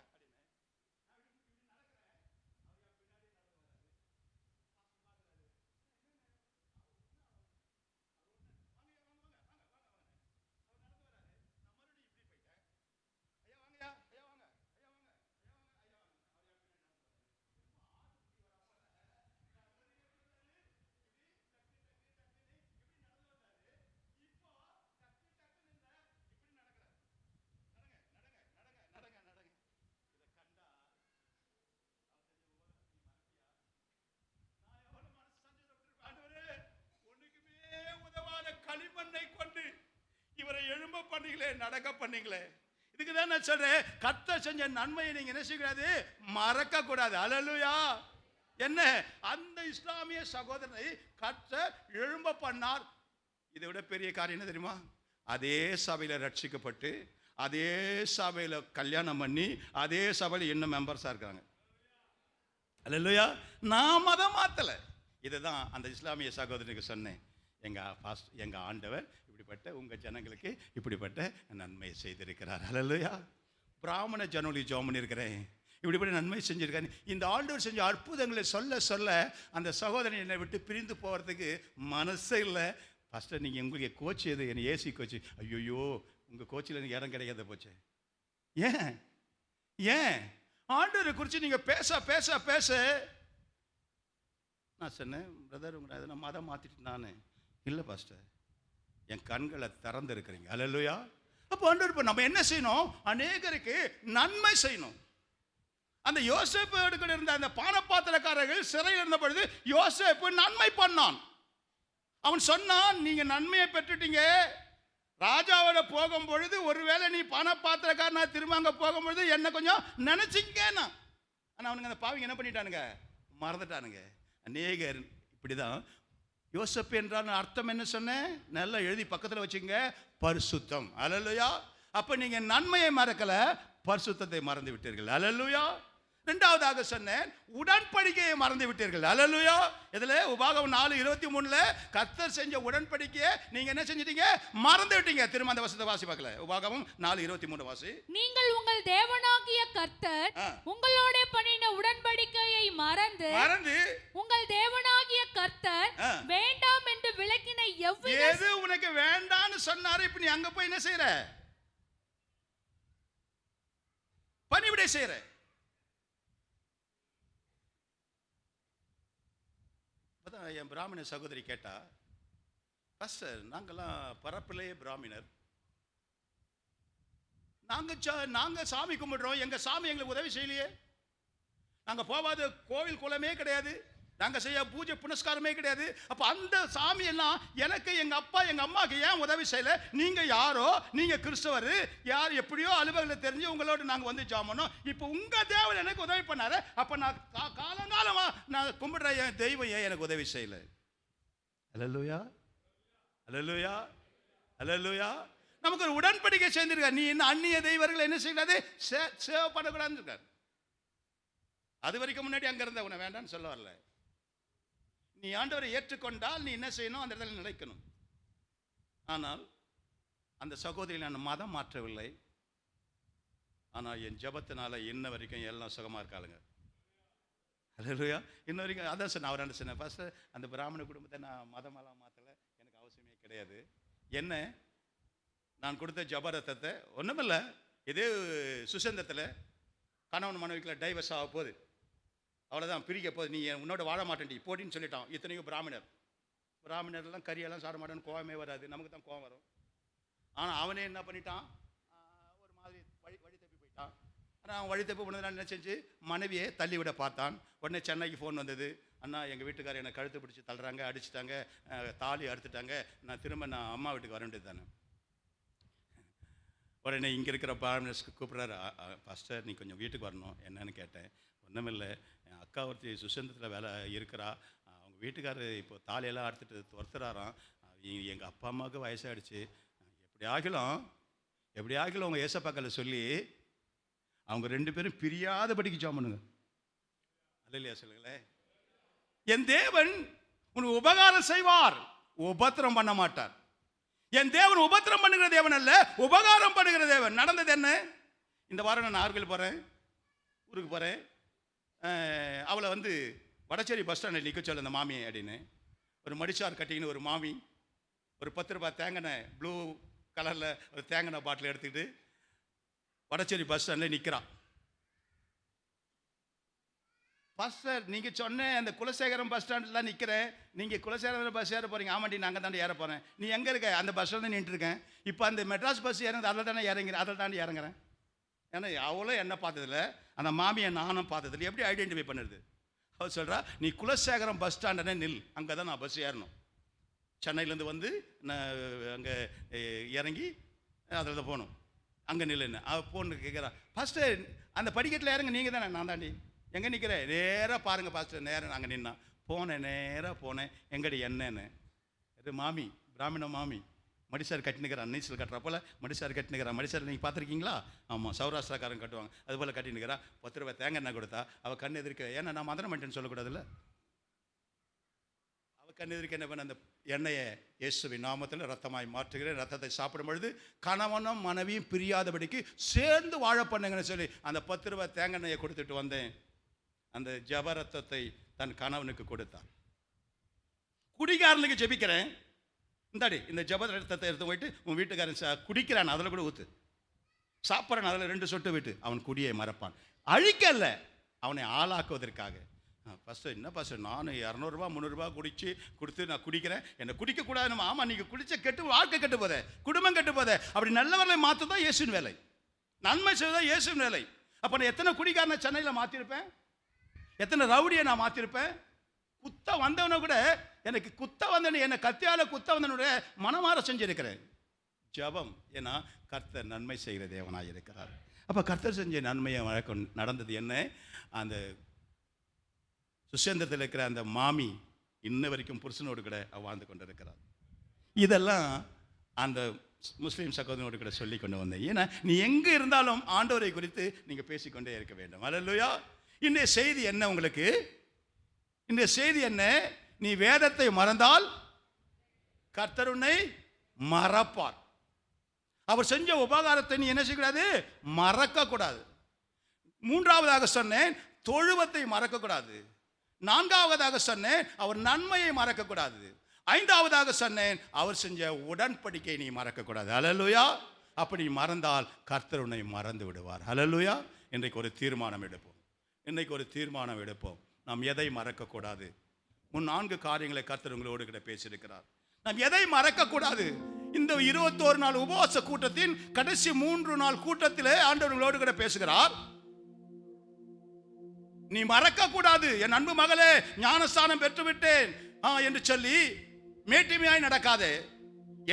Speaker 1: களிமண்ணை கொண்டு இவரை எழும்ப பண்ணீங்களே, நடக்க பண்ணீங்களே. இதுக்கு தான் நான் சொல்றேன், கர்த்தர் செஞ்ச நன்மையை நீங்க என்ன செய்யக்கூடாது, மறக்க கூடாது. அல்லேலூயா. என்ன, அந்த இஸ்லாமிய சகோதரனை கர்த்தர் எழும்ப பண்ணார். இதை விட பெரிய காரியம் என்ன தெரியுமா? அதே சபையில ரட்சிக்கப்பட்டு, அதே சபையில கல்யாணம் பண்ணி, அதே சபையில இன்னும் மெம்பர்ஸா இருக்காங்க. அல்லேலூயா. நான் மதம் மாத்தல. இதுதான் அந்த இஸ்லாமிய சகோதரனுக்கு சொன்னேன், எங்க ஆண்டவர் இப்படிப்பட்ட உங்க ஜனங்களுக்கு இப்படிப்பட்ட நன்மை செய்திருக்கிறார். அல்லேலூயா. பிராமண ஜனவரி ஜெபம் பண்ணியிருக்கிறேன், இப்படிப்பட்ட நன்மை செஞ்சிருக்காரு. இந்த ஆண்டவர் செஞ்ச அற்புதங்களை சொல்ல சொல்ல அந்த சகோதரன் என்னை விட்டு பிரிந்து போகிறதுக்கு மனசே இல்லை. ஃபஸ்ட்டு நீங்கள் உங்களுக்கு கோச் எது? என்னை ஏசி கோச்சு. ஐயோயோ, உங்கள் கோச்சில் எனக்கு இடம் கிடைக்காத போச்சு. ஏன் ஏன் ஆண்டவரை குறித்து நீங்கள் பேச பேச பேச நான் சொன்னேன், பிரதர் உங்களை நான் மதம் மாற்றிட்டு நான் இல்லை பாஸ்டர், என் கண்களை திறந்துருக்கிறீங்க. அல்லேலூயா. அப்போ ஆண்டவர் இப்போ நம்ம என்ன செய்யணும்? அநேகருக்கு நன்மை செய்யணும். அந்த யோசேப்பு கூட இருந்த அந்த பானபாத்திரக்காரர்கள் சிறையில் இருந்த பொழுது யோசேப்பு நன்மை பண்ணான். அவன் சொன்னான், நீங்க நன்மையை பெற்றுட்டீங்க, ராஜாவோட போகும் பொழுது ஒருவேளை நீ பானபாத்திரக்காரனா திரும்ப அங்கே போகும்பொழுது என்ன கொஞ்சம் நினைச்சிங்கன்னா. ஆனால் அவனுங்க அந்த பாவிங்க என்ன பண்ணிட்டானுங்க, மறந்துட்டானுங்க. அநேகர் இப்படிதான். யோசேப்பு என்றால் அர்த்தம் என்ன சொன்னேன், நல்லா எழுதி பக்கத்தில் வச்சுங்க, பரிசுத்தம். அல்லேலூயா. அப்போ நீங்க நன்மையை மறக்கல, பரிசுத்தத்தை மறந்து விட்டீர்கள். அல்லேலூயா. இரண்டாவதாக சொன்னேன், உடன்படிக்கையை மறந்து விட்டீர்கள். அல்லேலூயா. இதுல உபாகமம் 4:23 கர்த்தர் செஞ்ச உடன்படிக்கையை நீங்க என்ன செஞ்சிட்டீங்க, மறந்து விட்டீங்க. திரும்ப அந்த வசனத்தை வாசி பார்க்கல. உபாகமம் 4:23 வாசி.
Speaker 2: நீங்கள் உங்கள் தேவனாகிய கர்த்தர் உங்களோட பண்ணின உடன்படிக்கையை மறந்து உங்கள் தேவனாகிய கர்த்தர் வேண்டாம் என்று விலக்கின
Speaker 1: எது உனக்கு வேண்டாம்னு சொன்னாரு, இப்ப நீ அங்க போய் என்ன செய்யற, பணிவிடை செய்யற. என் பிராமண சகோதரி கேட்டா, பாஸ்டர் நாங்கெல்லாம் பரப்பிலேயே பிராமணர், நாங்க சாமி கும்பிடுறோம், எங்க சாமி எங்களுக்கு உதவி செய்யலையே, நாங்க போவாத கோவில் குலமே கிடையாது, நாங்க செய்ய பூஜை புனஸ்காரமே கிடையாது. அப்ப அந்த சாமி எல்லாம் எனக்கு எங்க அப்பா எங்க அம்மாக்கு ஏன் உதவி செய்யல? நீங்க யாரோ, நீங்க கிறிஸ்தவர், யார் எப்படியோ அலுவலகத்தில் தெரிஞ்சு உங்களோட நாங்க வந்து ஜெபம் பண்ணோம். இப்போ உங்க தேவன் எனக்கு உதவி பண்ணாரு, அப்ப நான் காலங்காலமா நான் கும்பிடுற என் தெய்வம் ஏன் எனக்கு உதவி செய்யல? அல்லேலூயா. அல்லேலூயா. அல்லேலூயா. நமக்கு ஒரு உடன்படிக்கை செய்திருக்கார், நீ என்ன அந்நிய தெய்வர்கள் என்ன செய்யக்கூடாது, சேவை பண்ணக்கூடாதுன்னு இருக்காரு. அது வரைக்கும் முன்னாடி அங்க இருந்த உன்னை வேண்டான்னு சொல்ல வரல. நீ ஆண்டவரை ஏற்றுக்கொண்டால் நீ என்ன செய்யணும், அந்த இடத்துல நிலைக்கணும். ஆனால் அந்த சகோதரி நான் மதம் மாற்றவில்லை, ஆனால் என் ஜபத்தினால இன்ன வரைக்கும் எல்லாம் சுகமா இருக்காளுங்க. அல்லேலூயா. இன்ன வரைக்கும் அதான் சொன்ன, அவர் என்ன சொன்னேன், ஃபர்ஸ்ட் அந்த பிராமண குடும்பத்தை நான் மதமெல்லாம் மாற்றலை, எனக்கு அவசியமே கிடையாது. என்ன, நான் கொடுத்த ஜபரத்தத்தை ஒன்றுமில்லை, இதே சுசந்தத்தில் கணவன் மனைவிக்குள்ள டைவர்ஸ் ஆக போகுது, அவ்வளோதான், பிரிக்க போகுது, நீ உன்னோட வாழ மாட்டேன்டி போட்டின்னு சொல்லிட்டான். இத்தனைக்கும் பிராமணர்லாம் கறியெல்லாம் சாட மாட்டேன்னு கோவமே வராது, நமக்கு தான் கோவம் வரும். ஆனால் அவனே என்ன பண்ணிட்டான், ஒரு மாதிரி வழி தப்பி போயிட்டான். ஆனால் அவன் வழி தப்பி போனதுனால என்ன செஞ்சு மனைவியை தள்ளிவிட பார்த்தான். உடனே சென்னைக்கு ஃபோன் வந்தது, அண்ணா எங்கள் வீட்டுக்காரர் என்னை கழுத்து பிடிச்சி தள்ளுறாங்க, அடிச்சுட்டாங்க, தாலி அறுத்துட்டாங்க, நான் திரும்ப அம்மா வீட்டுக்கு வர வேண்டியது தானே. உடனே இங்கே இருக்கிற பிராமணர்ஸ்க்கு கூப்பிட்றாரு, பாஸ்டர் நீ கொஞ்சம் வீட்டுக்கு வரணும். என்னன்னு கேட்டேன். ஒன்றுமில்லை, என் அக்கா ஒருத்தி சுசந்தத்தில் வேலை இருக்கிறா, அவங்க வீட்டுக்காரர் இப்போ தாலியெல்லாம் அறுத்துட்டு துரத்துறாராம், எங்கள் அப்பா அம்மாவுக்கு வயசாகிடுச்சு, எப்படி ஆகிலும் அவங்க ஏசப்பாக்களை சொல்லி அவங்க 2 பேரும் பிரியாதபடிக்கு ஜெபம் பண்ணுங்க. அல்லேலூயா சொல்லுங்களேன். என் தேவன் உனக்கு உபகாரம் செய்வார், உபத்திரம் பண்ண மாட்டார். என் தேவன் உபத்திரம் பண்ணுகிற தேவன் அல்ல, உபகாரம் பண்ணுகிற தேவன். நடந்தது என்ன? இந்த வாரம் நான் நாகர்கோவில் போகிறேன், ஊருக்கு போகிறேன். அவளை வந்து வடச்சேரி பஸ் ஸ்டாண்டில் நிற்க சொல்ல அந்த மாமியை அப்படின்னு. ஒரு மடிச்சார் கட்டிங்கன்னு ஒரு மாமி ஒரு 10 ரூபாய் தேங்காய் ப்ளூ கலரில் ஒரு தேங்காய் பாட்டில் எடுத்துக்கிட்டு வடச்சேரி பஸ் ஸ்டாண்டில் நிற்கிறான். பாஸ்டர், நீங்கள் சொன்ன அந்த குலசேகரம் பஸ் ஸ்டாண்டில் நிற்கிறேன், நீங்கள் குலசேகரம் பஸ் ஏற போகிறீங்க. ஆமாண்டி, நாங்கள் தாண்டி ஏற போகிறேன். நீ எங்கே இருக்க? அந்த பஸ் ஸ்டாண்ட் நின்றுருக்கேன். இப்போ அந்த மெட்ராஸ் பஸ் இறங்குது, அதில் தானே இறங்கிறேன், அதில் தாண்டி இறங்குறேன். ஏன்னா அவ்வளோ என்ன பார்த்ததில்ல, அந்த மாமியை நானும் பார்த்ததில்ல, எப்படி ஐடென்டிஃபை பண்ணுறது? அவர் சொல்கிறா, நீ குலசேகரம் பஸ் ஸ்டாண்டனே நில், அங்கே தான் நான் பஸ் ஏறணும். சென்னையிலேருந்து வந்து நான் அங்கே இறங்கி அதில் தான் போகணும், அங்கே நில்லுன்னு. அவள் போன்னு கேட்குறா, ஃபஸ்ட்டு அந்த படிக்கட்டில் இறங்க நீங்கள் தானே? நான் தாண்டி. எங்கே நிற்கிறேன்? நேராக பாருங்கள் பாஸ்டர். நேராக நாங்கள் நின்னா போனேன், நேராக போனேன். எங்கடி என்னன்னு? இது மாமி, பிராமண மாமி, மடிசார் கட்டினுக்கிறான். நீச்சல் கட்டுறா போல் மடிசார் கட்டினுக்கிறான். மடிசார் நீங்கள் பார்த்துருக்கீங்களா? ஆமாம், சௌராஷ்டிராக்காரன் கட்டுவாங்க, அதுபோல் கட்டினுக்கிறா. 10 ரூபாய் தேங்காய் எண்ணெய் கொடுத்தா அவள் கண் எதிர்க்க. ஏன்னா நான் மந்திரம் பண்ணிட்டேன்னு சொல்லக்கூடாதுல்ல. அவள் கண் எதிர்க்க என்ன பண்ண, அந்த எண்ணெயை இயேசுவின் நாமத்தில் ரத்தமாய் மாற்றுகிறேன், ரத்தத்தை சாப்பிடும் பொழுது கணவனும் மனைவியும் பிரியாதபடிக்கு சேர்ந்து வாழ பண்ணுங்கன்னு சொல்லி அந்த 10 ரூபாய் தேங்காய் எண்ணெயை கொடுத்துட்டு வந்தேன். அந்த ஜப ரத்தத்தை தன் கணவனுக்கு கொடுத்தான். குடிகாரனுக்கு ஜெபிக்கிறேன், இந்தாடி இந்த ஜப ரத்தத்தை எடுத்து போயிட்டு உன் வீட்டுக்காரன் குடிக்கிறான், அதில் கூட ஊற்று. சாப்பிட்றான், அதில் 2 சொட்டு விட்டு அவன் குடியை மறப்பான். அழிக்கல்ல, அவனை ஆளாக்குவதற்காக. ஃபஸ்ட்டு என்ன பாஸ்டர், நான் 200 ரூபா 300 ரூபா கொடுத்து நான் குடிக்கிறேன், என்னை குடிக்கக்கூடாதுன்னு. ஆமாம், நீங்கள் குடிச்ச கெட்டு வாழ்க்கை கெட்டு போதே, குடும்பம் கெட்டு போதே. அப்படி நல்லவர்களை மாற்றுதான் இயேசுவின் வேலை, நன்மை செய்வதான் இயேசுவின் வேலை. அப்போ நான் எத்தனை குடிக்காரனை சென்னையில் மாற்றிருப்பேன், எத்தனை ரவுடியை நான் மாற்றிருப்பேன். குத்த வந்தவனை கூட, எனக்கு குத்த வந்தவனை, என்னை கத்தியால் குத்த வந்தவனுடைய மனமாற செஞ்சிருக்கிறேன். ஜபம், ஏன்னா கர்த்தர் நன்மை செய்கிற தேவனாக இருக்கிறார். அப்போ கர்த்தர் செஞ்ச நன்மையை வழக்கம் நடந்தது என்ன? அந்த சுசேந்திரத்தில் இருக்கிற அந்த மாமி இன்ன வரைக்கும் புருஷனோடு கூட வாழ்ந்து கொண்டு இருக்கிறார். இதெல்லாம் அந்த முஸ்லீம் சகோதரனோடு கூட சொல்லி கொண்டு வந்தேன். ஏன்னா நீ எங்கே இருந்தாலும் ஆண்டவரை குறித்து நீங்கள் பேசிக்கொண்டே இருக்க வேண்டும். அல்லேலூயா. இன்றைய செய்தி என்ன உங்களுக்கு? இன்றைய செய்தி என்ன? நீ வேதத்தை மறந்தால் கர்த்தர் உன்னை மறப்பார். அவர் செஞ்ச உபகாரத்தை நீ என்ன செய்யக்கூடாது? மறக்கக்கூடாது. 3ஆவதாக சொன்னேன், தொழுவத்தை மறக்கக்கூடாது. 4ஆவதாக சொன்னேன், அவர் நன்மையை மறக்கக்கூடாது. 5ஆவதாக சொன்னேன், அவர் செஞ்ச உடன்படிக்கை நீ மறக்கக்கூடாது. அல்லேலூயா. அப்படி மறந்தால் கர்த்தர் உன்னை மறந்து விடுவார். அல்லேலூயா. இன்றைக்கு ஒரு தீர்மானம் எடுப்போம். நாம் எதை மறக்கக்கூடாது? 4 காரியங்களை கர்த்தர் உங்களோடு கூட பேசியிருக்கிறார். நாம் எதை மறக்கக்கூடாது? இந்த 21 நாள் உபவாச கூட்டத்தின் கடைசி 3 நாள் கூட்டத்திலே ஆண்டவர் உங்களோடு கூட பேசுகிறார். நீ மறக்கக்கூடாது. என் அன்பு மகளே, ஞானஸ்தானம் பெற்றுவிட்டேன் என்று சொல்லி மேட்டிமையாய் நடக்காதே.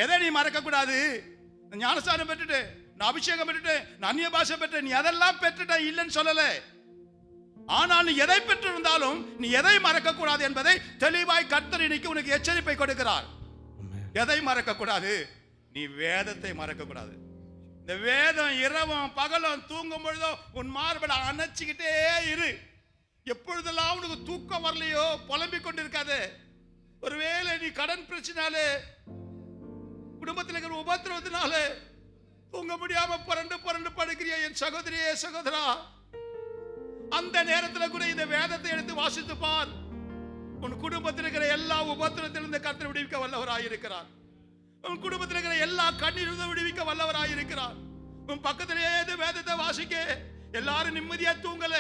Speaker 1: எதை நீ மறக்கக்கூடாது? ஞானஸ்தானம் பெற்றுட்டேன், நான் அபிஷேகம் பெற்றுட்டேன், நான் அந்நிய பாஷை பெற்றேன், நீ அதெல்லாம் பெற்றுட்டேன் இல்லைன்னு சொல்லலை. ஆனால் நீ எதை பெற்றிருந்தாலும் நீ எதை மறக்கக்கூடாது என்பதை தெளிவாய் கர்த்தர் இன்னைக்கு உனக்கு எச்சரிப்பை கொடுக்கிறார். எதை மறக்கக்கூடாது? நீ வேதத்தை மறக்கக்கூடாது. இந்த வேதம் இரவும் பகலும் தூங்கும் பொழுதும் உன் மார்பை அணைச்சிக்கிட்டே இரு. எப்பொழுதெல்லாம் உனக்கு தூக்கம் வரலையோ புலம்பிக் கொண்டிருக்காது. ஒருவேளை நீ கடன் பிரச்சனாலே, குடும்பத்தில் இருக்கிற உபத்திரவத்தினாலே தூங்க முடியாம புரண்டு படுக்கிறிய என் சகோதரியே, சகோதரா, அந்த நேரத்தில் கூட இந்த வேதத்தை எடுத்து வாசித்து பார். உன் குடும்பத்தில் இருக்கிற எல்லா உபத்திரத்திலிருந்து கர்த்தர் விடுவிக்க வல்லவராயிருக்கிறார். உன் குடும்பத்தில் இருக்கிற எல்லா கண்ணீரிலிருந்து விடுவிக்க வல்லவராயிருக்கிறார். உன் பக்கத்திலே வேதத்தை வாசிக்க. எல்லாரும் நிம்மதியா தூங்கல,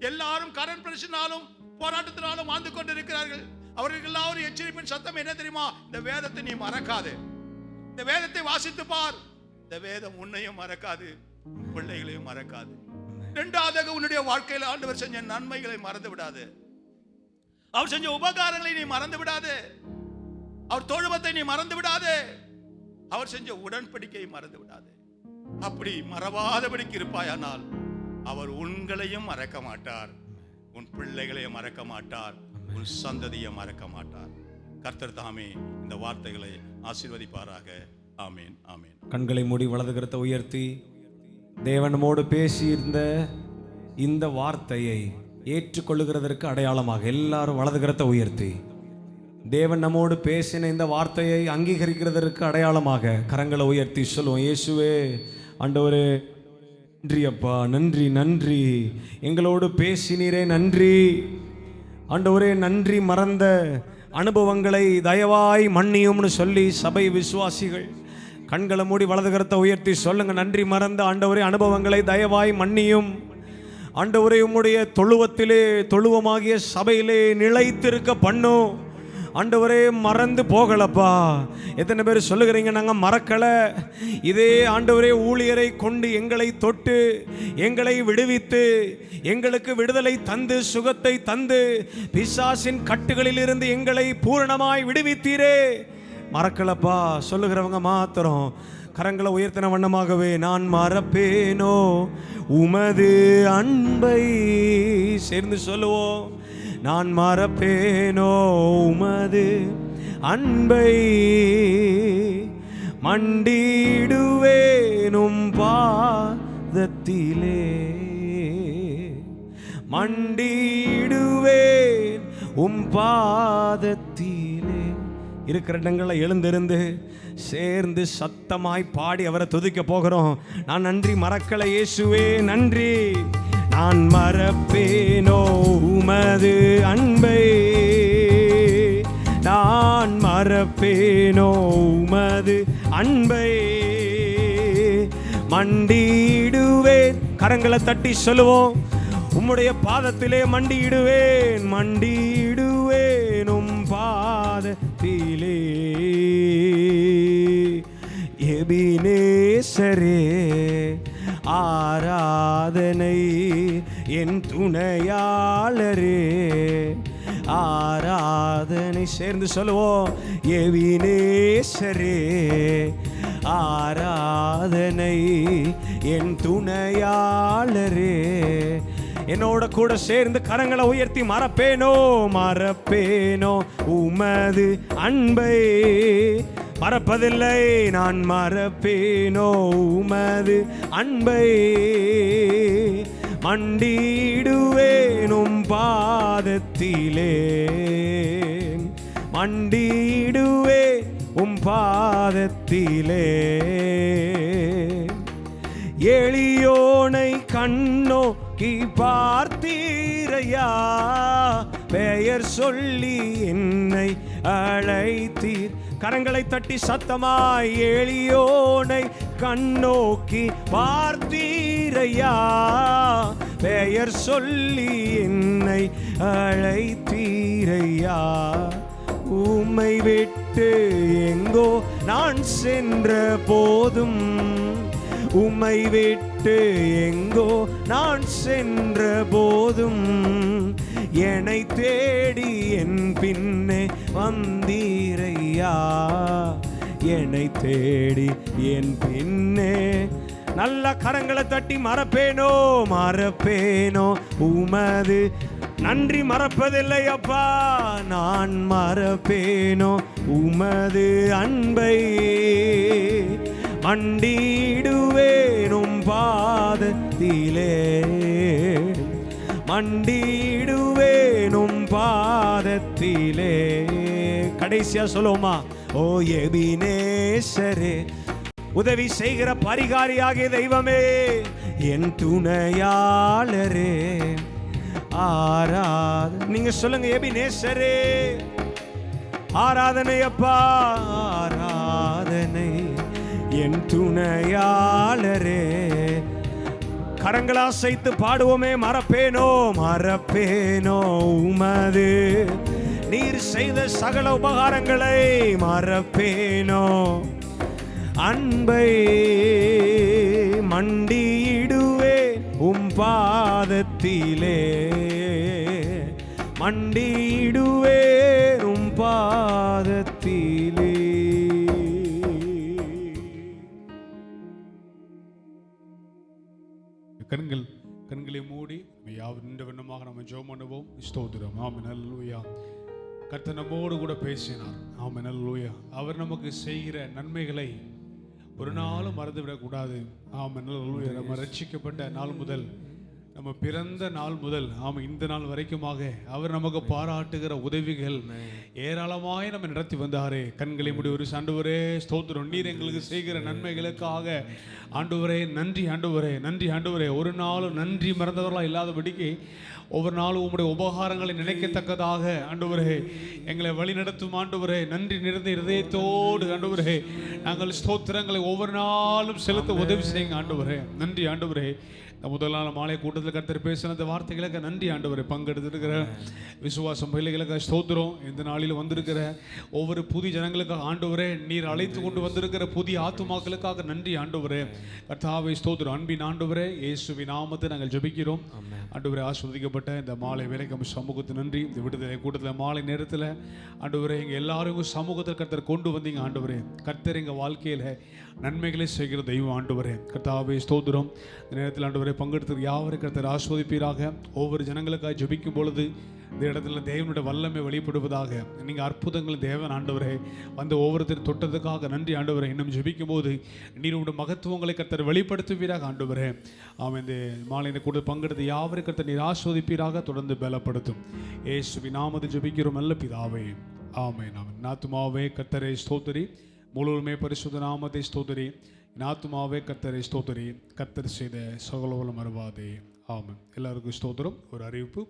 Speaker 1: எல்லாரும் கடன் பிரச்சனாலும் போராட்டத்தினாலும் வாழ்ந்து கொண்டிருக்கிறார்கள். அவர்கள் எல்லாரும் எச்சரிப்பின் சத்தம் என்ன தெரியுமா? இந்த வேதத்தை நீ மறக்காது. இந்த வேதத்தை வாசித்து பார். இந்த வேதம் உன்னையும் மறக்காது, பிள்ளைகளையும் மறக்காது. 2ஆவதாக உன்னுடைய வாழ்க்கையில் ஆண்டவர் செஞ்ச நன்மைகளை மறந்து விடாது. அவர் செஞ்ச உபகாரங்களை நீ மறந்து விடாது. அவர் தொழுவத்தை நீ மறந்து விடாது. அவர் செஞ்ச உடன்படிக்கையை மறந்து விடாது. அப்படி மறவாதபடிக்கு இருப்பாயானால் அவர் உங்களையும் மறக்க மாட்டார், உன் பிள்ளைகளையும் மறக்க மாட்டார், உன் சந்ததியை மறக்க மாட்டார். கர்த்தர் தாமே இந்த வார்த்தைகளை ஆசீர்வதிப்பாராக. ஆமேன், ஆமேன்.
Speaker 3: கண்களை மூடி வலது கரத்தை உயர்த்தி தேவன் நம்மோடு பேசியிருந்த இந்த வார்த்தையை ஏற்றுக்கொள்ளுகிறதற்கு அடையாளமாக எல்லாரும் வலது கரத்தை உயர்த்தி தேவன் நம்மோடு பேசின இந்த வார்த்தையை அங்கீகரிக்கிறதற்கு அடையாளமாக கரங்களை உயர்த்தி சொல்லுவோம். இயேசுவே, ஆண்டவரே, நன்றி அப்பா, நன்றி நன்றி. எங்களோடு பேசினீரே, நன்றி ஆண்டவரே. நன்றி மறந்த அனுபவங்களை தயவாய் மன்னியும்னு சொல்லி சபை விசுவாசிகள் கண்களை மூடி வலது கரத்தை உயர்த்தி சொல்லுங்க, நன்றி மறந்த ஆண்டவரே அனுபவங்களை தயவாய் மன்னியும். ஆண்டவரே உம்முடைய தொழுவத்திலே, தொழுவமாகிய சபையிலே நிலைத்திருக்க பண்ணும். ஆண்டவரே மறந்து போகலப்பா. எத்தனை பேர் சொல்லுகிறீங்க நாங்கள் மறக்கலை? இதே ஆண்டவரே ஊழியரை கொண்டு எங்களை தொட்டு எங்களை விடுவித்து எங்களுக்கு விடுதலை தந்து சுகத்தை தந்து பிசாசின் கட்டுகளில் இருந்து எங்களை பூரணமாய் விடுவித்தீரே. மறக்கலப்பா சொல்லுகிறவங்க மாத்திரம் கரங்களை உயர்த்தின வண்ணமாகவே, நான் மறப்பேனோ உமது அன்பை. சேர்ந்து சொல்லுவோம், நான் மறப்பேனோ உமது அன்பை, மண்டிடுவேனும் பாதத்திலே, மண்டிடுவேன் உம் பாதத்திலே. இருக்கிற இடங்களை எழுந்திருந்து சேர்ந்து சத்தமாய் பாடி அவரை துதிக்க போகிறோம். நான் நன்றி மறக்கலை இயேசுவே, நன்றி. நான் மறப்பேனோ உமது அன்பை, நான் மறப்பேனோ உமது அன்பை, மண்டிடுவேன். கரங்களை தட்டி சொல்லுவோம், உம்முடைய பாதத்திலே மண்டிடுவேன், மண்டிடுவேன் உம் பாதத்திலே. எபினேசரே ஆராதனை, என் துணையாளரே ஆராதனை. சேர்ந்து சொல்லுவோம், எபினேசரே ஆராதனை, என் துணையாளரே. என்னோட கூட சேர்ந்து கரங்களை உயர்த்தி, மறப்பேனோ மறப்பேனோ உமது அன்பை. மறப்பதில்லை, நான் மறப்பேனோ உமது அன்பை, மண்டிடுவேனும் பாதத்திலே, மண்டிடுவே உம் பாதத்திலே. எளியோனை கண்ணோக்கி பார்த்தீரையா, பெயர் சொல்லி என்னை அழைத்தீர். கரங்களை தட்டி சத்தமாய், எளியோனை கண்ணோக்கி பார்த்தீரையா, பெயர் சொல்லி என்னை அழைத்தீரையா. உம்மை விட்டு எங்கோ நான் சென்ற போதும், உம்மை விட்டு எங்கோ நான் சென்ற போதும், என்னை தேடி என் பின்னே வந்தீரையா, என்னை தேடி என் பின்னே. நல்ல கரங்களை தட்டி, மறப்பேனோ மறப்பேனோ உமது நன்றி. மறப்பதில்லை அப்பா, நான் மறப்பேனோ உமது அன்பை, மண்டிடுவேனும் பாதத்திலே, மண்டிடுவேனும் பாதத்திலே. கடைசியா சொல்லுவோமா, ஓ எபினேசரே, உதவி செய்கிற பரிகாரியாகிய தெய்வமே, என் துணையாளரே ஆராதனை. நீங்க சொல்லுங்க, எபினேசரே ஆராதனை அப்பா, ஆராதனை என் துணையாளரே. கரங்களை அசைத்து பாடுவோமே, மறப்பேனோ மறப்பேனோ உமது நீர் செய்த சகல உபகாரங்களை, மறப்பேனோ அன்பை, மண்டிடுவே உம் பாதத்திலே, மண்டிடுவே உம் பாதத்திலே.
Speaker 4: கண்களை மூடி நின்ற வண்ணமாக நம்ம ஜெபம் பண்ணுவோம். ஸ்தோத்திரம். ஆமென், அல்லேலூயா. கர்த்தர் நம்மோடு கூட பேசினார். ஆமென், அல்லேலூயா. அவர் நமக்கு செய்கிற நன்மைகளை ஒரு நாளும் மறந்துவிடக்கூடாது. ஆமென், அல்லேலூயா. நம்ம ரட்சிக்கப்பட்ட நாள் முதல் நம்ம பிறந்த நாள் முதல் இந்த நாள் வரைக்குமாக அவர் நமக்கு பாராட்டுகிற உதவிகள் ஏராளமாய் நம்ம நடத்தி வந்தாரே. கண்களை மூடி ஒரு ஆண்டவரே ஸ்தோத்திரம். நீர் எங்களுக்கு செய்கிற நன்மைகளுக்காக ஆண்டவரே நன்றி, ஆண்டவரே நன்றி, ஆண்டவரே. ஒரு நாளும் நன்றி மறந்தவர்களாக இல்லாதபடிக்கு ஒவ்வொரு நாளும் உங்களுடைய உபகாரங்களை நினைக்கத்தக்கதாக ஆண்டவரே எங்களை வழி நடத்தும் ஆண்டவரே. நன்றி நிறைந்த இதயத்தோடு ஆண்டவரே நாங்கள் ஸ்தோத்திரங்களை ஒவ்வொரு நாளும் செலுத்த உதவி செய்யுங்க ஆண்டவரே. நன்றி ஆண்டவரே. இந்த முதல் நாள் மாலை கூட்டத்தில் கர்த்தர் பேசின அந்த வார்த்தைகளுக்கு நன்றி ஆண்டவரை. பங்கெடுத்திருக்கிற விசுவாசம் பிள்ளைகளுக்கு ஸ்தோத்திரம். இந்த நாளில் வந்திருக்கிற ஒவ்வொரு புதிய ஜனங்களுக்காக ஆண்டவரே, நீர் அழைத்து கொண்டு வந்திருக்கிற புதிய ஆத்துமாக்களுக்காக நன்றி ஆண்டவரே. கர்த்தாவே ஸ்தோத்திரம். அன்பின் ஆண்டவரே இயேசுவின் நாமத்தை நாங்கள் ஜெபிக்கிறோம் ஆண்டவரே. ஆஸ்வதிக்கப்பட்ட இந்த மாலை வேலைக்கு சமூகத்து நன்றி. இந்த விடுதலை கூட்டத்தில் மாலை நேரத்தில் ஆண்டவரே எங்கள் எல்லாரும் சமூகத்தில் கர்த்தர் கொண்டு வந்தீங்க ஆண்டவரே. கர்த்தர் எங்கள் வாழ்க்கையில் நன்மைகளை செய்கிற தெய்வம் ஆண்டவரே. கர்த்தாவே ஸ்தோத்திரம். இந்த நேரத்தில் ஆண்டவரே பங்கெடுத்து யாவரும் கர்த்தர் ஆஸ்வதிப்பீராக. ஒவ்வொரு ஜனங்களுக்காக ஜெபிக்கும் பொழுது இந்த இடத்துல தேவனுடைய வல்லமை வெளிப்படுவதாக. நீங்கள் அற்புதங்கள் தேவன் ஆண்டவரே வந்து ஒவ்வொருத்தரும் தொட்டதுக்காக நன்றி ஆண்டவரே. இன்னும் ஜெபிக்கும் போது நீருடைய மகத்துவங்களை கர்த்தர் வெளிப்படுத்துவீராக ஆண்டவரே. இந்த மாலையில கூட பங்கெடுத்து யாவரும் கர்த்தர் நீர் ஆஸ்வதிப்பீராக. தொடர்ந்து பலப்படுத்தும் இயேசுவின் நாமத்தில் ஜெபிக்கிறோம் நல்ல பிதாவே, ஆமென். ஆமென். ஆத்துமாவே கர்த்தரை ஸ்தோத்திரி, முழுவதுமே பரிசுத்த நாமத்தை ஸ்தோத்திரி. ஆத்துமாவே கர்த்தரை ஸ்தோத்திரி, கர்த்தர் செய்த சகலவலம் மறவாதே. ஆமென். எல்லாருக்கும் ஸ்தோத்திரம். ஒரு அறிவிப்பு.